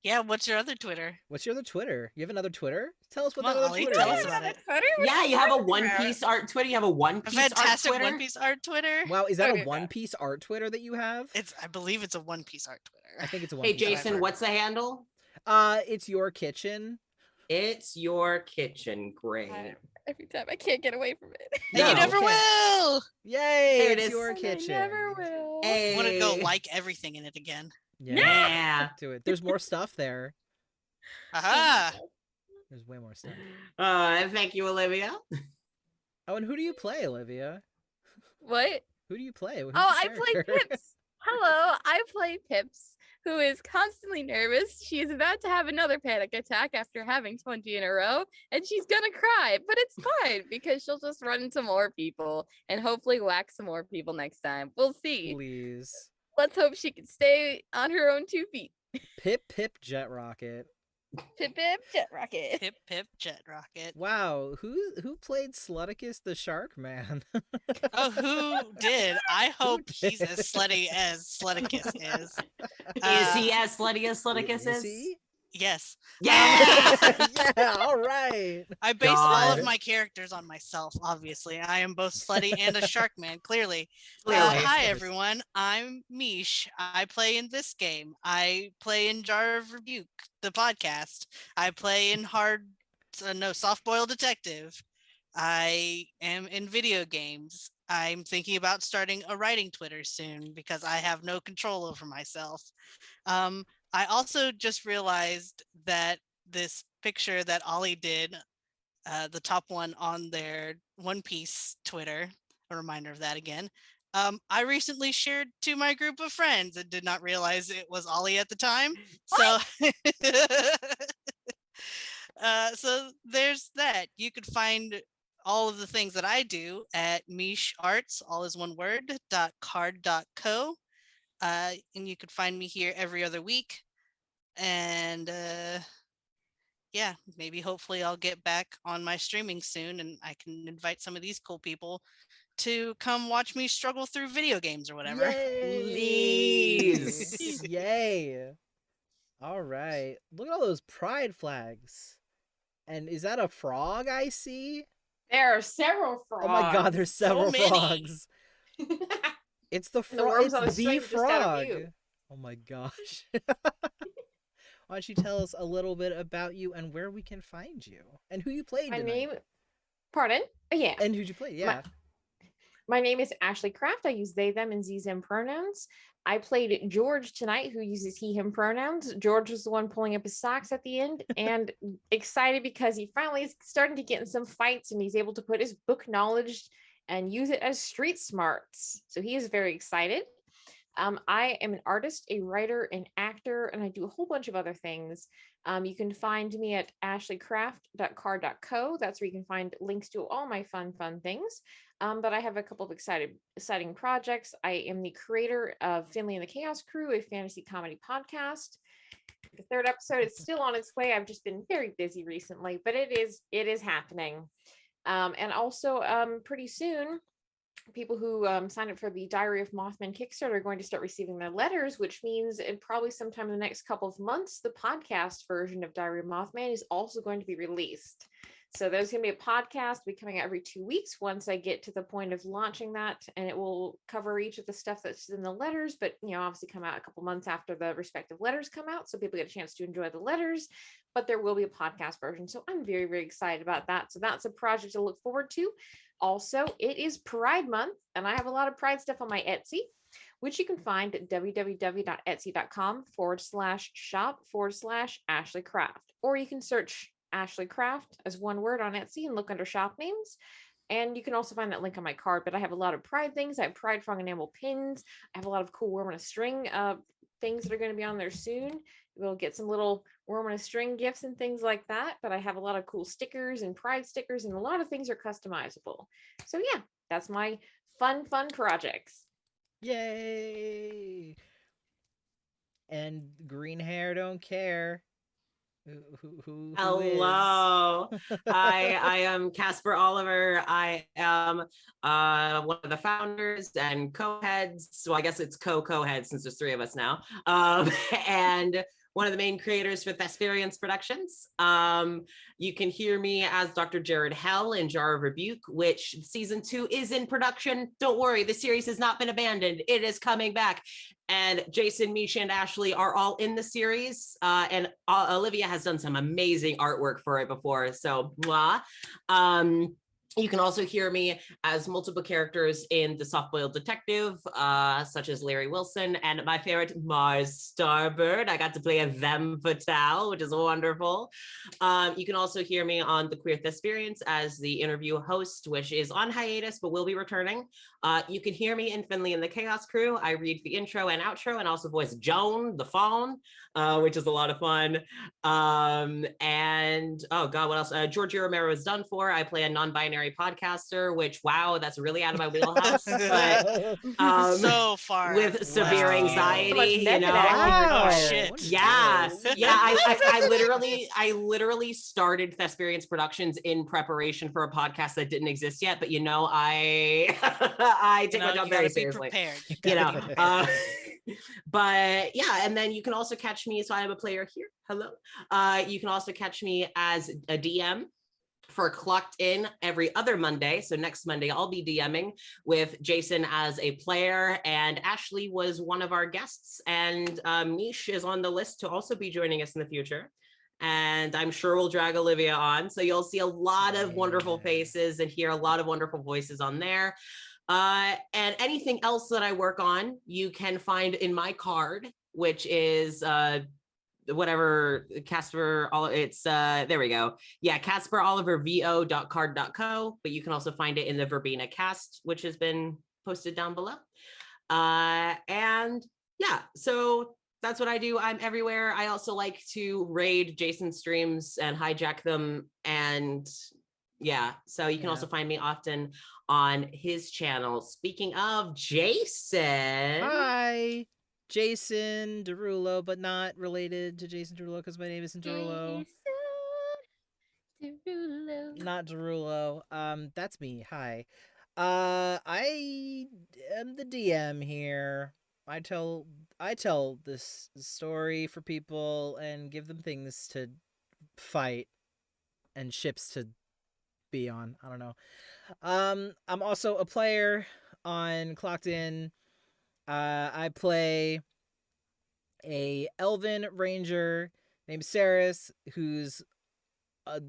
Yeah, what's your other Twitter? What's your other Twitter? You have another Twitter? Tell us what Come that on, other Ollie, Twitter tell is. us about it. Twitter? What Yeah, are you have a talking One about? Piece art Twitter. You have a One A Piece art fantastic Twitter. One Piece art Twitter. Wow, is that Okay. a One Piece art Twitter that you have? I believe it's a One Piece art Twitter. I think it's a One Hey, Piece art Jason, Twitter. what's the handle? It's your kitchen. It's your kitchen. Great. Every time I can't get away from it. And you No. never Okay. will. Yay! There it It's is. your And I kitchen. never will. Hey. I want to go like everything in it again. Yeah. Do it. There's more stuff there. Aha! There's way more stuff. Thank you, Olivia. Oh, and who do you play, Olivia? What? Who do you play? Who's Oh, your I play character? Pips. Hello, I play Pips, who is constantly nervous. She is about to have another panic attack after having 20 in a row, and she's gonna cry, but it's fine because she'll just run into more people and hopefully whack some more people next time. We'll see. Please. Let's hope she can stay on her own 2 feet. Pip Jet Rocket. Pip Pip Jet Rocket. Pip Pip Jet Rocket. Wow, who played Slutticus the Shark Man? Oh, who did? I hope he's did? as slutty as Slutticus is. Is he as slutty as Slutticus Is is? he? Yes. Yeah. Yeah, all right. I base all God. of my characters on myself, obviously. I am both slutty and a shark man, clearly. Clearly. Hi, everyone. I'm Mish. I play in this game. I play in Jar of Rebuke, the podcast. I play in Soft Boil Detective. I am in video games. I'm thinking about starting a writing Twitter soon because I have no control over myself. I also just realized that this picture that Ollie did, the top one on their One Piece Twitter, a reminder of that again. I recently shared to my group of friends and did not realize it was Ollie at the time. So, so there's that. You could find all of the things that I do at Mish Arts, all is one word, .card.co. And you could find me here every other week. And yeah, maybe hopefully I'll get back on my streaming soon and I can invite some of these cool people to come watch me struggle through video games or whatever. Yay! Please. Yay! All right. Look at all those pride flags. And is that a frog I see? There are several frogs. Oh my god, there's several many. frogs. It's the And the frog. worms It's on the the string just out of frog. view. Oh my gosh. Why don't you tell us a little bit about you and where we can find you and who you played My tonight? name, pardon? Yeah. And who'd you play? Yeah. My name is Ashley Kraft. I use they, them, and z's, them pronouns. I played George tonight, who uses he, him pronouns. George was the one pulling up his socks at the end, and excited because he finally is starting to get in some fights and he's able to put his book knowledge and use it as street smarts. So he is very excited. I am an artist, a writer, an actor, and I do a whole bunch of other things. You can find me at ashleycraft.car.co. That's where you can find links to all my fun things. But I have a couple of exciting projects. I am the creator of Finley and the Chaos Crew, a fantasy comedy podcast. The third episode is still on its way. I've just been very busy recently, but it is happening. And also pretty soon, people who sign up for the Diary of Mothman Kickstarter are going to start receiving their letters, which means probably sometime in the next couple of months, the podcast version of Diary of Mothman is also going to be released. So there's going to be a podcast be coming out every 2 weeks once I get to the point of launching that, and it will cover each of the stuff that's in the letters, but obviously come out a couple months after the respective letters come out, so people get a chance to enjoy the letters. But there will be a podcast version, so I'm very, very excited about that. So that's a project to look forward to. Also, it is Pride Month, and I have a lot of Pride stuff on my Etsy, which you can find at www.etsy.com/shop/Ashley Craft, or you can search Ashley Craft as one word on Etsy and look under shop names. And you can also find that link on my card, but I have a lot of Pride things. I have Pride Frog enamel pins. I have a lot of cool worm on a string things that are going to be on there soon. We'll get some little worm on a string gifts and things like that, but I have a lot of cool stickers and Pride stickers, and a lot of things are customizable. So yeah, that's my fun projects. Yay! And green hair don't care. Who Hello. is? I am Casper Oliver. I am one of the founders and co-heads. So I guess it's co-heads since there's three of us now. And one of the main creators for Thesperience Productions. You can hear me as Dr. Jared Hell in Jar of Rebuke, which season 2 is in production. Don't worry, the series has not been abandoned. It is coming back. And Jason, Misha, and Ashley are all in the series. And Olivia has done some amazing artwork for it before. So, mwah. You can also hear me as multiple characters in The Soft-Boiled Detective, such as Larry Wilson, and my favorite, Mars Starbird. I got to play a Them Fatale, which is wonderful. You can also hear me on The Queer Thesperience as the interview host, which is on hiatus, but will be returning. You can hear me in Finley and the Chaos Crew. I read the intro and outro and also voice Joan, the Fawn, which is a lot of fun. And, oh God, what else? Georgia Romero is done for. I play a non-binary podcaster, which, wow, that's really out of my wheelhouse, but so far with severe Wow. anxiety, So much you know. method acting. Oh, Wow. shit. Yeah, Wonderful. yeah. I literally started Thesperience Productions in preparation for a podcast that didn't exist yet. But I take my job you very gotta be seriously. prepared. You You gotta know, be prepared. but yeah, and then you can also catch me. So I am a player here. Hello. You can also catch me as a DM for Clocked In every other Monday. So next Monday, I'll be DMing with Jason as a player, and Ashley was one of our guests, and Mish is on the list to also be joining us in the future. And I'm sure we'll drag Olivia on. So you'll see a lot of wonderful faces and hear a lot of wonderful voices on there. And anything else that I work on, you can find in my card, which is whatever Casper, all it's there we go. Yeah, Casper Oliver VO.card.co, but you can also find it in the Verbena cast, which has been posted down below. And yeah, so that's what I do. I'm everywhere. I also like to raid Jason's streams and hijack them. And yeah, so you can also find me often on his channel. Speaking of Jason. Hi, Jason Derulo, but not related to Jason Derulo because my name isn't Derulo. Not Derulo. That's me. Hi. I am the DM here. I tell this story for people and give them things to fight and ships to be on. I don't know. I'm also a player on Clocked In. I play a elven ranger named Saris, who's a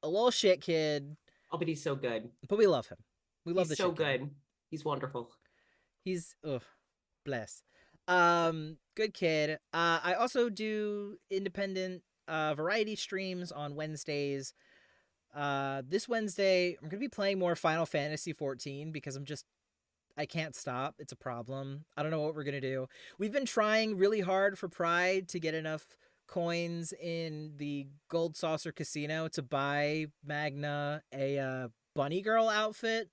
little shit kid. Oh, but he's so good. But we love him. We love He's the so shit kid. good. He's wonderful. He's bless. Good kid. I also do independent variety streams on Wednesdays. This Wednesday I'm gonna be playing more Final Fantasy 14 because I can't stop. It's a problem. I don't know what we're gonna do. We've been trying really hard for Pride to get enough coins in the Gold Saucer Casino to buy Magna a bunny girl outfit.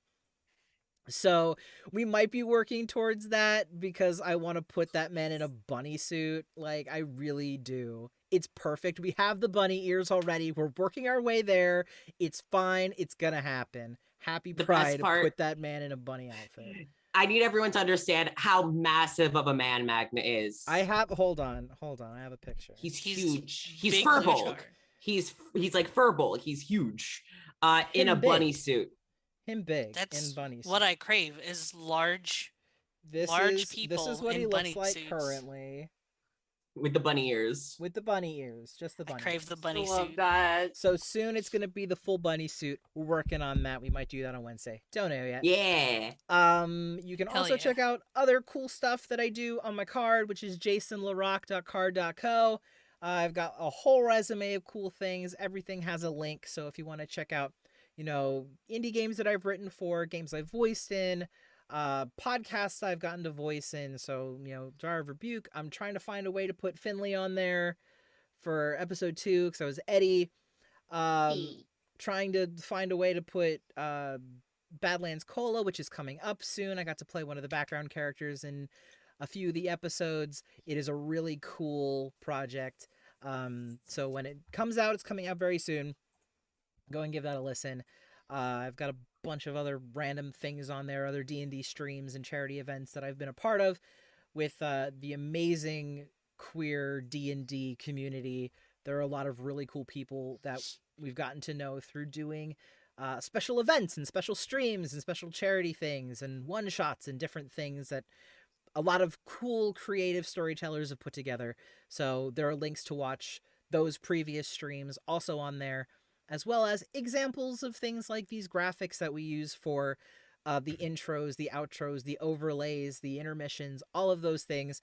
So we might be working towards that because I want to put that man in a bunny suit. Like, I really do. It's perfect. We have the bunny ears already. We're working our way there. It's fine. It's gonna happen. Happy The Pride best part- put that man in a bunny outfit. I need everyone to understand how massive of a man Magna is. Hold on. I have a picture. He's huge. He's big Furball. Luchar. He's like Furball. He's huge. In a Him big. bunny suit. Him big That's in bunny suit. what I crave is large This large is people what he in looks bunny like suits. With currently the bunny ears. with the bunny ears. Just the I bunny. crave the ears. bunny love suit. that. So soon it's gonna be the full bunny suit. We're working on that. We might do that on Wednesday. Don't know yet. Yeah. You can Hell also yeah. check out other cool stuff that I do on my card, which is jasonlarock.card.co. I've got a whole resume of cool things. Everything has a link. So if you want to check out, indie games that I've written for, games I've voiced in, podcasts I've gotten to voice in. So, Jar of Rebuke. I'm trying to find a way to put Finley on there for episode 2 because I was Eddie. Trying to find a way to put Badlands Cola, which is coming up soon. I got to play one of the background characters in a few of the episodes. It is a really cool project. So when it comes out, it's coming out very soon. Go and give that a listen. I've got a bunch of other random things on there, other D&D streams and charity events that I've been a part of with the amazing queer D&D community. There are a lot of really cool people that we've gotten to know through doing special events and special streams and special charity things and one-shots and different things that a lot of cool creative storytellers have put together. So there are links to watch those previous streams also on there, as well as examples of things like these graphics that we use for the intros, the outros, the overlays, the intermissions, all of those things.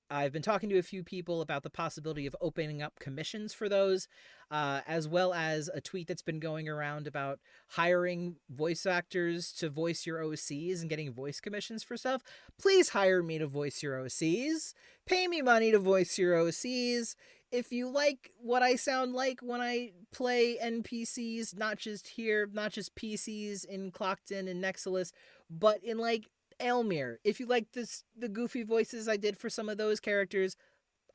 I've been talking to a few people about the possibility of opening up commissions for those, as well as a tweet that's been going around about hiring voice actors to voice your OCs and getting voice commissions for stuff. Please hire me to voice your OCs. Pay me money to voice your OCs. If you like what I sound like when I play NPCs, not just here, not just PCs in Clocked In and Nexilus, but in Elmir, if you like the goofy voices I did for some of those characters,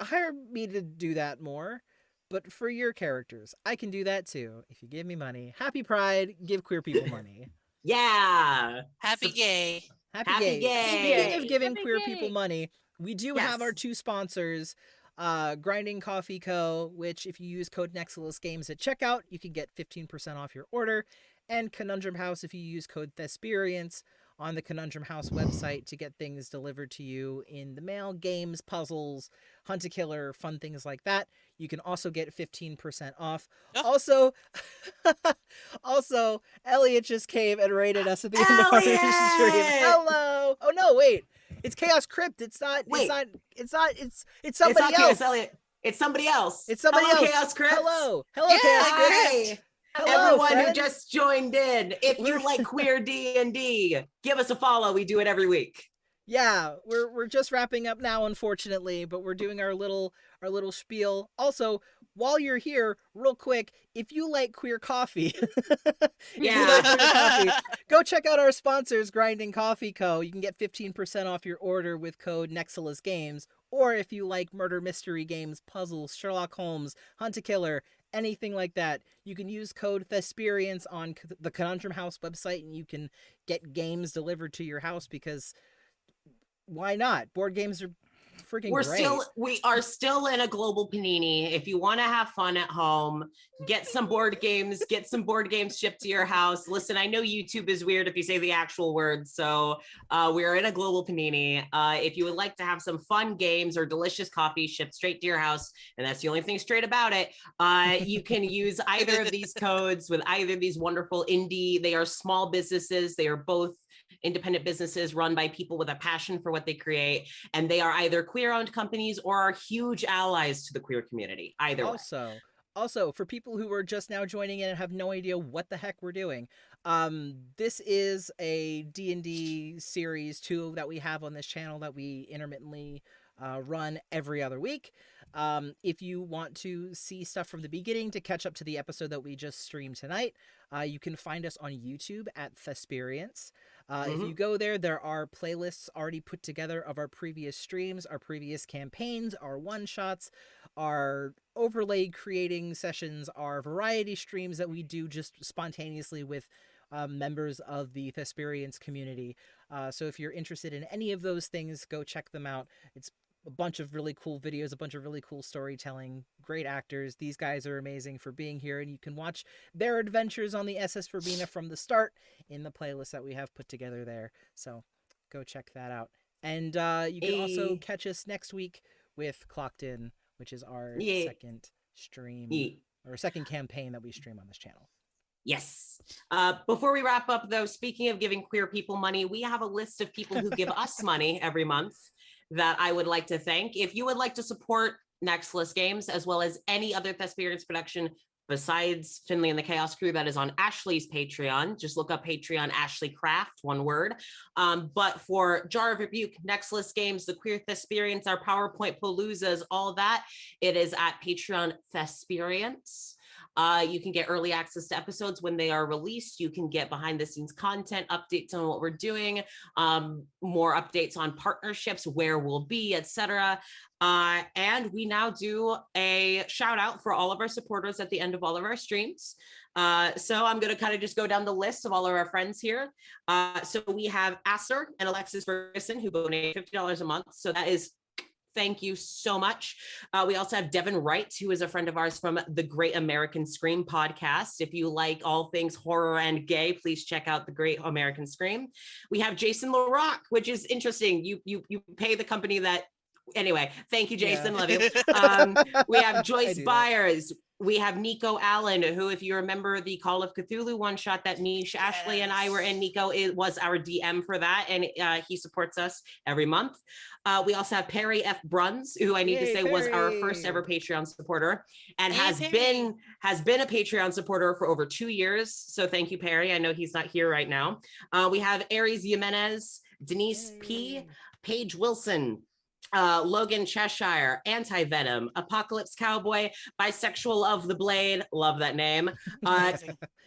hire me to do that more. But for your characters, I can do that too. If you give me money. Happy Pride, give queer people money. Yeah. Happy gay. Happy Happy gay. gay. Speaking of giving Happy queer gay. people money, we do Yes. have our 2 sponsors, Grinding Coffee Co., which if you use code Nexilus Games at checkout, you can get 15% off your order, and Conundrum House if you use code Thesperience on the Conundrum House website to get things delivered to you in the mail, games, puzzles, Hunt a Killer, fun things like that. You can also get 15% off. Oh. Also, Elliot just came and rated us at the end of our stream. Elliot! Hello. Oh no, wait. It's Chaos Crypt. It's Wait. somebody It's not else. Chaos Elliot. It's somebody else. It's somebody Hello, else. Chaos Crips. Hello, Yeah, Chaos Crips. Hi. Hello, Everyone who friends. just joined in. If you We're- like queer D&D, give us a follow. We do it every week. Yeah, we're just wrapping up now, unfortunately, but we're doing our little spiel. Also, while you're here, real quick, if you like queer coffee, go check out our sponsors, Grinding Coffee Co. You can get 15% off your order with code Nexilus Games. Or if you like murder mystery games, puzzles, Sherlock Holmes, Hunt a Killer, anything like that, you can use code Thesperience on the Conundrum House website, and you can get games delivered to your house because why not? Board games are freaking great. We are still in a global panini. If you want to have fun at home, get some board games shipped to your house. Listen, I know YouTube is weird if you say the actual words, so we're in a global panini. If you would like to have some fun games or delicious coffee shipped straight to your house, and that's the only thing straight about it, you can use either of these codes with either of these wonderful indie. They are small businesses. They are both independent businesses run by people with a passion for what they create, and they are either queer-owned companies or are huge allies to the queer community. Either way. Also, for people who are just now joining in and have no idea what the heck we're doing, this is a D&D series 2 that we have on this channel that we intermittently run every other week. If you want to see stuff from the beginning to catch up to the episode that we just streamed tonight, you can find us on YouTube at Thesperience. If you go there, there are playlists already put together of our previous streams, our previous campaigns, our one-shots, our overlay creating sessions, our variety streams that we do just spontaneously with members of the Thesperience community. So if you're interested in any of those things, go check them out. It's a bunch of really cool videos, a bunch of really cool storytelling, great actors. These guys are amazing for being here, and you can watch their adventures on the SS Verbena from the start in the playlist that we have put together there. So go check that out. And you can also catch us next week with Clocked In, which is our second stream or second campaign that we stream on this channel. Yes. Before we wrap up, though, speaking of giving queer people money, we have a list of people who give us money every month that I would like to thank. If you would like to support Nexilus Games, as well as any other Thesperience production besides Finley and the Chaos Crew that is on Ashley's Patreon, just look up Patreon Ashley Craft, one word. But for Jar of Rebuke, Nexilus Games, the Queer Thesperience, our PowerPoint Paloozas, all that, it is at Patreon Thesperience. You can get early access to episodes when they are released. You can get behind the scenes content, updates on what we're doing, more updates on partnerships, where we'll be, etc. And we now do a shout out for all of our supporters at the end of all of our streams. So I'm going to kind of just go down the list of all of our friends here. So we have Acer and Alexis Ferguson who donate $50 a month. So that is thank you so much. We also have Devin Wright, who is a friend of ours from the Great American Scream podcast. If you like all things horror and gay, please check out the Great American Scream. We have Jason Larock, which is interesting. You pay the company that. Anyway, thank you, Jason. Love you. We have Joyce Byers. We have Nico Allen, who, if you remember the Call of Cthulhu one shot that Niche, Ashley, and I were in, Nico was our DM for that, and he supports us every month. We also have Perry F. Bruns, who I need to say was our first ever Patreon supporter, and has been a Patreon supporter for over 2 years. So thank you, Perry. I know he's not here right now. We have Aries Jimenez, Denise P., Paige Wilson, Logan Cheshire, Anti-Venom, Apocalypse Cowboy, Bisexual of the Blade, love that name,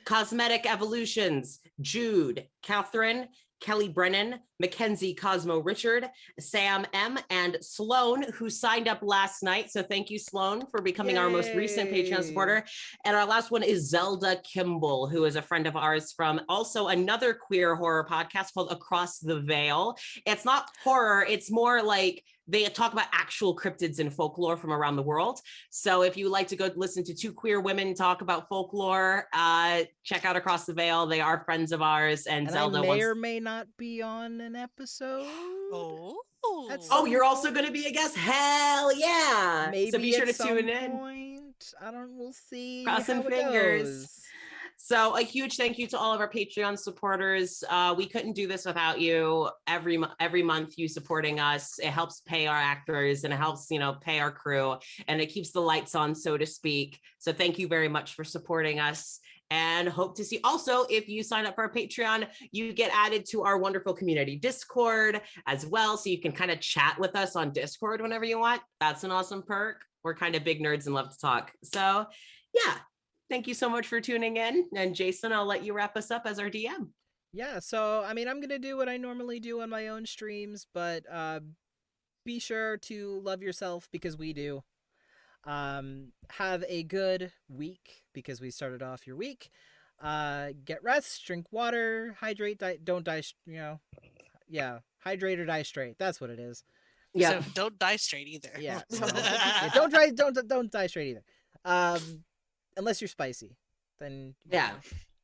Cosmetic Evolutions, Jude, Catherine, Kelly Brennan, Mackenzie Cosmo Richard, Sam M, and Sloan, who signed up last night. So thank you, Sloan, for becoming our most recent Patreon supporter. And our last one is Zelda Kimball, who is a friend of ours from also another queer horror podcast called Across the Veil. It's not horror, it's more like they talk about actual cryptids and folklore from around the world. So if you like to go listen to two queer women talk about folklore, check out Across the Veil. They are friends of ours. And Zelda I may or may not be on an episode. Oh, you're also going to be a guest? Hell yeah. Maybe so be sure to at tune some in. Point. We'll see. Crossing how it fingers. goes. So a huge thank you to all of our Patreon supporters. We couldn't do this without you. Every month you supporting us, it helps pay our actors and it helps, pay our crew, and it keeps the lights on, so to speak. So thank you very much for supporting us, and hope to see. Also, if you sign up for our Patreon, you get added to our wonderful community Discord as well. So you can kind of chat with us on Discord whenever you want. That's an awesome perk. We're kind of big nerds and love to talk. So yeah. Thank you so much for tuning in. And Jason, I'll let you wrap us up as our DM. Yeah, so I mean, I'm gonna do what I normally do on my own streams, but be sure to love yourself because we do. Have a good week because we started off your week. Get rest, drink water, hydrate, don't die. Hydrate or die straight. That's what it is. Yeah. So don't die straight either. Yeah, yeah, don't die straight either. Unless you're spicy, then Yeah.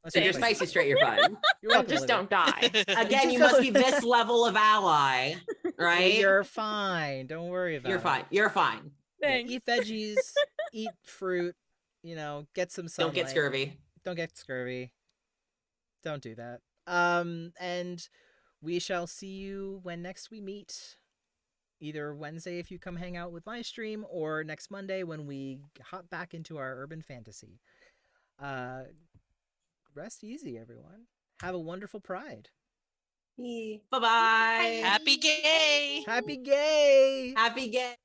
Unless If you're spicy straight, you're fine. You're welcome, Just Olivia. don't die. Again, you must be this level of ally, right? You're fine. Don't worry about You're it. fine. You're fine. Yeah, Thanks. eat veggies, eat fruit, get some sunlight. Don't get scurvy. Don't get scurvy. Don't do that. And we shall see you when next we meet. Either Wednesday if you come hang out with my stream, or next Monday when we hop back into our urban fantasy. Rest easy, everyone. Have a wonderful Pride. Bye-bye. Happy gay. Happy gay! Happy gay.